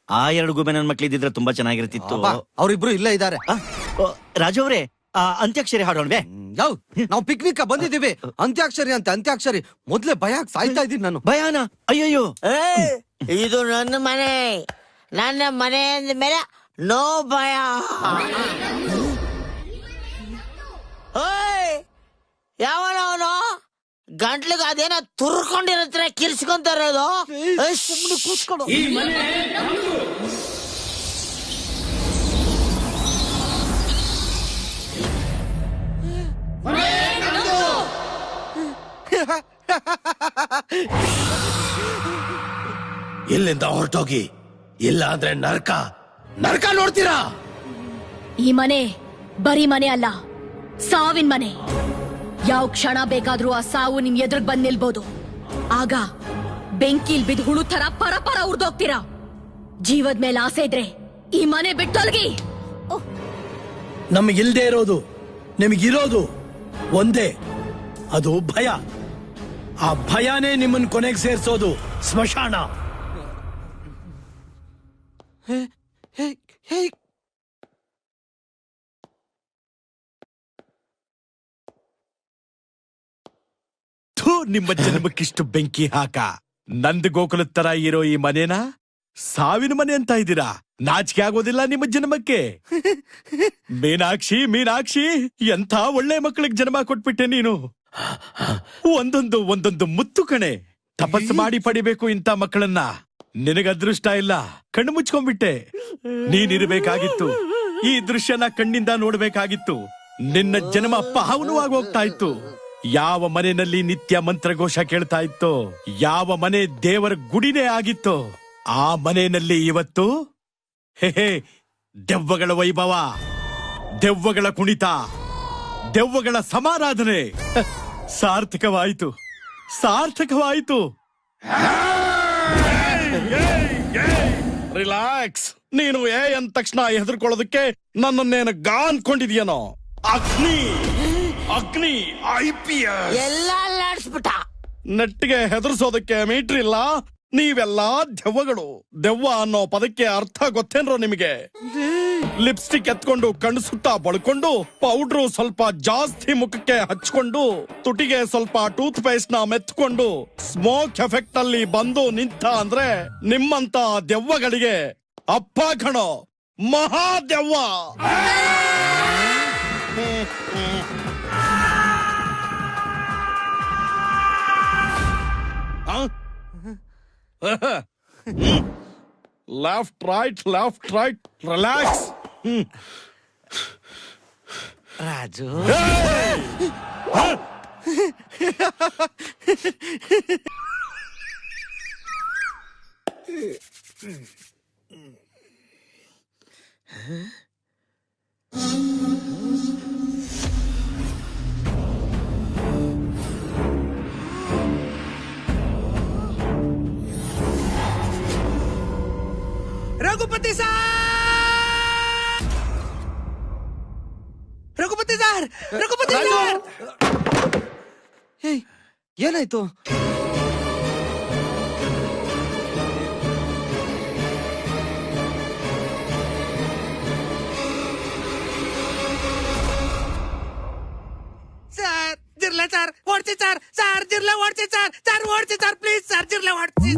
ಆ 2 ಗೂಬೆ ನನ್ ಮಕ್ಳಿದ್ರೆ ತುಂಬಾ ಚೆನ್ನಾಗಿರ್ತಿತ್ತು. ಅವ್ರಿಬ್ರು ಇಲ್ಲೇ ಇದ್ದಾರೆ. ರಾಜು ಅವರೇ ಅಂತ್ಯಾಕ್ಷರಿ ಹಾಡೋಣ್ವೆ? ನಾವು ಪಿಕ್ನಿಕ್ ಬಂದಿದ್ದೀವಿ. ಅಂತ್ಯಾಕ್ಷರಿ ಅಂತ ಅಂತ್ಯಾಕ್ಷರಿ. ಮೊದ್ಲೇ ಭಯ ಸಾಯ್ತಾ ಇದ್ದೀನಿ ನಾನು. ಭಯಾನ? ಅಯ್ಯಯ್ಯೋ, ಇದು ನನ್ನ ಮನೆ. ನನ್ನ ಮನೆ ಅಂದ ಮೇಲೆ ನೋ ಭಯ. ಯಾವನವನು ಗಂಟ್ಲಿಗೆ ಅದೇನೋ ತುರ್ಕೊಂಡಿರತ್ರ ಕಿರ್ಸ್ಕೊಂತಾರ. ಸುಮ್ಮನೆ ಕೂತ್ಕೊಂಡು ಇಲ್ಲಿಂದ ಹೊರಟೋಗಿ, ಇಲ್ಲ ಅಂದ್ರೆ ನರಕ ನರಕ ನೋಡ್ತೀರಾ. ಈ ಮನೆ ಬರೀ ಮನೆ ಅಲ್ಲ, ಸಾವಿನ ಮನೆ. ಯಾವ ಕ್ಷಣ ಬೇಕಾದ್ರೂ ಆ ಸಾವು ನಿಮ್ ಎದುರಿಗೆ ಬಂದ್ ನಿಲ್ಬೋದು. ಆಗ ಬೆಂಕಿಲ್ ಬಿದ್ದು ಹುಳು ತರ ಪರಪರ ಉರ್ದೋಗ್ತೀರಾ. ಜೀವದ ಮೇಲೆ ಆಸೆ ಇದ್ರೆ ಈ ಮನೆ ಬಿಟ್ಟೊಲ್ಗಿ. ನಮಗಿಲ್ದೇ ಇರೋದು, ನಿಮಗಿರೋದು ಒಂದೇ, ಅದು ಭಯ. ಆ ಭಯನೇ ನಿಮ್ಮನ್ನ ಕೊನೆಗೆ ಸೇರ್ಸೋದು ಸ್ಮಶಾನ. ನಿಮ್ಮ ಜನ್ಮಕ್ಕಿಷ್ಟು ಬೆಂಕಿ ಹಾಕ. ನಂದ್ ಗೋಕುಲದ ತರ ಇರೋ ಈ ಮನೇನ ಸಾವಿನ ಮನೆ ಅಂತ ಇದ್ದೀರಾ? ನಾಚಿಕೆ ಆಗೋದಿಲ್ಲ ನಿಮ್ಮ ಜನ್ಮಕ್ಕೆ? ಮೀನಾಕ್ಷಿ, ಮೀನಾಕ್ಷಿ, ಎಂಥ ಒಳ್ಳೆ ಮಕ್ಕಳಿಗೆ ಜನ್ಮ ಕೊಟ್ಬಿಟ್ಟೆ ನೀನು. ಒಂದೊಂದು ಮುತ್ತು ಕಣೆ. ತಪಸ್ಸು ಮಾಡಿ ಪಡಿಬೇಕು ಇಂಥ ಮಕ್ಕಳನ್ನ. ನಿನಗ ಅದೃಷ್ಟ ಇಲ್ಲ, ಕಣ್ಣು ಮುಚ್ಕೊಂಡ್ಬಿಟ್ಟೆ. ನೀನಿರ್ಬೇಕಾಗಿತ್ತು, ಈ ದೃಶ್ಯನ ಕಣ್ಣಿಂದ ನೋಡ್ಬೇಕಾಗಿತ್ತು. ನಿನ್ನ ಜನ್ಮ ಪಾವನವಾಗಿ ಹೋಗ್ತಾ ಇತ್ತು. ಯಾವ ಮನೆಯಲ್ಲಿ ನಿತ್ಯ ಮಂತ್ರಘೋಷ ಕೇಳ್ತಾ ಇತ್ತು, ಯಾವ ಮನೆ ದೇವರ ಗುಡಿನೇ ಆಗಿತ್ತು, ಆ ಮನೆಯಲ್ಲಿ ಇವತ್ತು ದೆವ್ವಗಳ ವೈಭವ, ದೆವ್ವಗಳ ಕುಣಿತ, ದೆವ್ವಗಳ ಸಮಾರಾಧನೆ. ಸಾರ್ಥಕವಾಯಿತು, ಸಾರ್ಥಕವಾಯಿತು. ರಿಲ್ಯಾಕ್ಸ್. ನೀನು ಅಂದ ತಕ್ಷಣ ಹೆದರ್ಕೊಳ್ಳೋದಕ್ಕೆ ನನ್ನನ್ನೇನು ಅನ್ಕೊಂಡಿದ್ಯೇನೋ? ಅಗ್ನಿ ಅಗ್ನಿ IPS ಎಲ್ಲ ಅಲ್ಲಾಡ್ಸ್ಬಿಟ್ಟ. ನೆಟ್ಟಿಗೆ ಹೆದರ್ಸೋದಕ್ಕೆ ಮೀಟ್ರ್ ಇಲ್ಲ. ನೀವೆಲ್ಲಾ ದೆವ್ವಗಳು. ದೆವ್ವ ಅನ್ನೋ ಪದಕ್ಕೆ ಅರ್ಥ ಗೊತ್ತೇನ್ರೋ ನಿಮಗೆ? ಲಿಪ್ಸ್ಟಿಕ್ ಎತ್ಕೊಂಡು ಕಣ್ಣು ಸುತ್ತ ಬಳ್ಕೊಂಡು, ಪೌಡ್ರು ಸ್ವಲ್ಪ ಜಾಸ್ತಿ ಮುಖಕ್ಕೆ ಹಚ್ಕೊಂಡು, ತುಟಿಗೆ ಸ್ವಲ್ಪ ಟೂತ್ ಪೇಸ್ಟ್ ನ ಮೆತ್ಕೊಂಡು, ಸ್ಮೋಕ್ ಎಫೆಕ್ಟ್ ಅಲ್ಲಿ ಬಂದು ನಿಂತ ಅಂದ್ರೆ ನಿಮ್ಮಂತ ದೆವ್ವಗಳಿಗೆ ಅಪ್ಪ ಕಣೋ ಮಹಾ ದೆವ್ವ. Left right relax. Raju, Raghupati sir, Raghupati sir, Raghupati sir. ಏನಾಯ್ತು? ಸರ್ ಜಿರ್ಲೆ ಸರ್ ಓಡ್ಸಿ ಸರ್, ಸರ್ ಜಿರ್ಲೆ ಓಡ್ಸಿ ಸರ್, ಸರ್ ಓಡ್ಸಿ ಸರ್ ಪ್ಲೀಸ್ ಸರ್, ಜಿರ್ಲೆ ಓಡ್ಸಿ.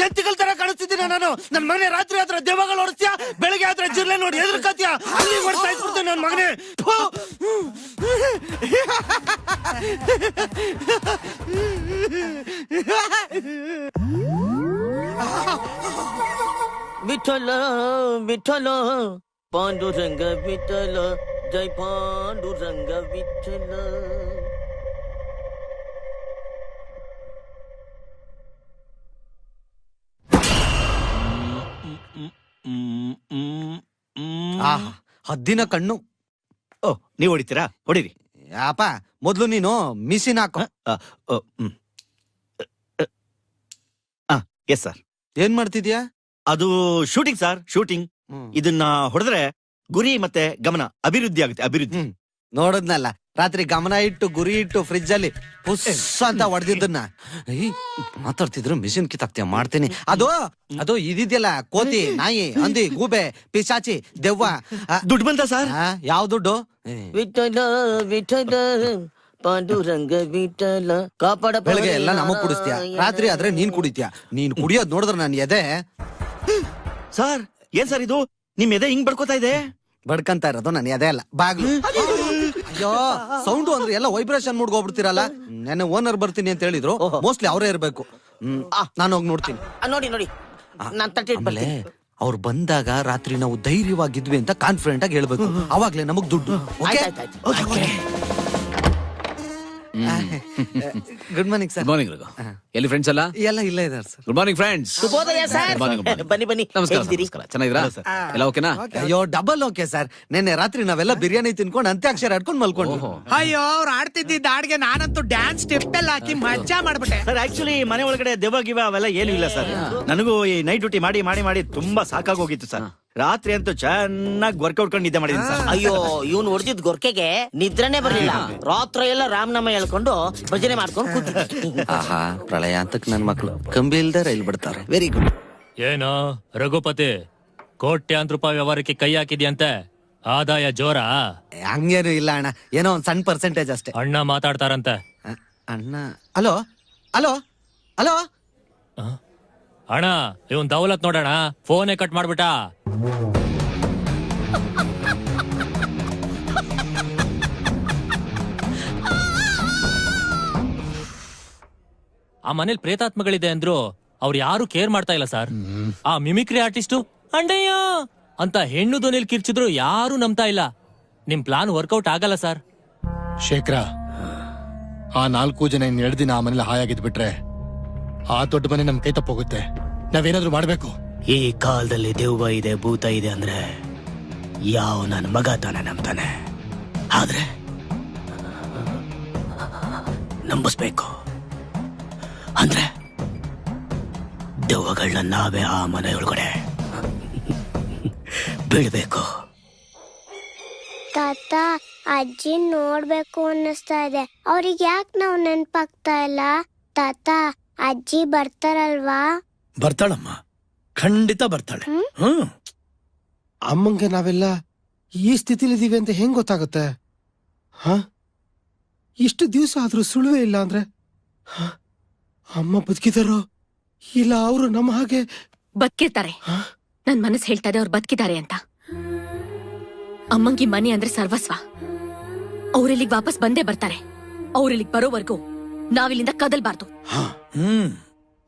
ಎಂತಿಗಲ್ ತರ ಕಾಣಿಸ್ತಿದ್ದೀನ ನಾನು? ನನ್ ಮಗನೇ ರಾತ್ರಿ ಆದ್ರೆ ದೆವ್ವಗಳು ಓಡಿಸ್ತೀಯ, ಬೆಳಗ್ಗೆ ಆದ್ರೆ ಜಿರ್ಲೆ ನೋಡಿ ಎದುರ್ಕತ್ತೀಯ. ಅಲ್ಲಿ ಓಡಿಸ್ತಾ ಇದ್ಬಿಡ್ತೇನೆ ನನ್ ಮಗನೇ. ವಿಠಲ ವಿಠಲ ಪಾಂಡುರಂಗ ವಿಠಲ, ಜೈ ಪಾಂಡುರಂಗ ವಿಠಲ. ಹದ್ದಿನ ಕಣ್ಣು. ಓ, ನೀವ್ ಹೊಡಿತೀರಾ? ಹೊಡಿರಿ. ಅಪ್ಪ, ಮೊದ್ಲು ನೀನು ಮಿಸಿನ್ ಹಾಕೋ. Yes sir. ಏನ್ ಮಾಡ್ತಿದ್ಯಾ? ಅದು ಶೂಟಿಂಗ್ ಸರ್, ಶೂಟಿಂಗ್. ಇದನ್ನ ಹೊಡೆದ್ರೆ ಗುರಿ ಮತ್ತೆ ಗಮನ ಅಭಿವೃದ್ಧಿ ಆಗುತ್ತೆ, ಅಭಿವೃದ್ಧಿ. ನೋಡದ್ನಲ್ಲ ರಾತ್ರಿ ಗಮನ ಇಟ್ಟು ಗುರಿ ಇಟ್ಟು ಫ್ರಿಜ್ ಅಲ್ಲಿ ಪುಸ್ ಅಂತ ಹೊಡೆದಿದ್ದನ್ನ ಮಾತಾಡ್ತಿದ್ರು ಮಿಷಿನ್ ಕಿತ್ತಾಕ್ತಿಯ ಮಾಡ್ತೀನಿ. ಅದು ಇದಿದೆಯಲ್ಲ ಕೋತಿ ನಾಯಿ ಹಂದಿ ಗೂಬೆ ಪಿಶಾಚಿ ದೆವ್ವ. ದುಡ್ಡು ಬಂತ ಸರ್? ಯಾವ ದುಡ್ಡು? ವಿಠಲ ವಿಠಲ ಪಾಂಡುರಂಗ ವಿಠಲ ಕಾಪಾಡ. ಬೆಳಗ್ಗೆ ಎಲ್ಲ ನಮಗ್ ಕುಡಿಸ್ತೀಯ, ರಾತ್ರಿ ಆದ್ರೆ ನೀನ್ ಕುಡಿತೀಯ. ನೀನ್ ಕುಡಿಯೋದ್ ನೋಡಿದ್ರೆ ನನ್ ಎದೆ. ಸರ್ ಏನ್ ಸರ್ ಇದು? ನಿಮ್ ಎದೆ ಹಿಂಗ್ ಬಡ್ಕೋತಾ ಇದೆ? ಬಡ್ಕಂತ ಇರೋದು ನನ್ ಎದೆ ಅಲ್ಲ, ಬಾಗ್ಲು. ಅಯ್ಯೋ ಸೌಂಡು ಅಂದ್ರೆ ಎಲ್ಲ ವೈಬ್ರೇಷನ್ ಮೂಡ್ಗೆ ಹೋಗ್ಬಿಡ್ತೀರಲ್ಲ. ನೆನ್ನೆ ಓನರ್ ಬರ್ತೀನಿ ಅಂತ ಹೇಳಿದ್ರು, ಮೋಸ್ಟ್ಲಿ ಅವರೇ ಇರ್ಬೇಕು. ನಾನು ಹೋಗಿ ನೋಡ್ತೀನಿ. ನೋಡಿ ನೋಡಿ ನಾನ್ ತಟ್ಟಿ ಆಮೇಲೆ ಅವ್ರು ಬಂದಾಗ ರಾತ್ರಿ ನಾವು ಧೈರ್ಯವಾಗಿದ್ವಿ ಅಂತ ಕಾನ್ಫಿಡೆಂಟ್ ಆಗಿ ಹೇಳ್ಬೇಕು. ಅವಾಗ್ಲೇ ನಮಗ್ ದುಡ್ಡು. Good morning sir. ಮಾರ್ನಿಂಗ್. ಎಲ್ಲಿ ಫ್ರೆಂಡ್ಸ್ ಎಲ್ಲ? ಎಲ್ಲ ಇಲ್ಲೇ ಇದಾರೆ ಸರ್. Good morning friends. ಶುಭೋದಯ ಸರ್. ಬನ್ನಿ ಬನ್ನಿ. ನಮಸ್ಕಾರ. ಚೆನ್ನಾಗಿದ್ದೀರಾ? ಎಲ್ಲ ಓಕೆನಾ? ಅಯ್ಯೋ ಡಬಲ್ ಓಕೆ ಸರ್. ನಿನ್ನೆ ರಾತ್ರಿ ನಾವೆಲ್ಲ ಬಿರಿಯಾನಿ ತಿನ್ಕೊಂಡು ಅಂತ್ಯಾಕ್ಷರ ಆಡ್ಕೊಂಡು ಮಲ್ಕೊಂಡು. ಅಯ್ಯೋ ಅವ್ರು ಆಡ್ತಿದ್ದ ಹಾಡ್ಗೆ ನಾನಂತೂ ಡ್ಯಾನ್ಸ್ ಸ್ಟೆಪ್ ಎಲ್ಲ ಹಾಕಿ ಮಜಾ ಮಾಡ್ಬಿಟ್ಟೆ ಸರ್. ಆಕ್ಚುಲಿ ಮನೆ ಒಳಗಡೆ ದೆವ್ವ ಗಿವ ಅವೆಲ್ಲ ಏನು ಇಲ್ಲ ಸರ್. ನನಗೂ ಈ ನೈಟ್ ಡ್ಯೂಟಿ ಮಾಡಿ ಮಾಡಿ ಮಾಡಿ ತುಂಬಾ ಸಾಕಾಗೋಗಿತ್ತು ಸರ್. ರಾತ್ರಿ ಅಂತೂ ಚೆನ್ನಾಗಿ ವರ್ಕೌಟ್ ಕೊಂಡು ನಿದ್ದೆ ಮಾಡಿದ್ದೀನಿ ಸರ್. ಅಯ್ಯೋ ಇವ್ನು ಹೊಡೆದಿದ್ ಗೊರ್ಕೆಗೆ ನಿದ್ರನೇ ಬರ್ಲಿಲ್ಲ. ರಾತ್ರಿ ಎಲ್ಲ ರಾಮನಾಮ ಹೇಳ್ಕೊಂಡು ಭಜನೆ ಮಾಡ್ಕೊಂಡು ಕೂತಿದ್ದೆ. ಆಹಾ ಪ್ರಳಯ ಅಂತಕ್ ನನ್ ಮಕ್ಳು ಕಂಬಿ ಇಲ್ದೆ ರೈಲ್ ಬಿಡ್ತಾರೆ. Very good. ಏನೋ ರಘುಪತಿ, ಕೋಟ್ಯಾಂತರ ರೂಪಾಯಿ ವ್ಯವಹಾರಕ್ಕೆ ಕೈ ಹಾಕಿದ್ಯಂತೆ, ಆದಾಯ ಜೋರ? ಹಂಗೇನು ಇಲ್ಲ ಅಣ್ಣ, ಏನೋ ಒಂದ್ ಸಣ್ಣ ಪರ್ಸೆಂಟೇಜ್ ಅಷ್ಟೇ. ಅಣ್ಣ ಮಾತಾಡ್ತಾರಂತೆ. ಅಣ್ಣ? ಹಲೋ ಹಲೋ ಹಲೋ ಅಣ್ಣ ಇವನ್ ದೌಲತ್ ನೋಡೋಣ, ಫೋನೇ ಕಟ್ ಮಾಡ್ಬಿಟ್ಟ. ಆ ಮನೇಲಿ ಪ್ರೇತಾತ್ಮಗಳಿದೆ ಅಂದ್ರು ಅವ್ರು ಯಾರು ಕೇರ್ ಮಾಡ್ತಾ ಇಲ್ಲ ಸರ್. ಆ ಮಿಮಿಕ್ರಿ ಆರ್ಟಿಸ್ಟು ಅಂಡಯ್ಯ ಅಂತ ಹೆಣ್ಣು ಧ್ವನಿಲ್ ಕಿರ್ಚಿದ್ರು ಯಾರು ನಂಬ್ತಾ ಇಲ್ಲ. ನಿಮ್ ಪ್ಲಾನ್ ವರ್ಕೌಟ್ ಆಗಲ್ಲ ಸರ್. ಶೇಖರ, ಆ 4 ಜನ 2 ದಿನ ಆ ಮನೇಲಿ ಹಾಯಾಗಿದ್ ಬಿಟ್ರೆ ಆ ದೊಡ್ಡ ಮನೆ ನಮ್ ಕೈ ತಪ್ಪೋಗುತ್ತೆ. ನಾವೇನಾದ್ರೂ ಮಾಡ್ಬೇಕು. ಈ ಕಾಲದಲ್ಲಿ ದೆವ್ವ ಇದೆ ಭೂತ ಇದೆ ಅಂದ್ರೆ ಯಾವ ನನ್ನ ಮಗ ತಾನೆ ನಂಬ್ತಾನೆ. ಆದ್ರೆ ನಂಬಿಸ್ಬೇಕು ಅಂದ್ರೆ ದೆವ್ವಗಳನ್ನ ನಾವೇ ಆ ಮನೆ ಒಳಗಡೆ ಬೀಳ್ಬೇಕು. ತಾತ ಅಜ್ಜಿ ನೋಡ್ಬೇಕು ಅನ್ನಿಸ್ತಾ ಇದೆ. ಅವ್ರಿಗೆ ಯಾಕೆ ನಾವು ನೆನ್ಪಾಗ್ತಾ ಇಲ್ಲ? ತಾತ ಅಜ್ಜಿ ಬರ್ತಾರಲ್ವಾ? ಬರ್ತಾಳಮ್ಮ, ಖಂಡಿತ ಬರ್ತಾಳೆ. ಅಮ್ಮಂಗೆ ನಾವೆಲ್ಲ ಈ ಸ್ಥಿತಿಲಿದೀವಿ ಅಂತ ಹೆಂಗ್ ಗೊತ್ತಾಗುತ್ತೆ? ಇಷ್ಟು ದಿವಸ ಆದ್ರೂ ಸುಳುವೇ ಇಲ್ಲ ಅಂದ್ರೆ ಅಮ್ಮ ಬದುಕಿದಾರೋ ಇಲ್ಲ ಅವರು ನಮ್ಮ ಹಾಗೆ ಬದುಕಿರ್ತಾರೆ. ನನ್ ಮನಸ್ಸು ಹೇಳ್ತಾ ಇದೆ ಅವ್ರು ಬದುಕಿದ್ದಾರೆ ಅಂತ. ಅಮ್ಮಂಗಿ ಮನೆ ಅಂದ್ರೆ ಸರ್ವಸ್ವ. ಅವ್ರಿಲ್ಲಿಗ್ ವಾಪಸ್ ಬಂದೇ ಬರ್ತಾರೆ. ಅವ್ರಿಲ್ಲಿಗ್ ಬರೋವರೆಗೂ ನಾವಿಲ್ಲಿಂದ ಕದಲ್ಬಾರ್ದು.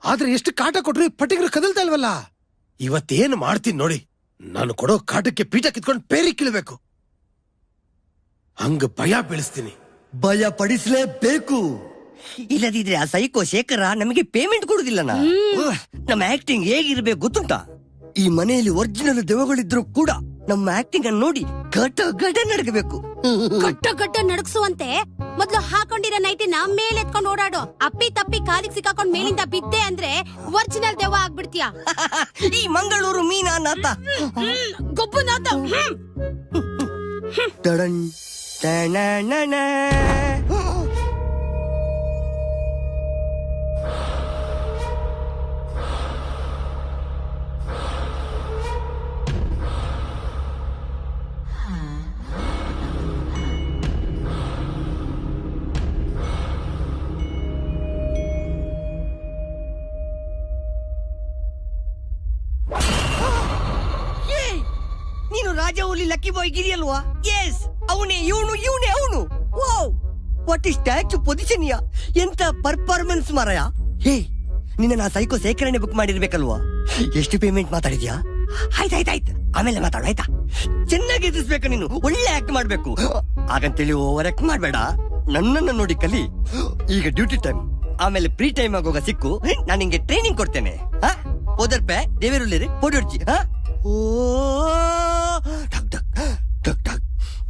ಆದ್ರೆ ಎಷ್ಟು ಕಾಟ ಕೊಟ್ರು ಪಟ್ಟಿಗರು ಕದಲ್ತಾ ಇಲ್ವಲ್ಲ. ಇವತ್ತೇನು ಮಾಡ್ತೀನಿ ನೋಡಿ. ನಾನು ಕೊಡೋ ಕಾಟಕ್ಕೆ ಪೀಠ ಕಿತ್ಕೊಂಡು ಪೇರಿ ಕೀಳ್ಬೇಕು. ಹಂಗ ಭಯ ಬೀಳಿಸ್ತೀನಿ. ಭಯ ಪಡಿಸಲೇಬೇಕು. ಇಲ್ಲದಿದ್ರೆ ಆ ಸೈಕೋ ಶೇಖರ ನಮಗೆ ಪೇಮೆಂಟ್ ಕೊಡುದಿಲ್ಲನಾ? ನಮ್ಮ ಆಕ್ಟಿಂಗ್ ಹೇಗಿರ್ಬೇಕು ಗೊತ್ತುಂಟಾ? ಈ ಮನೆಯಲ್ಲಿ ಒರಿಜಿನಲ್ ದೆವ್ವಗಳಿದ್ರು ಕೂಡ ನಮ್ಮ ಆಕ್ಟಿಂಗ್ ಅನ್ನು ನೋಡಿ ಗಟ ನಡಗಬೇಕು. ಗಟ್ಟ ನಡಗಿಸುವಂತೆ ಮೊದ್ಲು ಹಾಕೊಂಡಿರೋ ನೈಟಿ ನಮ್ ಮೇಲೆ ಎತ್ಕೊಂಡು ಓಡಾಡು. ಅಪ್ಪಿ ತಪ್ಪಿ ಕಾಲಿಗೆ ಸಿಕ್ಕಾಕೊಂಡ್ ಮೇಲಿಂದ ಬಿದ್ದೆ ಅಂದ್ರೆ ಒರಿಜಿನಲ್ ದೆವ್ವ ಆಗ್ಬಿಡ್ತೀಯ. ಈ ಮಂಗಳೂರು ಮೀನಾನಾಥ ಗೊಬ್ಬನಾಥ. ಟಡನ್ ಟಣನನ. ನೀನು ರಾಜವಲ್ಲಿ ಲಕ್ಕಿ ಬಾಯ್ ಗಿರಿ ಅಲ್ವಾ? ಎಸ್, ಅವನೇ ಇವನೇ ಅವನು. Wow, what is statue position ಯಾ. ಎಂತ ಪರ್ಫಾರ್ಮೆನ್ಸ್ ಮಾರಾಯ. ಹೇ, ನಿನ್ನ ನಾ ಸೈಕೋ ಸೇಕರಣೆ ಬುಕ್ ಮಾಡಿರ್ಬೇಕಲ್ವಾ? ಎಷ್ಟು ಪೇಮೆಂಟ್ ಮಾತಾಡಿದ್ಯಾ? ಆಯ್ತಾಯ್ತಾಯ್ತು, ಆಮೇಲೆ ಮಾತಾಡು ಆಯ್ತಾ? ಚೆನ್ನಾಗಿ ಎದುರಿಸ್ಬೇಕು ನೀನು, ಒಳ್ಳೆ ಆಕ್ಟ್ ಮಾಡ್ಬೇಕು. ಹಾಗಂತೇಳಿ ಓವರ್ ಆಕ್ಟ್ ಮಾಡ್ಬೇಡ. ನನ್ನನ್ನು ನೋಡಿ ಕಲಿ. ಈಗ ಡ್ಯೂಟಿ ಟೈಮ್, ಆಮೇಲೆ ಫ್ರೀ ಟೈಮ್ ಆಗೋಗ ಸಿಕ್ಕು ನಾನು ನಿಂಗೆ ಟ್ರೈನಿಂಗ್ ಕೊಡ್ತೇನೆ. ಓದರ್ಪೆ ದೇವೇರುಳ್ಳಿ ಪೋಡಿರ್ಜಿ. ಓ ಠಕ್ ಠಕ್ ಠಕ್ ಠಕ್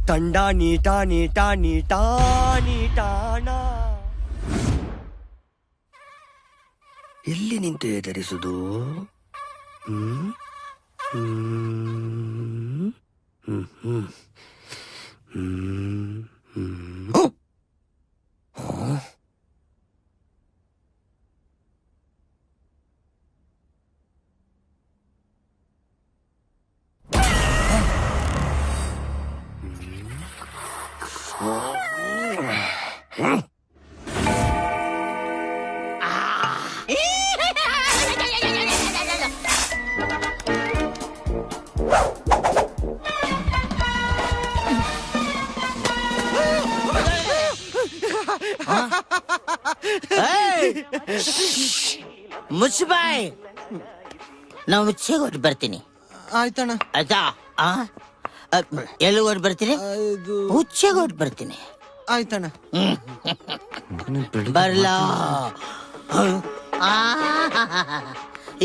ತಂಡ ನೀಟಾ ನೀಟಾ ನೀಟಾ ನೀಟಾಣ. ಎಲ್ಲಿ ನಿಂತು ಧರಿಸುದು? ಮುಚ್ಚಬಾಯ್, ನಾವು ಮುಚ್ಚೆ ಹೊಟ್ಟು ಬರ್ತೀನಿ. ಆಯ್ತಣ್ಣ. ಆಯ್ತಾ? ಎಲ್ಲಿ ಹೊಟ್ಟು ಬರ್ತೀನಿ? ಮುಚ್ಚೆ ಹೊಟ್ಟು ಬರ್ತೀನಿ. ಆಯ್ತಣ್ಣ. ಬರ್ಲ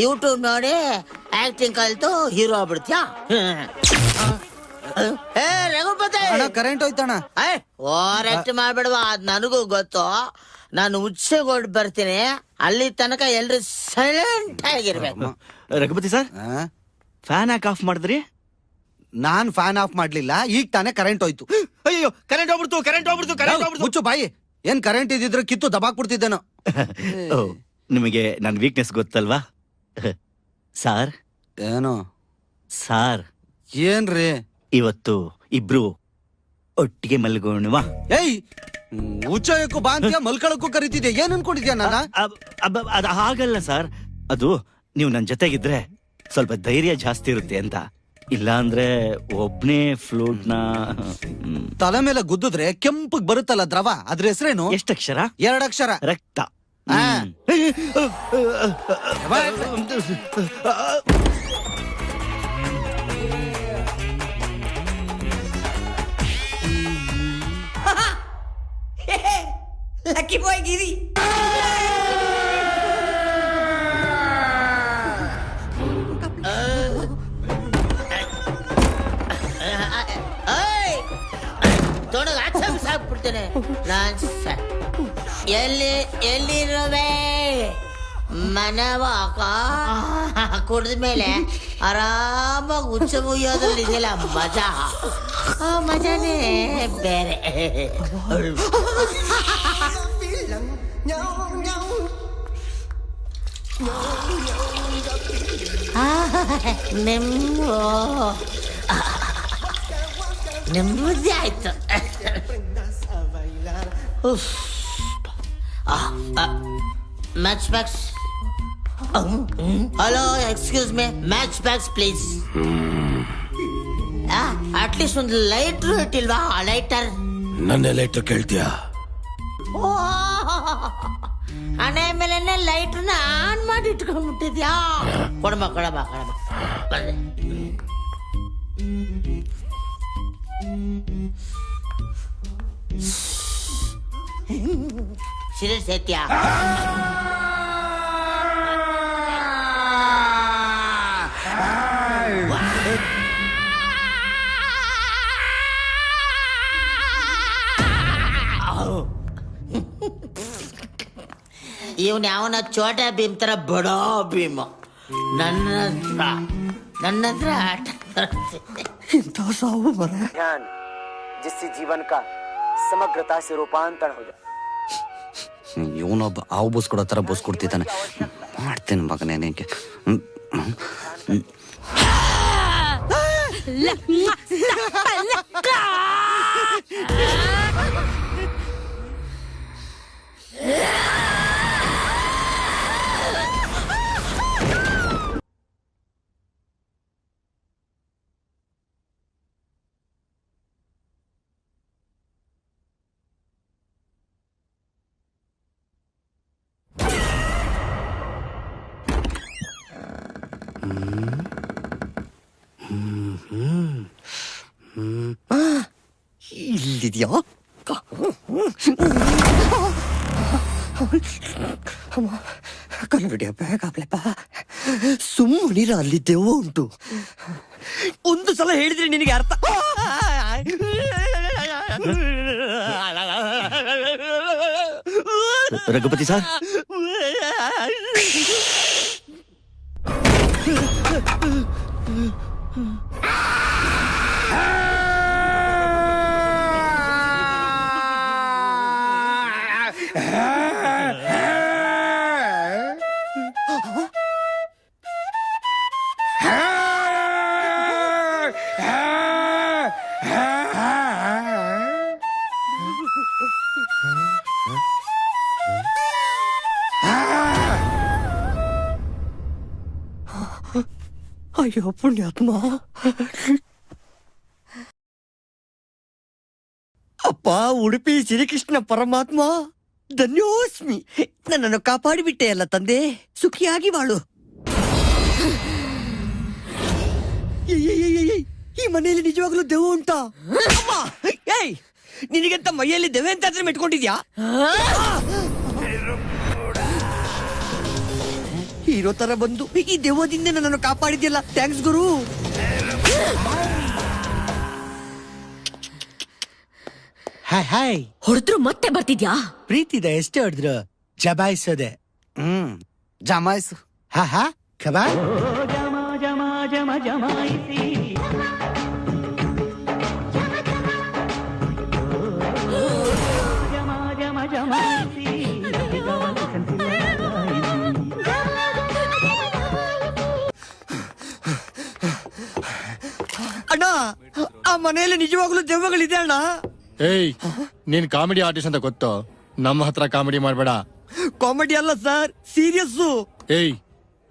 ಯೂಟ್ಯೂಬ್ ನೋಡಿ ಆಕ್ಟಿಂಗ್ ಕಲ್ತು ಹೀರೋ ಆಗ್ಬಿಡ್ತೀಯಾ? ಏ ರಘುಪತಿ, ಕರೆಂಟ್ ಹೋಯ್ತಣ್ಣ. ಓವರ್ ಆಕ್ಟ್ ಮಾಡ್ಬಿಡುವ, ಅದ್ ನನಗೂ ಗೊತ್ತು. ನಾನು ಉಚ್ಚೆಗೊಡ್ ಬರ್ತೀನಿ, ಅಲ್ಲಿ ತನಕ ಎಲ್ರು ಸೈಲೆಂಟ್ ಆಗಿರ್ಬೇಕು. ರಘುಪತಿ ಸರ್, ಫ್ಯಾನ್ ಯಾಕೆ ಆಫ್ ಮಾಡಿದ್ರಿ? ನಾನ್ ಫ್ಯಾನ್ ಆಫ್ ಮಾಡ್ಲಿಲ್ಲ, ಈಗ ತಾನೇ ಕರೆಂಟ್ ಹೋಯ್ತು. ಅಯ್ಯೋ, ಕರೆಂಟ್ ಹೋಗ್ಬಿಡ್ತು. ಮುಚ್ಚು ಬಾಯಿ. ಏನ್ ಕರೆಂಟ್ ಇದ್ದಿದ್ರೆ ಕಿತ್ತು ದಬಾಕ್ಬಿಡ್ತಿದ್ದೇನೋ. ನಿಮಗೆ ನನ್ನ ವೀಕ್ನೆಸ್ ಗೊತ್ತಲ್ವಾ ಸಾರ್? ಏನೋ ಸಾರ್? ಏನ್ರಿ? ಇವತ್ತು ಇಬ್ರು ಒಟ್ಟಿಗೆ ಮಲ್ಗೋಣವಾ? ಏಯ್, ಉಚ್ಚಯಕ್ಕೂ ಬಾಂತ್ಯ ಮಲ್ಕೊಳಕ್ಕೂ ಕರಿತಿದ್ಯಾ? ಏನ್ ಅನ್ಕೊಂಡಿದ್ಯಾ ನಾನ? ಅದು ಹಾಗಲ್ಲ ಸರ್, ಅದು ನೀವು ನನ್ನ ಜೊತೆಗಿದ್ರೆ ಸ್ವಲ್ಪ ಧೈರ್ಯ ಜಾಸ್ತಿ ಇರುತ್ತೆ ಅಂತ. ಇಲ್ಲ ಅಂದ್ರೆ ಒಬ್ನೇ ಫ್ಲೂಟ್ ನ ತಲೆ ಮೇಲೆ ಗುದ್ದಿದ್ರೆ ಕೆಂಪಗ್ ಬರುತ್ತಲ್ಲ ದ್ರವ, ಅದ್ರ ಹೆಸರೇನು? ಎಷ್ಟಕ್ಷರ? 2 ಅಕ್ಷರ. ರಕ್ತ. ಲಕ್ಕಿ ಬಾಯ್ ಗಿರಿ. ತೊಡಗ ಆಚೆ ಸಾಕ್ಬಿಡ್ತೇನೆ ನಾನ್. ಎಲ್ಲಿರುವೆ? ಮನವಾಕ ಕುಡಿದ್ಮೇಲೆ ಆರಾಮಾಗಿ ಉಚ್ಚ ಮುಯ್ಯೋದ್ರಲ್ಲಿ ಇದೆಯಲ್ಲ ಮಜಾ, ಆ ಮಜಾನೇ ಬೇರೆ. ನೆಮ್ಮದಿ ಆಯ್ತು. Matchboxes. Hello, excuse me, matchboxes please. At least ಒಂದು ಲೈಟ್ರು ಇಟ್ಟಿಲ್ವಾ? ಲೈಟರ್. ನನ್ನ ಲೈಟರ್ ಕೇಳ್ತೀಯಾ? ಹಣೆ ಮೇಲೆ ಲೈಟ್ರನ್ನ ಆನ್ ಮಾಡಿ ಇಟ್ಕೊಂಡ್ಬಿಟ್ಟಿದ್ಯಾ? ಕೊಡಮ್ಮ. ಬಂದೆ. ಸೀರಿಯಸ್ ಐತ್ಯಾ? ಇವನ್ ಯಾವನ ಚೋಟಾ ಭೀಮ್ ತರ ಬಡೋ ಭೀಮ್ ನನ್ನ ಹತ್ರ ಆಟ ಇಂಥ ಸಾವು ಬರ. जिससे जीवन का समग्रता से रूपांतरण हो जाए. ಇವನೊಬ್ಬ ಹಾವು ಬೋಸ್ಕೊಡೋ ತರ ಬೋಸ್ಕೊಡ್ತಿದ್ದಾನೆ. ಮಾಡ್ತೇನೆ ಮಗನೇ ನಿಂಗೆ. ಇಲ್ಲಿದ್ಯಾ? ಕನ್ನಡಿಯಪ್ಪ, ಸುಮ್ಮನಿರ, ಅಲ್ಲಿ ದೆವ್ವ ಉಂಟು. ಒಂದು ಸಲ ಹೇಳಿದ್ರೆ ನಿನಗೆ ಅರ್ಥ. ರಘುಪತಿ ಸರ್, ಅಯ್ಯೋ ಪುಣ್ಯಾತ್ಮ. ಅಪ್ಪ ಉಡುಪಿ ಶ್ರೀಕೃಷ್ಣ ಪರಮಾತ್ಮ, ಧನ್ಯೋಸ್ಮಿ. ನನ್ನನ್ನು ಕಾಪಾಡಿಬಿಟ್ಟೆ ಅಲ್ಲ ತಂದೆ, ಸುಖಿಯಾಗಿ ಬಾಳು. ಈ ಮನೆಯಲ್ಲಿ ನಿಜವಾಗ್ಲೂ ದೆವ್ವ ಉಂಟಾ? ಅಮ್ಮ, ಏಯ್, ನಿನಗಂತ ಮೈಯಲ್ಲಿ ದೆವ್ವ ಅಂತ ಮೆಟ್ಕೊಂಡಿದ್ಯಾ? ಹೀರೋ ತರ ಬಂದು ಈ ದೆವ್ವದಿಂದ ನನ್ನನ್ನು ಕಾಪಾಡಿದ್ಯಲ್ಲ, ಥ್ಯಾಂಕ್ಸ್ ಗುರು. ಹಾಯ್ ಹೊಡೆದ್ರು ಮತ್ತೆ ಬರ್ತಿದ್ಯಾ? ಪ್ರೀತಿದ ಎಷ್ಟು ಹೊಡೆದ್ರು ಜಬಾಯಿಸೋದೆ. ಜಮಾಯಿಸು. ಹಾ ಕಬಾ ಅಣ್ಣ, ಆ ಮನೆಯಲ್ಲಿ ನಿಜವಾಗ್ಲೂ ದೆವ್ವಗಳಿದೆ ಅಣ್ಣ. ಏಯ್, ನೀನ್ ಕಾಮಿಡಿ ಆರ್ಟಿಸ್ಟ್ ಅಂತ ಗೊತ್ತು, ನಮ್ಮ ಹತ್ರ ಕಾಮಿಡಿ ಮಾಡ್ಬೇಡ. ಕಾಮಿಡಿ ಅಲ್ಲ ಸರ್, ಸೀರಿಯಸ್ಸು. ಏಯ್,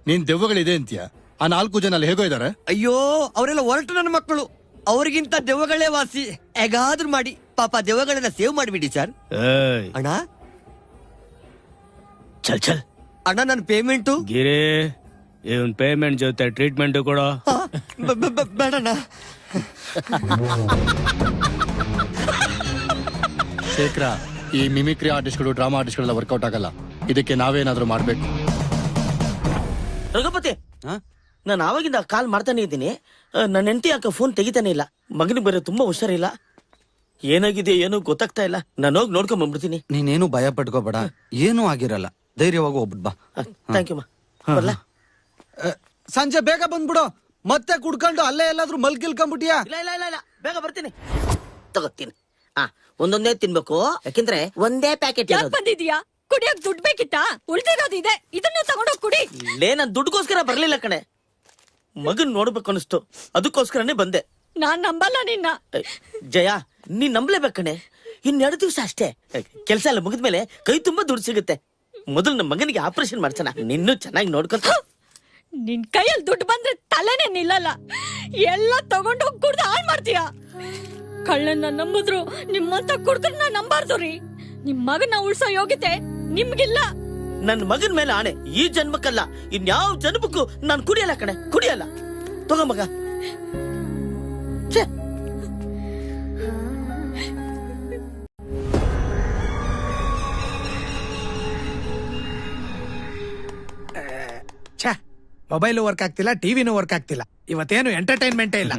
ನೀನ್ ದೆವ್ವಗಳಿದೆ ಅಂತೀಯ? ಆ 4 ಜನ ಅಲ್ಲಿ ಹೇಗೋ ಇದಾರೆ? ಅಯ್ಯೋ, ಅವರೆಲ್ಲ ಹೊರಟು ನನ್ನ ಮಕ್ಕಳು. ಅವರಿಗಿಂತ ದೆವ್ವಗಳೇ ವಾಸಿ. ಹೇಗಾದ್ರೂ ಮಾಡಿ ಪಾಪ ದೆವ್ವಗಳನ್ನ ಸೇವ್ ಮಾಡಿಬಿಡಿ ಸರ್. ಅಣ್ಣ ಚಲ್ ಚಲ್ ಅಣ್ಣ, ನನ್ನ ಪೇಮೆಂಟು ಗಿರಿ, ಇವನ್ ಪೇಮೆಂಟ್ ಜೊತೆ ಟ್ರೀಟ್ಮೆಂಟ್ ಕೊಡೋ. ಬೇಡಣ್ಣ. ಶೇಖರ, ಈ ಮಿಮಿಕ್ರಿ ಆರ್ಟಿಸ್ಟ್ಗಳು, ಡ್ರಾಮಾ ಆರ್ಟಿಸ್ಟ್ಗಳೆಲ್ಲ ವರ್ಕೌಟ್ ಆಗಲ್ಲ. ಇದಕ್ಕೆ ನಾವೇನಾದ್ರೂ ಮಾಡ್ಬೇಕು. ರಘುಪತಿ, ನಾನು ಆವಾಗಿಂದ ಕಾಲ್ ಮಾಡ್ತಾನೆ ಇದ್ದೀನಿ. ನನ್ನ ಹೆಂಡತಿ ಯಾಕೆ ಫೋನ್ ತೆಗಿತಾನೆ ಇಲ್ಲ. ಮಗನಿಗೆ ಬೇರೆ ತುಂಬಾ ಹುಷಾರಿಲ್ಲ. ಏನಾಗಿದೆ ಏನೋ ಗೊತ್ತಾಗ್ತಾ ಇಲ್ಲ. ನಾನು ಹೋಗಿ ನೋಡ್ಕೊಂಡ್ ಬಂದ್ಬಿಡ್ತೀನಿ. ನೀನೇನು ಭಯ ಪಟ್ಕೋಬೇಡ, ಏನೂ ಆಗಿರಲ್ಲ. ಧೈರ್ಯವಾಗಿ ಹೋಗ್ಬಿಟ್ ಬಾ. ಥ್ಯಾಂಕ್ ಯು ಮಾ. ಬರ್ಲಾ? ಸಂಜೆ ಬೇಗ ಬಂದ್ಬಿಡು. ಮತ್ತೆ ಕುಡ್ಕೊಂಡು ಅಲ್ಲೇ ಎಲ್ಲಾದ್ರೂ ಮಲ್ಗಿಲ್ಕೊಂಡ್ಬಿಟ್ಟಿಯಾ? ಇಲ್ಲ ಇಲ್ಲ ಇಲ್ಲ ಇಲ್ಲ, ಬೇಗ ಬರ್ತೀನಿ. ತಗೋತೀನಿ. ಒಂದೊಂದೇ ತಿನ್ಬೇಕು, ಯಾಕೆಂದ್ರೆ ಒಂದೇ ಪ್ಯಾಕೆಟ್. ಯಾಕೆ ಬಂದಿದ್ಯಾ? ಕುಡಿಯಕ್ ದುಡ್ಡು ಬೇಕಿತ್ತಾ? ಉಳ್ದಿರೋದಿದೆ, ಇದನ್ನ ತಗೊಂಡೋಗ್ ಕುಡಿ. ಲೇ, ನಾನ್ ದುಡ್ಡುಗೋಸ್ಕರ ಬರ್ಲಿಲ್ಲ ಕಣೆ, ಮಗನ್ ನೋಡ್ಬೇಕು ಅನಿಸ್ತು, ಅದಕ್ಕೋಸ್ಕರನೇ ಬಂದೆ. ನಾನ್ ನಂಬಲ್ಲ ನಿನ್ನ. ಜಯ, ನೀನ್ ನಂಬ್ಲೇಬೇಕು ಕಣೆ. 2 ದಿವಸ ಅಷ್ಟೇ, ಕೆಲ್ಸ ಎಲ್ಲ ಮುಗಿದ್ಮೇಲೆ ಕೈ ತುಂಬಾ ದುಡ್ಡು ಸಿಗುತ್ತೆ. ಮೊದಲು ನಮ್ಮ ಮಗನಿಗೆ ಆಪರೇಷನ್ ಮಾಡ್ಸೋಣ, ನಿನ್ನೂ ಚೆನ್ನಾಗಿ ನೋಡ್ಕೊತ. ನಿನ್ ಕೈಯಲ್ಲಿ ದುಡ್ಡು ಬಂದ್ರೆ ತಲೆನೇ ನಿಲ್ಲಲ್ಲ. ಎಲ್ಲ ತಗೊಂಡೋಗ್ ಕುಡ್ದು ಹಾಳ್ ಮಾಡ್ತೀಯ. ಕಳ್ಳನ್ನ ನಂಬಿದ್ರು ನಿಮ್ಮಂತ ಕುಡ್ದ್ರನ್ನ ನಂಬಾರ್ದು ರೀ. ನಿಮ್ ಮಗನ ಉಳ್ಸೋ ಯೋಗ್ಯತೆ ನಿಮ್ಗಿಲ್ಲ. ನನ್ ಮಗನ್ ಮೇಲೆ ಆಣೆ, ಈ ಜನ್ಮಕ್ಕಲ್ಲ ಇನ್ಯಾವ ಜನ್ಮಕ್ಕೂ ನಾನು ಕುಡಿಯಲ್ಲ ಕಣೆ, ಕುಡಿಯಲ್ಲ. ತಗೋ ಮಗ. ಮೊಬೈಲು ವರ್ಕ್ ಆಗ್ತಿಲ್ಲ, ಟಿವಿನೂ ವರ್ಕ್ ಆಗ್ತಿಲ್ಲ. ಇವತ್ತೇನು ಎಂಟರ್ಟೈನ್ಮೆಂಟೇ ಇಲ್ಲ.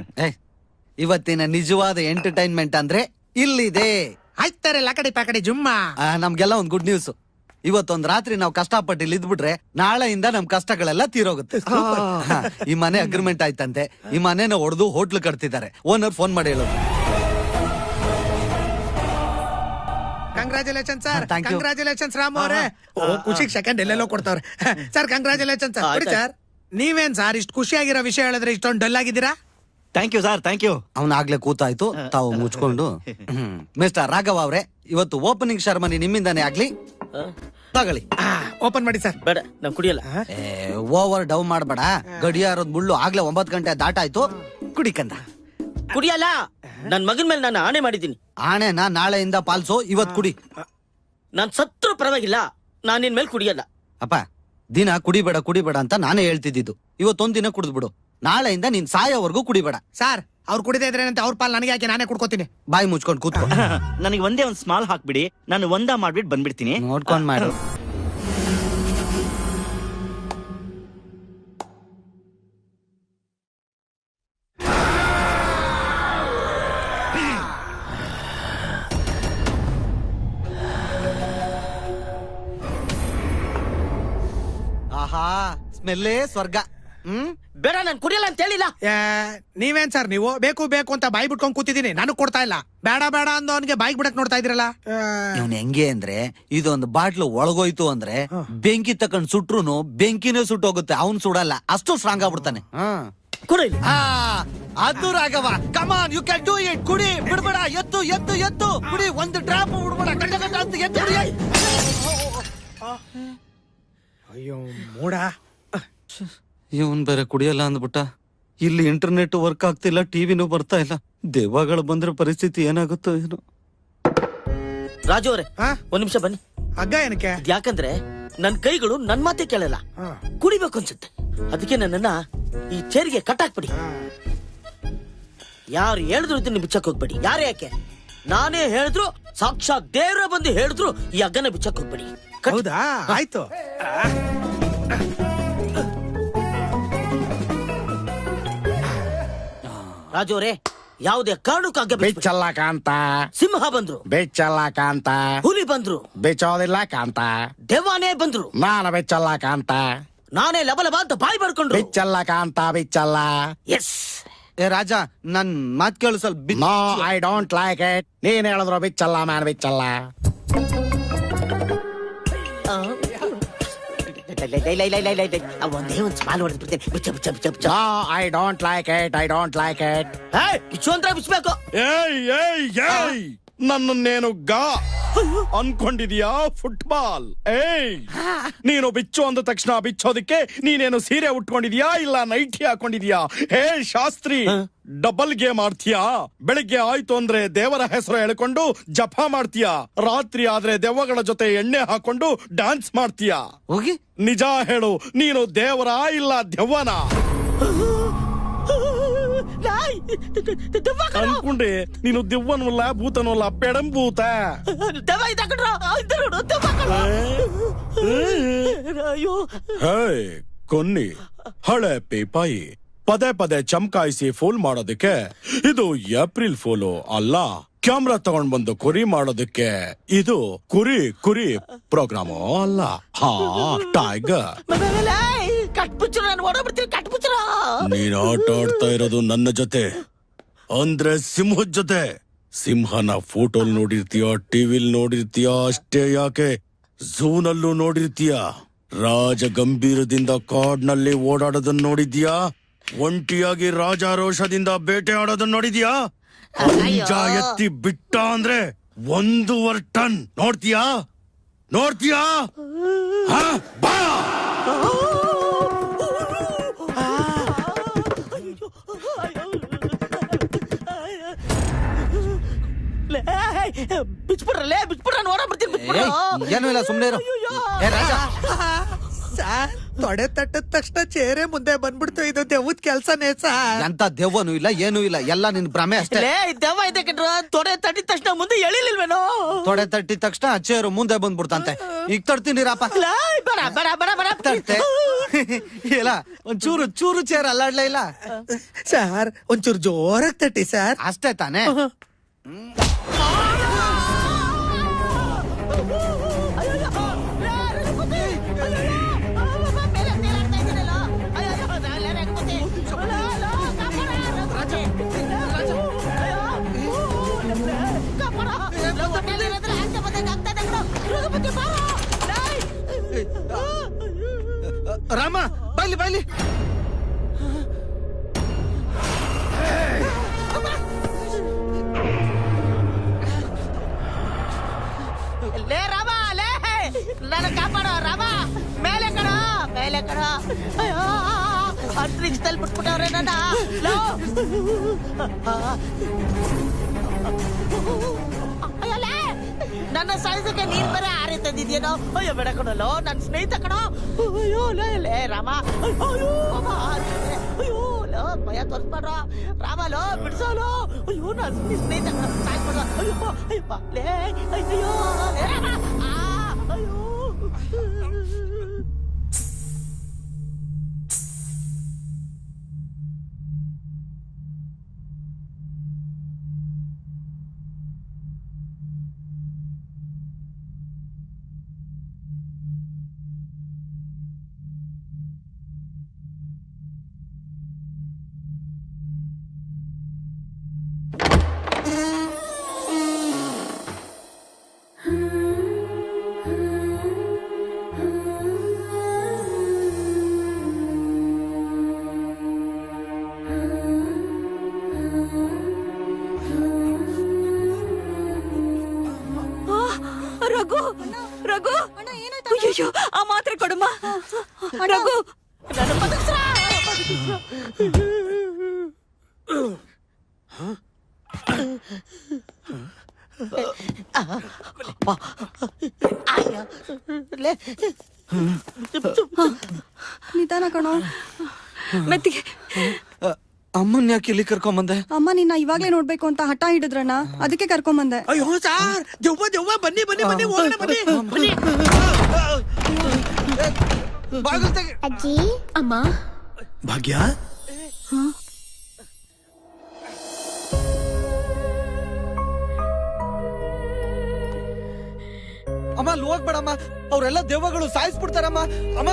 ಇವತ್ತಿನ ನಿಜವಾದ ಎಂಟರ್ಟೈನ್ಮೆಂಟ್ ಅಂದ್ರೆ ಇಲ್ಲಿದೆ. ಆಯ್ತಾರಲ್ಲ ಕಡೆ ಪಾಕಡೆ ಜುಮ್ಮ. ನಮ್ಗೆಲ್ಲ ಒಂದ್ ಗುಡ್ ನ್ಯೂಸ್. ಇವತ್ತೊಂದ್ ರಾತ್ರಿ ನಾವು ಕಷ್ಟಪಟ್ಟು ಇಲ್ಲಿ ಇದ್ಬಿಟ್ರೆ ನಾಳೆಯಿಂದ ನಮ್ ಕಷ್ಟಗಳೆಲ್ಲ ತೀರೋಗುತ್ತೆ. ಈ ಮನೆ ಅಗ್ರಿಮೆಂಟ್ ಆಯ್ತಂತೆ. ಈ ಮನೆನ ಹೊಡೆದು ಹೋಟ್ಲು ಕಟ್ತಿದ್ದಾರೆ. ಓನರ್ ಫೋನ್ ಮಾಡಿ ಹೇಳೋದು. ಕಂಗ್ರಾಚುಲೇಷನ್ ಸರ್, ಕಂಗ್ರಾಚುಲೇಷನ್ಸ್ ರಾಮ್ ಅವರೇ. ಖುಷಿಗೆ ಸೆಕೆಂಡ್ ಎಲ್ಲೆಲ್ಲೋ ಕೊಡ್ತಾವ್ರೆ ಸರ್. Congratulation sir. ಸರ್, ನೀವೇನ್ ಸರ್ ಇಷ್ಟು ಖುಷಿಯಾಗಿರೋ ವಿಷಯ ಹೇಳಿದ್ರೆ ಇಷ್ಟೊಂದು ಡಲ್ ಆಗಿದ್ದೀರಾ? Thank you sir, thank you. ಅವ್ನಾಗ್ಲೇ ಕೂತಾಯ್ತು, ತಾವು ಮುಚ್ಕೊಂಡು. ಮಿಸ್ಟರ್ ರಾಘವ್ ಅವ್ರೆ, ಇವತ್ತು ಓಪನಿಂಗ್ ಶರ್ಮನಿ ನಿಮ್ಮಿಂದಾನೇ ಆಗ್ಲಿ. ತಗೊಳ್ಳಿ, ಓಪನ್ ಮಾಡಿ ಸರ್. ಬೇಡ, ನಾನು ಕುಡಿಯಲ್ಲ. ಓವರ್ ಡೌನ್ ಮಾಡ್ಬೇಡ. ಗಡಿಯಾರದ ಮುಳ್ಳು ಆಗ್ಲೇ 9 ಗಂಟೆ ದಾಟಾಯ್ತು. ಕುಡಿಕಂದ. ಕುಡಿಯಲ್ಲ. ನನ್ ಮಗನ್ ಮೇಲೆ ನಾನು ಆಣೆ ಮಾಡಿದ್ದೀನಿ. ಆಣೆನ ನಾಳೆಯಿಂದ ಪಾಲ್ಸೋ, ಇವತ್ ಕುಡಿ. ನಾನ್ ಸತ್ರು ಪರವಾಗಿಲ್ಲ, ನಾನ್ ನಿನ್ ಮೇಲೆ ಕುಡಿಯಲ್ಲ. ಅಪ್ಪ, ದಿನ ಕುಡಿಬೇಡ ಕುಡಿಬೇಡ ಅಂತ ನಾನೇ ಹೇಳ್ತಿದ್ದು. ಇವತ್ತೊಂದ್ ದಿನ ಕುಡಿದ್ಬಿಡು. ನಾಳೆಯಿಂದ ನೀನ್ ಸಾಯೋವರೆಗೂ ಕುಡಿಬೇಡ. ಸರ್, ಅವ್ರು ಕುಡಿದೇ ಇದ್ರೆ ಅವ್ರ ಪಾಲ್ ನನಗೆ ಯಾಕೆ, ನಾನೇ ಕುಡ್ಕೋತೀನಿ. ಬಾಯಿ ಮುಚ್ಕೊಂಡು ಕೂತ್ಕೊ. ನನಗೆ ಒಂದೇ ಒಂದ್ ಸ್ಮಾಲ್ ಹಾಕ್ಬಿಡಿ, ನಾನು ಒಂದ ಮಾಡ್ಬಿಟ್ಟು ಬಂದ್ಬಿಡ್ತೀನಿ. ನೋಡ್ಕೊಂಡ್ ಮಾಡು. ಆಹಾ, ಸ್ಮೆಲ್ಲೇ ಸ್ವರ್ಗ. ಬೇಡ ನಾನು ಕುಡಿಯಲ್ಲ ಅಂತ ಹೇಳಿಲ್ಲ. ನೀವೇನ್ ಸರ್ ನೀವು ಬೇಕು ಬೇಕು ಅಂತ ಬಾಯಿ ಬಿಟ್ಕೊಂಡ್ ಕೂತಿದೀನಿ, ನಾನು ಕೊಡ್ತಾ ಇಲ್ಲ. ಬೇಡ ಬೇಡ ಅಂದು ಅವನಿಗೆ ಬಾಯಿಗೆ ಬಿಡಕ್ ನೋಡ್ತಾ ಇದ್ರಲ್ಲ. ಇವ್ನ ಹೆಂಗೆ ಅಂದ್ರೆ ಇದೊಂದು ಬಾಟ್ಲು ಒಳಗೋಯ್ತು ಅಂದ್ರೆ ಬೆಂಕಿ ತಕೊಂಡ್ ಸುಟ್ರುನು ಬೆಂಕಿನೇ ಸುಟ್ಟೋಗುತ್ತೆ, ಅವ್ನ್ ಸುಡಲ್ಲ, ಅಷ್ಟು ಸ್ಟ್ರಾಂಗ್ ಆಗ್ಬಿಡ್ತಾನೆ. ಅದು Raghava, come on you can do it. ಕುಡಿ, ಬಿಡ್ಬೇಡ, ಎತ್ತು ಎತ್ತು ಎತ್ತು ಕುಡಿ, ಒಂದು ಡ್ರಾಪ್ ಬಿಡ್ಬೇಡ, ಗಂಡ ಗಂಡ ಅಂತ ಎತ್ತು ಕುಡಿ. ಅಯ್ಯೋ ಮೂಡ, ಇವನ್ ಬೇರೆ ಕುಡಿಯಲ್ಲ ಅಂದ್ಬಿಟ್ಟ. ಇಲ್ಲಿ ಇಂಟರ್ನೆಟ್ ವರ್ಕ್ ಆಗ್ತಿಲ್ಲ, ಟಿವಿನೂ ಬರ್ತಾ ಇಲ್ಲ. ದೆವ್ವಗಳು ಬಂದ್ರೆ ಪರಿಸ್ಥಿತಿ ಏನಾಗುತ್ತೋ ಏನೋ. ರಾಜು ಅವರೇ ಒಂದ್ ನಿಮಿಷ ಬನ್ನಿ. ಹಗ್ಗ ಏನಕ್ಕೆ? ಯಾಕಂದ್ರೆ ನನ್ ಕೈಗಳು ನನ್ ಮಾತೇ ಕೇಳಲ್ಲ, ಕುಡಿಬೇಕು ಅನ್ಸುತ್ತೆ. ಅದಕ್ಕೆ ನನ್ನನ್ನ ಈ ಚೇರಿಗೆ ಕಟ್ಟಾಕ್ಬಿಡಿ. ಯಾರು ಹೇಳಿದ್ರು ಇದನ್ನ ಬಿಚ್ಚಕ್ ಹೋಗ್ಬೇಡಿ. ಯಾರು ಯಾಕೆ ನಾನೇ ಹೇಳಿದ್ರು, ಸಾಕ್ಷಾತ್ ದೇವ್ರ ಬಂದು ಹೇಳಿದ್ರು ಈ ಹಗ್ಗನ ಬಿಚ್ಚಕ್ ಹೋಗ್ಬೇಡಿ. ಹೌದಾ? ಆಯ್ತು. ರಾಜು ಅವರೇ, ಯಾವುದೇ ಕಾರಣಕ್ಕೂ ಹಗ್ಗ ಬಿಚ್ಚಲ್ಲ ಕಾಂತ. ಸಿಂಹ ಬಂದ್ರು ಬಿಚ್ಚಲ್ಲ ಕಾಂತ. ಹುಲಿ ಬಂದ್ರು ಬಿಚ್ಚೋದಿಲ್ಲ ಕಾಂತ. ದೆವ್ವನೇ ಬಂದ್ರು ನಾನು ಬಿಚ್ಚಲ್ಲ ಕಾಂತ. ನಾನೇ ಲಬಲಬ ಅಂತ ಬಾಯಿ ಬರ್ಕೊಂಡ್ರು. ಬಿಚ್ಚಲ್ಲ ಕಾಂತ, ಬಿಚ್ಚಲ್ಲ. ಎಸ್. ಏ ರಾಜ, ನನ್ ಮಾತ್ ಕೇಳು ಸ್ವಲ್ಪ. No, I don't like it. ನೀನ್ ಹೇಳಿದ್ರು ಬಿಚ್ಚಲ್ಲ, ಮ್ಯಾನ್ ಬಿಚ್ಚಲ್ಲ. ಒಂದೇ ಒಂದ್ ಸ್ಮಾಲ್ ಹೊಡೆದ್ ಬಿಡ್ತೇನೆ. ಬಿಚ್ಚ ಬಿಚ್ಚ ಬಿಚ್ಚ ಬಿಚ್ಚ. No, I don't like it. I don't like it. ಬಿಚ್ಚು ಅಂತ ಬಿಚ್ಚಬೇಕು. ಏಯ್ ಏಯ್ ಏಯ್, ನನ್ನನ್ನೇನು ಗಾ ಅನ್ಕೊಂಡಿದ್ಯಾ? ಫುಟ್ಬಾಲ್. ಏಯ್, ನೀನು ಬಿಚ್ಚು ಅಂದ ತಕ್ಷಣ ಬಿಚ್ಚೋದಕ್ಕೆ ನೀನೇನು ಸೀರೆ ಉಟ್ಕೊಂಡಿದ್ಯಾ ಇಲ್ಲ ನೈಟಿ ಹಾಕೊಂಡಿದ್ಯಾ? ಹೇ ಶಾಸ್ತ್ರಿ, ಡಬಲ್ ಗೇಮ್ ಆಡ್ತೀಯಾ? ಬೆಳಿಗ್ಗೆ ಆಯ್ತು ಅಂದ್ರೆ ದೇವರ ಹೆಸರು ಹೇಳ್ಕೊಂಡು ಜಪ ಮಾಡ್ತೀಯಾ, ರಾತ್ರಿ ಆದ್ರೆ ದೆವ್ವಗಳ ಜೊತೆ ಎಣ್ಣೆ ಹಾಕೊಂಡು ಡ್ಯಾನ್ಸ್ ಮಾಡ್ತೀಯಾ? ಹೋಗಿ ನಿಜ ಹೇಳು, ನೀನು ದೇವರ ಇಲ್ಲ ದೆವ್ವನ? ಅನ್ಕೊಂಡೆ ನೀನು ದೆವ್ವನಲ್ಲ ಭೂತನಲ್ಲ, ಪೆಡಂಭೂತ. ಹೇ ಕೊನ್ನಿ, ಹಳೆ ಪೇಪಾಯಿ ಪದೇ ಪದೇ ಚಮಕಾಯಿಸಿ ಫೂಲ್ ಮಾಡೋದಕ್ಕೆ ಇದು ಏಪ್ರಿಲ್ ಫೂಲು ಅಲ್ಲ. ಕ್ಯಾಮ್ರಾ ತಗೊಂಡ್ ಬಂದು ಕುರಿ ಮಾಡೋದಕ್ಕೆ ಇದು ಕುರಿ ಕುರಿ ಪ್ರೋಗ್ರಾಮು ಅಲ್ಲ. ಹಾ, ಟೈಗರ್. ನೀನ್ ಆಟ ಆಡ್ತಾ ಇರೋದು ನನ್ನ ಜೊತೆ ಅಂದ್ರೆ ಸಿಂಹದ ಜೊತೆ. ಸಿಂಹನ ಫೋಟೋಲ್ ನೋಡಿರ್ತೀಯ, ಟಿವಿಲ್ ನೋಡಿರ್ತೀಯ, ಅಷ್ಟೇ ಯಾಕೆ ಝೂನಲ್ಲೂ ನೋಡಿರ್ತೀಯ. ರಾಜ ಗಂಭೀರದಿಂದ ಕಾಡ್ನಲ್ಲಿ ಓಡಾಡೋದನ್ನ ನೋಡಿದ್ಯಾ? ಒಂಟಿಯಾಗಿ ರಾಜಾರೋಷದಿಂದ ಬೇಟೆ ಆಡೋದನ್ನ ನೋಡಿದ್ಯಾ? ಅಂಜ ಎತ್ತಿ ಬಿಟ್ಟ ಅಂದ್ರೆ 1.5 ಟನ್. ನೋಡ್ತೀಯಾ? ನೋಡ್ತೀಯಾ? ಬಾ. ಬಿಚ್ಬಿಡ್ರಲ್ಲೇ, ಬಿಚ್ಬಿಡ್ರ, ನೋಡಬಿಡ್ತೀನಿ. ಏನೂ ಇಲ್ಲ, ಸುಮ್ನೆ ಇರು. ಏ ರಾಜ, ಸಾರ್ ತೊಡೆ ತಟ್ಟದ ತಕ್ಷಣ ಚೇರೆ ಮುಂದೆ ಬಂದ್ಬಿಡ್ತು. ಇದು ದೆವ್ವದ ಕೆಲ್ಸನೇ ಸಾರ್. ಎಂತ ದೆವ್ವನೂ ಇಲ್ಲ, ಏನೂ ಇಲ್ಲ, ಎಲ್ಲ ನಿನ್ ಭ್ರಮೆ ಅಷ್ಟೇ. ದೆವ್ವ ಇದೆ ಕಣ್ರ. ತೊಡೆ ತಟ್ಟಿದ ತಕ್ಷಣ ಮುಂದೆ ಎಳಿಲಿಲ್ವೇನೋ? ತೊಡೆ ತಟ್ಟಿದ ತಕ್ಷಣ ಚೇರು ಮುಂದೆ ಬಂದ್ಬಿಡ್ತಂತೆ. ಈಗ ತಡ್ತೀನಿ ರಾಪ. ಬೇಡ ಬೇಡ ಬೇಡ ಬೇಡ. ತಟ್ಟೆ ಇಲ್ಲ, ಒಂಚೂರು ಚೂರು ಚೇರ್ ಅಲ್ಲಾಡ್ಲೇ ಇಲ್ಲ. ಸಾರ್ ಒಂಚೂರು ಜೋರಾಗಿ ತಟ್ಟಿ ಸಾರ್. ಅಷ್ಟೇ ತಾನೇ? ರಾಮ ಬೈಲಿ ಬೈಲಿ. ಲೇ ರಾಮ, ಲೇ ನನ್ನ ಕಾಪಾಡೋ ರಾಮ. ಮೇಲೆ ಕಣೋ, ಮೇಲೆ ಕಣೋ. ಅಯ್ಯೋ, ಅಂತರಿಕ್ಷದಲ್ಲಿ ಬಿಟ್ಬಿಟ್ಟವ್ರೆ ನನ್ನ. ನನ್ನ ಸಾಯಿಸಕ್ಕೆ ನೀನ್ ಬರ ಹಾರಿ ತಂದಿದ್ಯೇನೋ? ಅಯ್ಯೋ ಬೇಡ ಕಣೋ, ನನ್ನ ಸ್ನೇಹಿತ ಕಣೋ. ಅಯ್ಯೋ ಲೇ ರಾಮ, ಅಯ್ಯೋ ಅಯ್ಯೋ ಲೋ, ಭಯ ತೋರಿಸ್ಬೇಡ್ರ ರಾಮ. ಲೋ ಬಿಡ್ಸೋಲೋ. ಅಯ್ಯೋ ನನ್ನ ಸ್ನೇಹಿತ ಕಣೋ, ಸಾಯ್ಬಿಡ್ರ. ಅಯ್ಯೋ ಅಯ್ಯಪ್ಪ ಲೇ, ಅಯ್ಯೋ ಲೇ ರಾಮ. ಅಯ್ಯೋ ಅಯ್ಯೋ ಆ ಮಾತ್ರೆ ಕೊಡಮ್ಮ ರಘು ನನ್ನ ಬದುಕ್ಸ್ರ. ನಿಧಾನ ಕಣೋ. ಮೆತ್ತಿಗೆ ಅಮ್ಮನ್ ಯಾಕೆ ಇಲ್ಲಿ ಕರ್ಕೊಂಬಂದೆ? ಅಮ್ಮ ನಿನ್ನ ಇವಾಗ್ಲೇ ನೋಡ್ಬೇಕು ಅಂತ ಹಠ ಹಿಡಿದ್ರಣ್ಣ, ಅದಕ್ಕೆ ಕರ್ಕೊಂಬಂದೆ. ಅಯ್ಯೋ ಸಾರ್, ದೆವ್ವ ದೆವ್ವ, ಬನ್ನಿ ಬನ್ನಿ ಬನ್ನಿ, ಹೋಗೋಣ ಬನ್ನಿ ಬನ್ನಿ. ಅಜ್ಜಿ. ಅಮ್ಮ. ಭಾಗ್ಯ, ಅಮ್ಮ ಅಲ್ಲಿ ಹೋಗ್ಬೇಡಮ್ಮ, ಅವ್ರೆಲ್ಲ ದೆವ್ವಗಳು ಸಾಯಿಸ್ಬಿಡ್ತಾರಮ್ಮ. ಅಮ್ಮ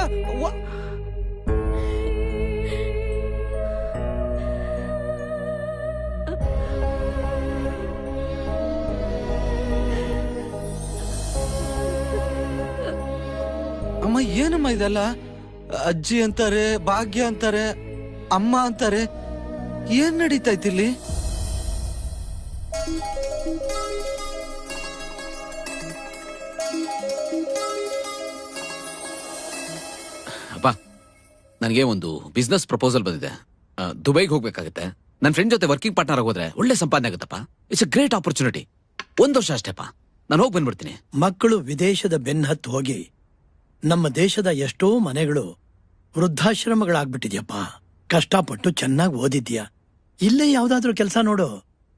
ಅಮ್ಮ ಏನಮ್ಮ ಇದೆಲ್ಲ? ಅಜ್ಜಿ ಅಂತಾರೆ, ಭಾಗ್ಯ ಅಂತಾರೆ, ಅಮ್ಮ ಅಂತಾರೆ. ಏನ್ ನಡೀತಾ ಇಲ್ಲಿ? ಅಪ್ಪ, ನನಗೆ ಒಂದು ಬಿಸ್ನೆಸ್ ಪ್ರಪೋಸಲ್ ಬಂದಿದೆ. ದುಬೈಗೆ ಹೋಗ್ಬೇಕಾಗತ್ತೆ. ನನ್ನ ಫ್ರೆಂಡ್ ಜೊತೆ ವರ್ಕಿಂಗ್ ಪಾರ್ಟ್ನರ್ ಆಗೋದ್ರೆ ಒಳ್ಳೆ ಸಂಪಾದನೆ ಆಗುತ್ತಪ್ಪ. It's a great opportunity. 1 ವರ್ಷ ಅಷ್ಟೇಪ್ಪ, ನಾನು ಹೋಗಿ ಬಂದ್ಬಿಡ್ತೀನಿ. ಮಕ್ಕಳು ವಿದೇಶದ ಬೆನ್ನಹತ್ತು ಹೋಗಿ ನಮ್ಮ ದೇಶದ ಎಷ್ಟೋ ಮನೆಗಳು ವೃದ್ಧಾಶ್ರಮಗಳಾಗ್ಬಿಟ್ಟಿದ್ಯಪ್ಪ. ಕಷ್ಟಪಟ್ಟು ಚೆನ್ನಾಗಿ ಓದಿದ್ಯಾ, ಇಲ್ಲೇ ಯಾವ್ದಾದ್ರು ಕೆಲಸ ನೋಡು,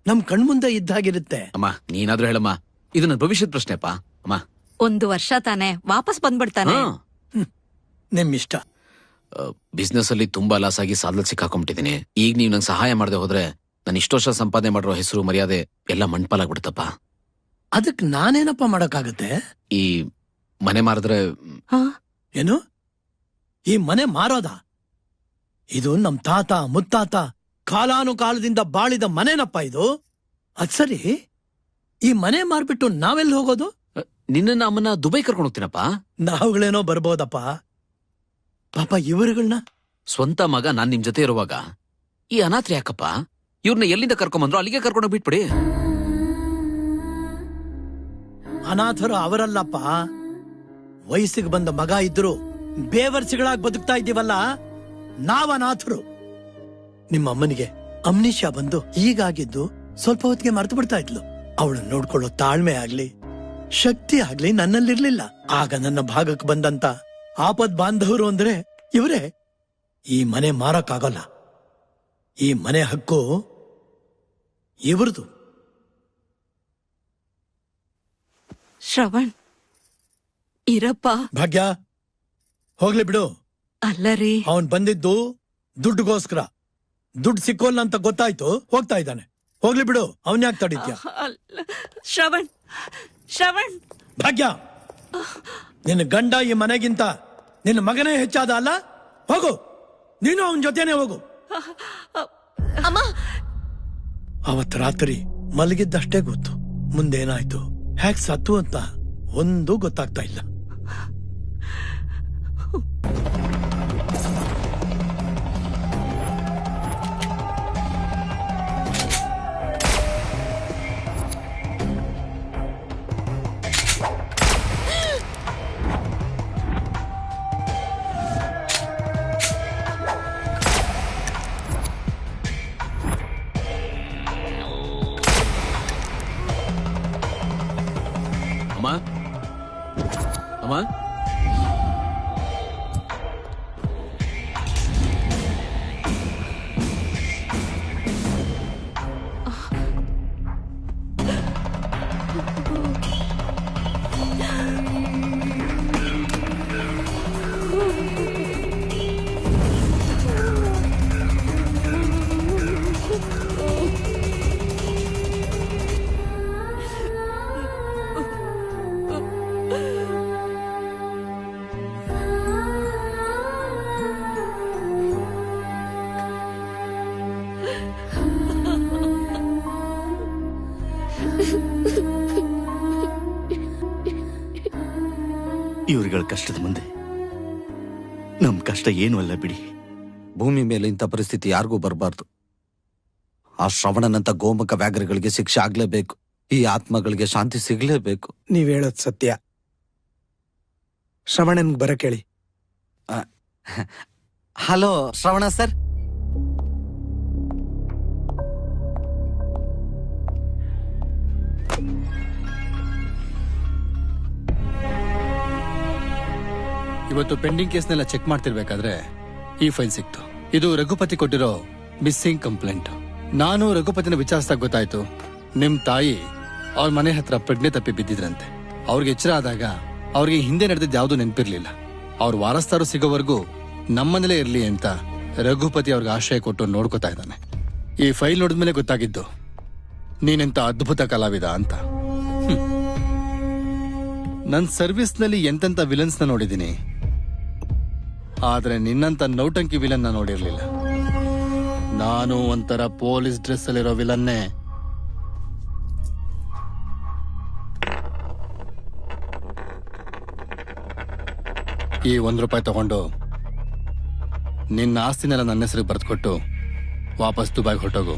ನಮ್ ಕಣ್ಮುಂದೆ ಇದ್ದಾಗಿರುತ್ತೆ. ಅಮ್ಮ ನೀನಾದ್ರೂ ಹೇಳಮ್ಮ, ಇದು ನನ್ನ ಭವಿಷ್ಯದ ಪ್ರಶ್ನೆಪ್ಪ. ಅಮ್ಮ 1 ವರ್ಷ ತಾನೆ, ವಾಪಸ್ ಬಂದ್ಬಿಡ್ತಾನೆ. ನಿಮ್ಮಿಷ್ಟ. ಬಿಸ್ನೆಸ್ ಅಲ್ಲಿ ತುಂಬಾ ಲಾಸ್ ಆಗಿ ಸಾಲದಲ್ಲಿ ಸಿಕ್ಕಾಕೊಂಡ್ಬಿಟ್ಟಿದ್ದೀನಿ. ಈಗ ನೀವು ನಂಗೆ ಸಹಾಯ ಮಾಡದೆ ಹೋದ್ರೆ ನಾನು ಇಷ್ಟು ವರ್ಷ ಸಂಪಾದನೆ ಮಾಡಿರೋ ಹೆಸರು ಮರ್ಯಾದೆ ಎಲ್ಲ ಮಣ್ಪಾಲಾಗ್ಬಿಡುತ್ತಪ್ಪ. ಅದಕ್ ನಾನೇನಪ್ಪ ಮಾಡಕ್ಕಾಗತ್ತೆ? ಈ ಮನೆ ಮಾರಿದ್ರೆ ಏನು? ಈ ಮನೆ ಮಾರೋದ? ಇದು ನಮ್ ತಾತ ಮುತ್ತಾತ ಕಾಲಾನುಕಾಲದಿಂದ ಬಾಳಿದ ಮನೆನಪ್ಪ ಇದು. ಅದ್ ಸರಿ, ಈ ಮನೆ ಮಾರ್ಬಿಟ್ಟು ನಾವೆಲ್ಲಿ ಹೋಗೋದು? ನಿನ್ನ ಅಮ್ಮನ ದುಬೈ ಕರ್ಕೊಂಡು ಹೋಗ್ತೀನಪ್ಪ. ನಾವುಗಳೇನೋ ಬರ್ಬೋದಪ್ಪ, ಪಾಪ ಇವರುಗಳನ್ನ. ಸ್ವಂತ ಮಗ ನಾನ್ ನಿಮ್ ಜೊತೆ ಇರುವಾಗ ಈ ಅನಾಥ್ರಿ ಯಾಕಪ್ಪ? ಇವ್ರನ್ನ ಎಲ್ಲಿಂದ ಕರ್ಕೊಂಬಂದ್ರು ಅಲ್ಲಿಗೆ ಕರ್ಕೊಂಡೋಗಿ ಬಿಟ್ಬಿಡಿ. ಅನಾಥರು ಅವರಲ್ಲಪ್ಪ, ವಯಸ್ಸಿಗೆ ಬಂದ ಮಗ ಇದ್ರು ಬೇವರ್ಸಿಗಳಾಗಿ ಬದುಕ್ತಾ ಇದ್ದೀವಲ್ಲ, ನಾವ್ ಅನಾಥರು. ನಿಮ್ಮ ಅಮ್ಮನಿಗೆ ಅಮ್ನಿಷಾ ಬಂದು ಹೀಗಾಗಿದ್ದು ಸ್ವಲ್ಪ ಹೊತ್ತಿಗೆ ಮರೆತು ಬಿಡ್ತಾ ಇದ್ಲು. ಅವಳನ್ನ ನೋಡ್ಕೊಳ್ಳೋ ತಾಳ್ಮೆ ಆಗ್ಲಿ ಶಕ್ತಿ ಆಗ್ಲಿ ನನ್ನಲ್ಲಿರ್ಲಿಲ್ಲ. ಆಗ ನನ್ನ ಭಾಗಕ್ಕೆ ಬಂದಂತ ಆಪದ್ ಬಾಂಧವರು ಅಂದ್ರೆ ಇವರೇ. ಈ ಮನೆ ಮಾರಕ್ಕಾಗಲ್ಲ, ಈ ಮನೆ ಹಕ್ಕು ಇವ್ರದು. ಶ್ರವಣ್ ಇರಪ್ಪ. ಭಾಗ್ಯ, ಹೋಗ್ಲಿ ಬಿಡು. ಅಲ್ಲ ರೀ, ಅವನ್ ಬಂದಿದ್ದು ದುಡ್ಡುಗೋಸ್ಕರ. ದುಡ್ಡು ಸಿಕ್ಕೋಲ್ಲ ಅಂತ ಗೊತ್ತಾಯ್ತು, ಹೋಗ್ತಾ ಇದ್ದಾನೆ. ಹೋಗ್ಲಿ ಬಿಡು, ಅವನ್ ಯಾಕೆ ತಡೀತ್ಯಾ? ಶ್ರವಣ್ ಶ್ರವಣ್. ಭಾಗ್ಯ, ನಿನ್ನ ಗಂಡ ಈ ಮನೆಗಿಂತ ನಿನ್ನ ಮಗನೇ ಹೆಚ್ಚಾದ ಅಲ್ಲ? ಹೋಗು, ನೀನು ಅವನ ಜೊತೆನೆ ಹೋಗು. ಅಮ್ಮ. ಅವತ್ ರಾತ್ರಿ ಮಲಗಿದ್ದಷ್ಟೇ ಗೊತ್ತು, ಮುಂದೇನಾಯ್ತು, ಹ್ಯಾಕ್ ಸತ್ತು ಅಂತ ಒಂದೂ ಗೊತ್ತಾಗ್ತಾ ಇಲ್ಲ. ಅಮ್ಮ, ಅಮ್ಮ, ಇವ್ರುಗಳ ಕಷ್ಟದ ಮುಂದೆ ನಮ್ ಕಷ್ಟ ಏನು ಅಲ್ಲ ಬಿಡಿ. ಭೂಮಿ ಮೇಲೆ ಇಂಥ ಪರಿಸ್ಥಿತಿ ಯಾರಿಗೂ ಬರಬಾರ್ದು. ಆ ಶ್ರವಣನಂತ ಗೋಮುಖ ವ್ಯಾಘ್ರಗಳಿಗೆ ಶಿಕ್ಷೆ ಆಗ್ಲೇಬೇಕು. ಈ ಆತ್ಮಗಳಿಗೆ ಶಾಂತಿ ಸಿಗ್ಲೇಬೇಕು. ನೀವ್ ಹೇಳೋದ್ ಸತ್ಯ. ಶ್ರವಣನ್ ಬರಕ್ ಹೇಳಿ. ಹಲೋ ಶ್ರವಣ ಸರ್. ಇವತ್ತು ಪೆಂಡಿಂಗ್ ಕೇಸ್ನೆಲ್ಲ ಚೆಕ್ ಮಾಡ್ತಿರ್ಬೇಕಾದ್ರೆ ಈ ಫೈಲ್ ಸಿಕ್ತು. ಇದು ರಘುಪತಿ ಕೊಟ್ಟಿರೋ ಮಿಸ್ಸಿಂಗ್ ಕಂಪ್ಲೇಂಟ್. ನಾನು ರಘುಪತಿನ ವಿಚಾರಿಸಿದಾಗ ಗೊತ್ತಾಯ್ತು, ನಿಮ್ ತಾಯಿ ಅವ್ರ ಮನೆ ಹತ್ರ ಪ್ರಜ್ಞೆ ತಪ್ಪಿ ಬಿದ್ದಿದ್ರಂತೆ. ಅವ್ರಿಗೆ ಎಚ್ಚರ ಆದಾಗ ಅವ್ರಿಗೆ ಹಿಂದೆ ನಡೆದಿದ್ದು ಯಾವ್ದು ನೆನಪಿರ್ಲಿಲ್ಲ. ಅವ್ರ ವಾರಸ್ದಾರು ಸಿಗೋವರೆಗೂ ನಮ್ಮನೇಲೇ ಇರ್ಲಿ ಅಂತ ರಘುಪತಿ ಅವ್ರಿಗೆ ಆಶ್ರಯ ಕೊಟ್ಟು ನೋಡ್ಕೋತಾ ಇದ್ದಾನೆ. ಈ ಫೈಲ್ ನೋಡಿದ್ಮೇಲೆ ಗೊತ್ತಾಗಿದ್ದು ನೀನೆಂತ ಅದ್ಭುತ ಕಲಾವಿದ ಅಂತ. ನನ್ ಸರ್ವಿಸ್ನಲ್ಲಿ ಎಂತೆಂತ ವಿಲನ್ಸ್ನ ನೋಡಿದ್ದೀನಿ, ಆದ್ರೆ ನಿನ್ನಂತ ನೌಟಂಕಿ ವಿಲನ್ ನೋಡಿರ್ಲಿಲ್ಲ. ನಾನು ಒಂಥರ ಪೊಲೀಸ್ ಡ್ರೆಸ್ ಅಲ್ಲಿರೋ ವಿಲನ್ನೇ. ಈ ₹1 ತಗೊಂಡು ನಿನ್ನ ಆಸ್ತಿನೆಲ್ಲ ನನ್ನ ಹೆಸರಿಗೆ ಬರೆದುಕೊಟ್ಟು ವಾಪಸ್ ದುಬೈಗೆ ಹೊರಟೋಗು.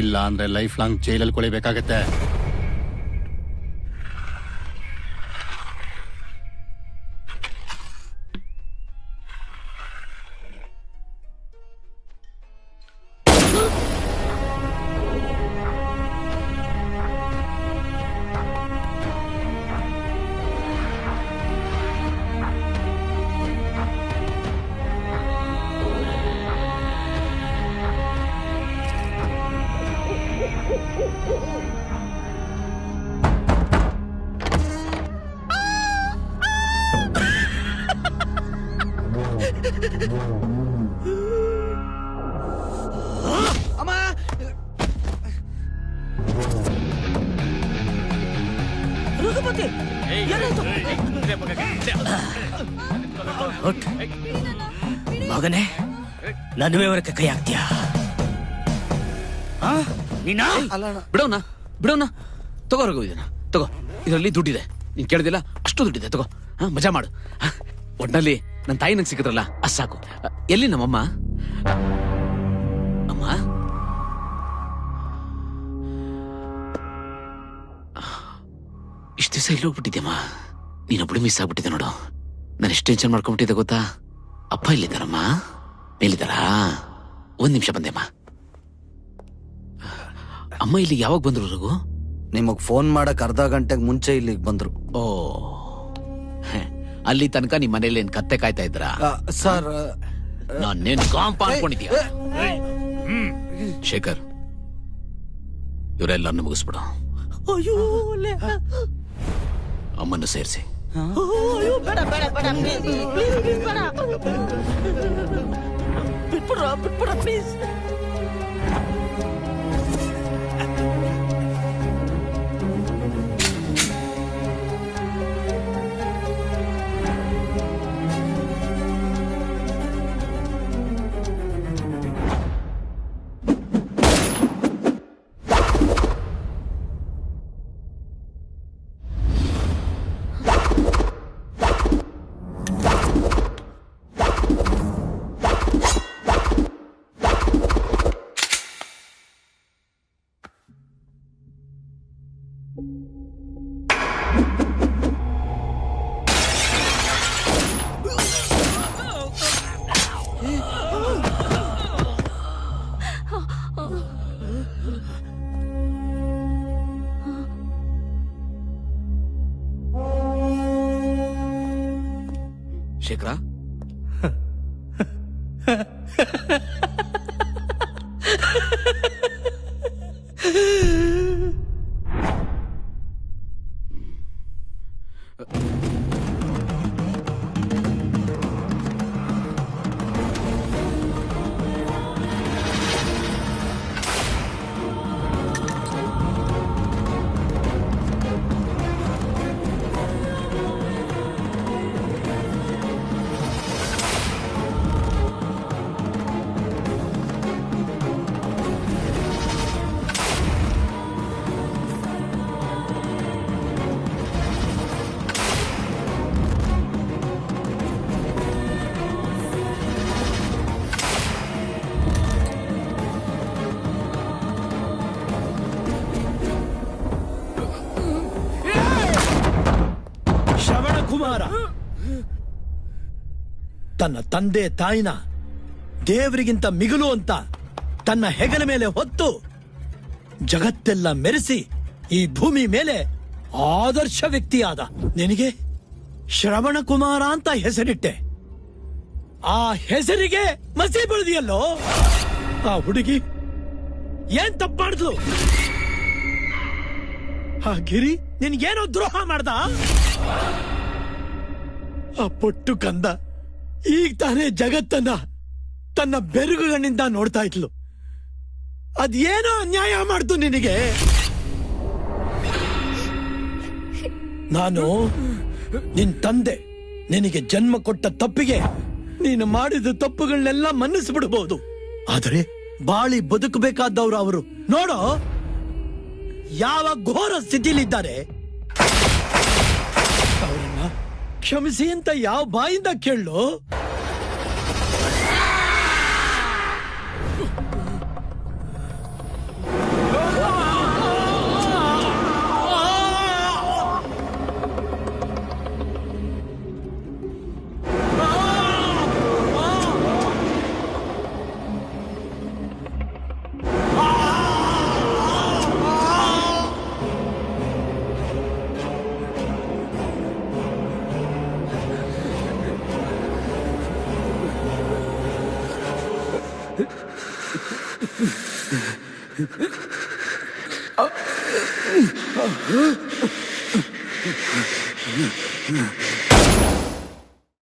ಇಲ್ಲ ಅಂದ್ರೆ ಲೈಫ್ ಲಾಂಗ್ ಜೈಲಲ್ಲಿ ಕೊಳಿಬೇಕಾಗತ್ತೆ. ಮಗನೇ, ನಡುವೆವರೆಗೆ ಕೈ ಹಾಕ್ತೀಯಾ? ಬಿಡೋಣ ಬಿಡೋಣ. ತಗೋ ರಘು, ಇದನ್ನ ತಗೋ. ಇದರಲ್ಲಿ ದುಡ್ಡಿದೆ, ನೀನ್ ಕೇಳಿದಿಲ್ಲ ಅಷ್ಟು ದುಡ್ಡಿದೆ, ತಗೋ. ಮಜಾ ಮಾಡು. ಒಟ್ನಲ್ಲಿ ನನ್ನ ತಾಯಿ ನಂಗೆ ಸಿಕ್ಕಿದ್ರಲ್ಲ ಅಷ್ಟು ಸಾಕು. ಎಲ್ಲಿ ನಮ್ಮಮ್ಮ? ಅಮ್ಮ, ಇಷ್ಟು ದಿವಸ ಇಲ್ಲಿ ಹೋಗ್ಬಿಟ್ಟಿದ್ಯಮ್ಮ. ನೀನೊಬ್ಳು ಮಿಸ್ ಆಗ್ಬಿಟ್ಟಿದ್ದೆ ನೋಡು. ನಾನು ಎಷ್ಟು ಟೆನ್ಷನ್ ಮಾಡ್ಕೊಂಡ್ಬಿಟ್ಟಿದ್ದೆ ಗೊತ್ತಾ? ಅಪ್ಪ ಇಲ್ಲಿದ್ದಾರಮ್ಮ? ಮೇಲಿದ್ದಾರಾ? 1 ನಿಮಿಷ ಬಂದೆಮ್ಮ. ಅಮ್ಮ ಇಲ್ಲಿಗೆ ಯಾವಾಗ ಬಂದ್ರು ರಘು? ನಿಮಗ್ ಫೋನ್ ಮಾಡಕ್ ಅರ್ಧ ಗಂಟೆಗೆ ಮುಂಚೆ ಇಲ್ಲಿಗೆ ಬಂದ್ರು. ಓ, ಅಲ್ಲಿ ತನಕ ನಿಮ್ ಮನೇಲಿ ಏನ್ ಕತ್ತೆ ಕಾಯ್ತಾ ಇದ್ರ? ಸರ್, ನಾನೇನ್ ಕಾಂಪ ಅನ್ಕೊಂಡಿದ್ಯಾ? ಶೇಖರ್, ಇವರೆಲ್ಲರನ್ನು ಮುಗಿಸ್ಬಿಡು. ಅಮ್ಮನ್ನ ಸೇರಿಸಿ. ಬೇಡ ಬೇಡ ಬೇಡ, ಪ್ಲೀಸ್ ಬೇಡ, ಬಿಟ್ಬಿಡ್ರ ಪ್ಲೀಸ್. ಶೇಖರ, ತನ್ನ ತಂದೆ ತಾಯಿನ ದೇವರಿಗಿಂತ ಮಿಗಿಲು ಅಂತ ತನ್ನ ಹೆಗಲ ಮೇಲೆ ಹೊತ್ತು ಜಗತ್ತೆಲ್ಲ ಮೆರೆಸಿ ಈ ಭೂಮಿ ಮೇಲೆ ಆದರ್ಶ ವ್ಯಕ್ತಿಯಾದ ನಿನಗೆ ಶ್ರವಣ ಕುಮಾರ ಅಂತ ಹೆಸರಿಟ್ಟೆ. ಆ ಹೆಸರಿಗೆ ಮಸಿ ಬೆಳೆದಿಯಲ್ಲೋ. ಆ ಹುಡುಗಿ ಏನ್ ತಪ್ಪು ಮಾಡಿದ್ಲು? ಆ ಗಿರಿ ನಿನ್ಗೇನೋ ದ್ರೋಹ ಮಾಡ್ದ? ಆ ಪೊಟ್ಟು ಕಂದ ಈಗ ತಾನೇ ಜಗತ್ತನ್ನ ತನ್ನ ಬೆರಗುಗಳಿಂದ ನೋಡ್ತಾ ಇದ್ಲು. ಅದೇನೋ ಅನ್ಯಾಯ ಮಾಡ್ತು ನಿನಗೆ. ನಾನು ನಿನ್ ತಂದೆ ನಿನಗೆ ಜನ್ಮ ಕೊಟ್ಟ ತಪ್ಪಿಗೆ ನೀನು ಮಾಡಿದ ತಪ್ಪುಗಳನ್ನೆಲ್ಲ ಮನ್ನಿಸ್ಬಿಡ್ಬಹುದು. ಆದರೆ ಬಾಳಿ ಬದುಕಬೇಕಾದವ್ರು ಅವರು ನೋಡೋ ಯಾವ ಘೋರ ಸ್ಥಿತಿಲಿದ್ದಾರೆ. ಅವರನ್ನ ಕ್ಷಮಿಸಿ ಅಂತ ಯಾವ ಬಾಯಿಂದ ಕೇಳೋ?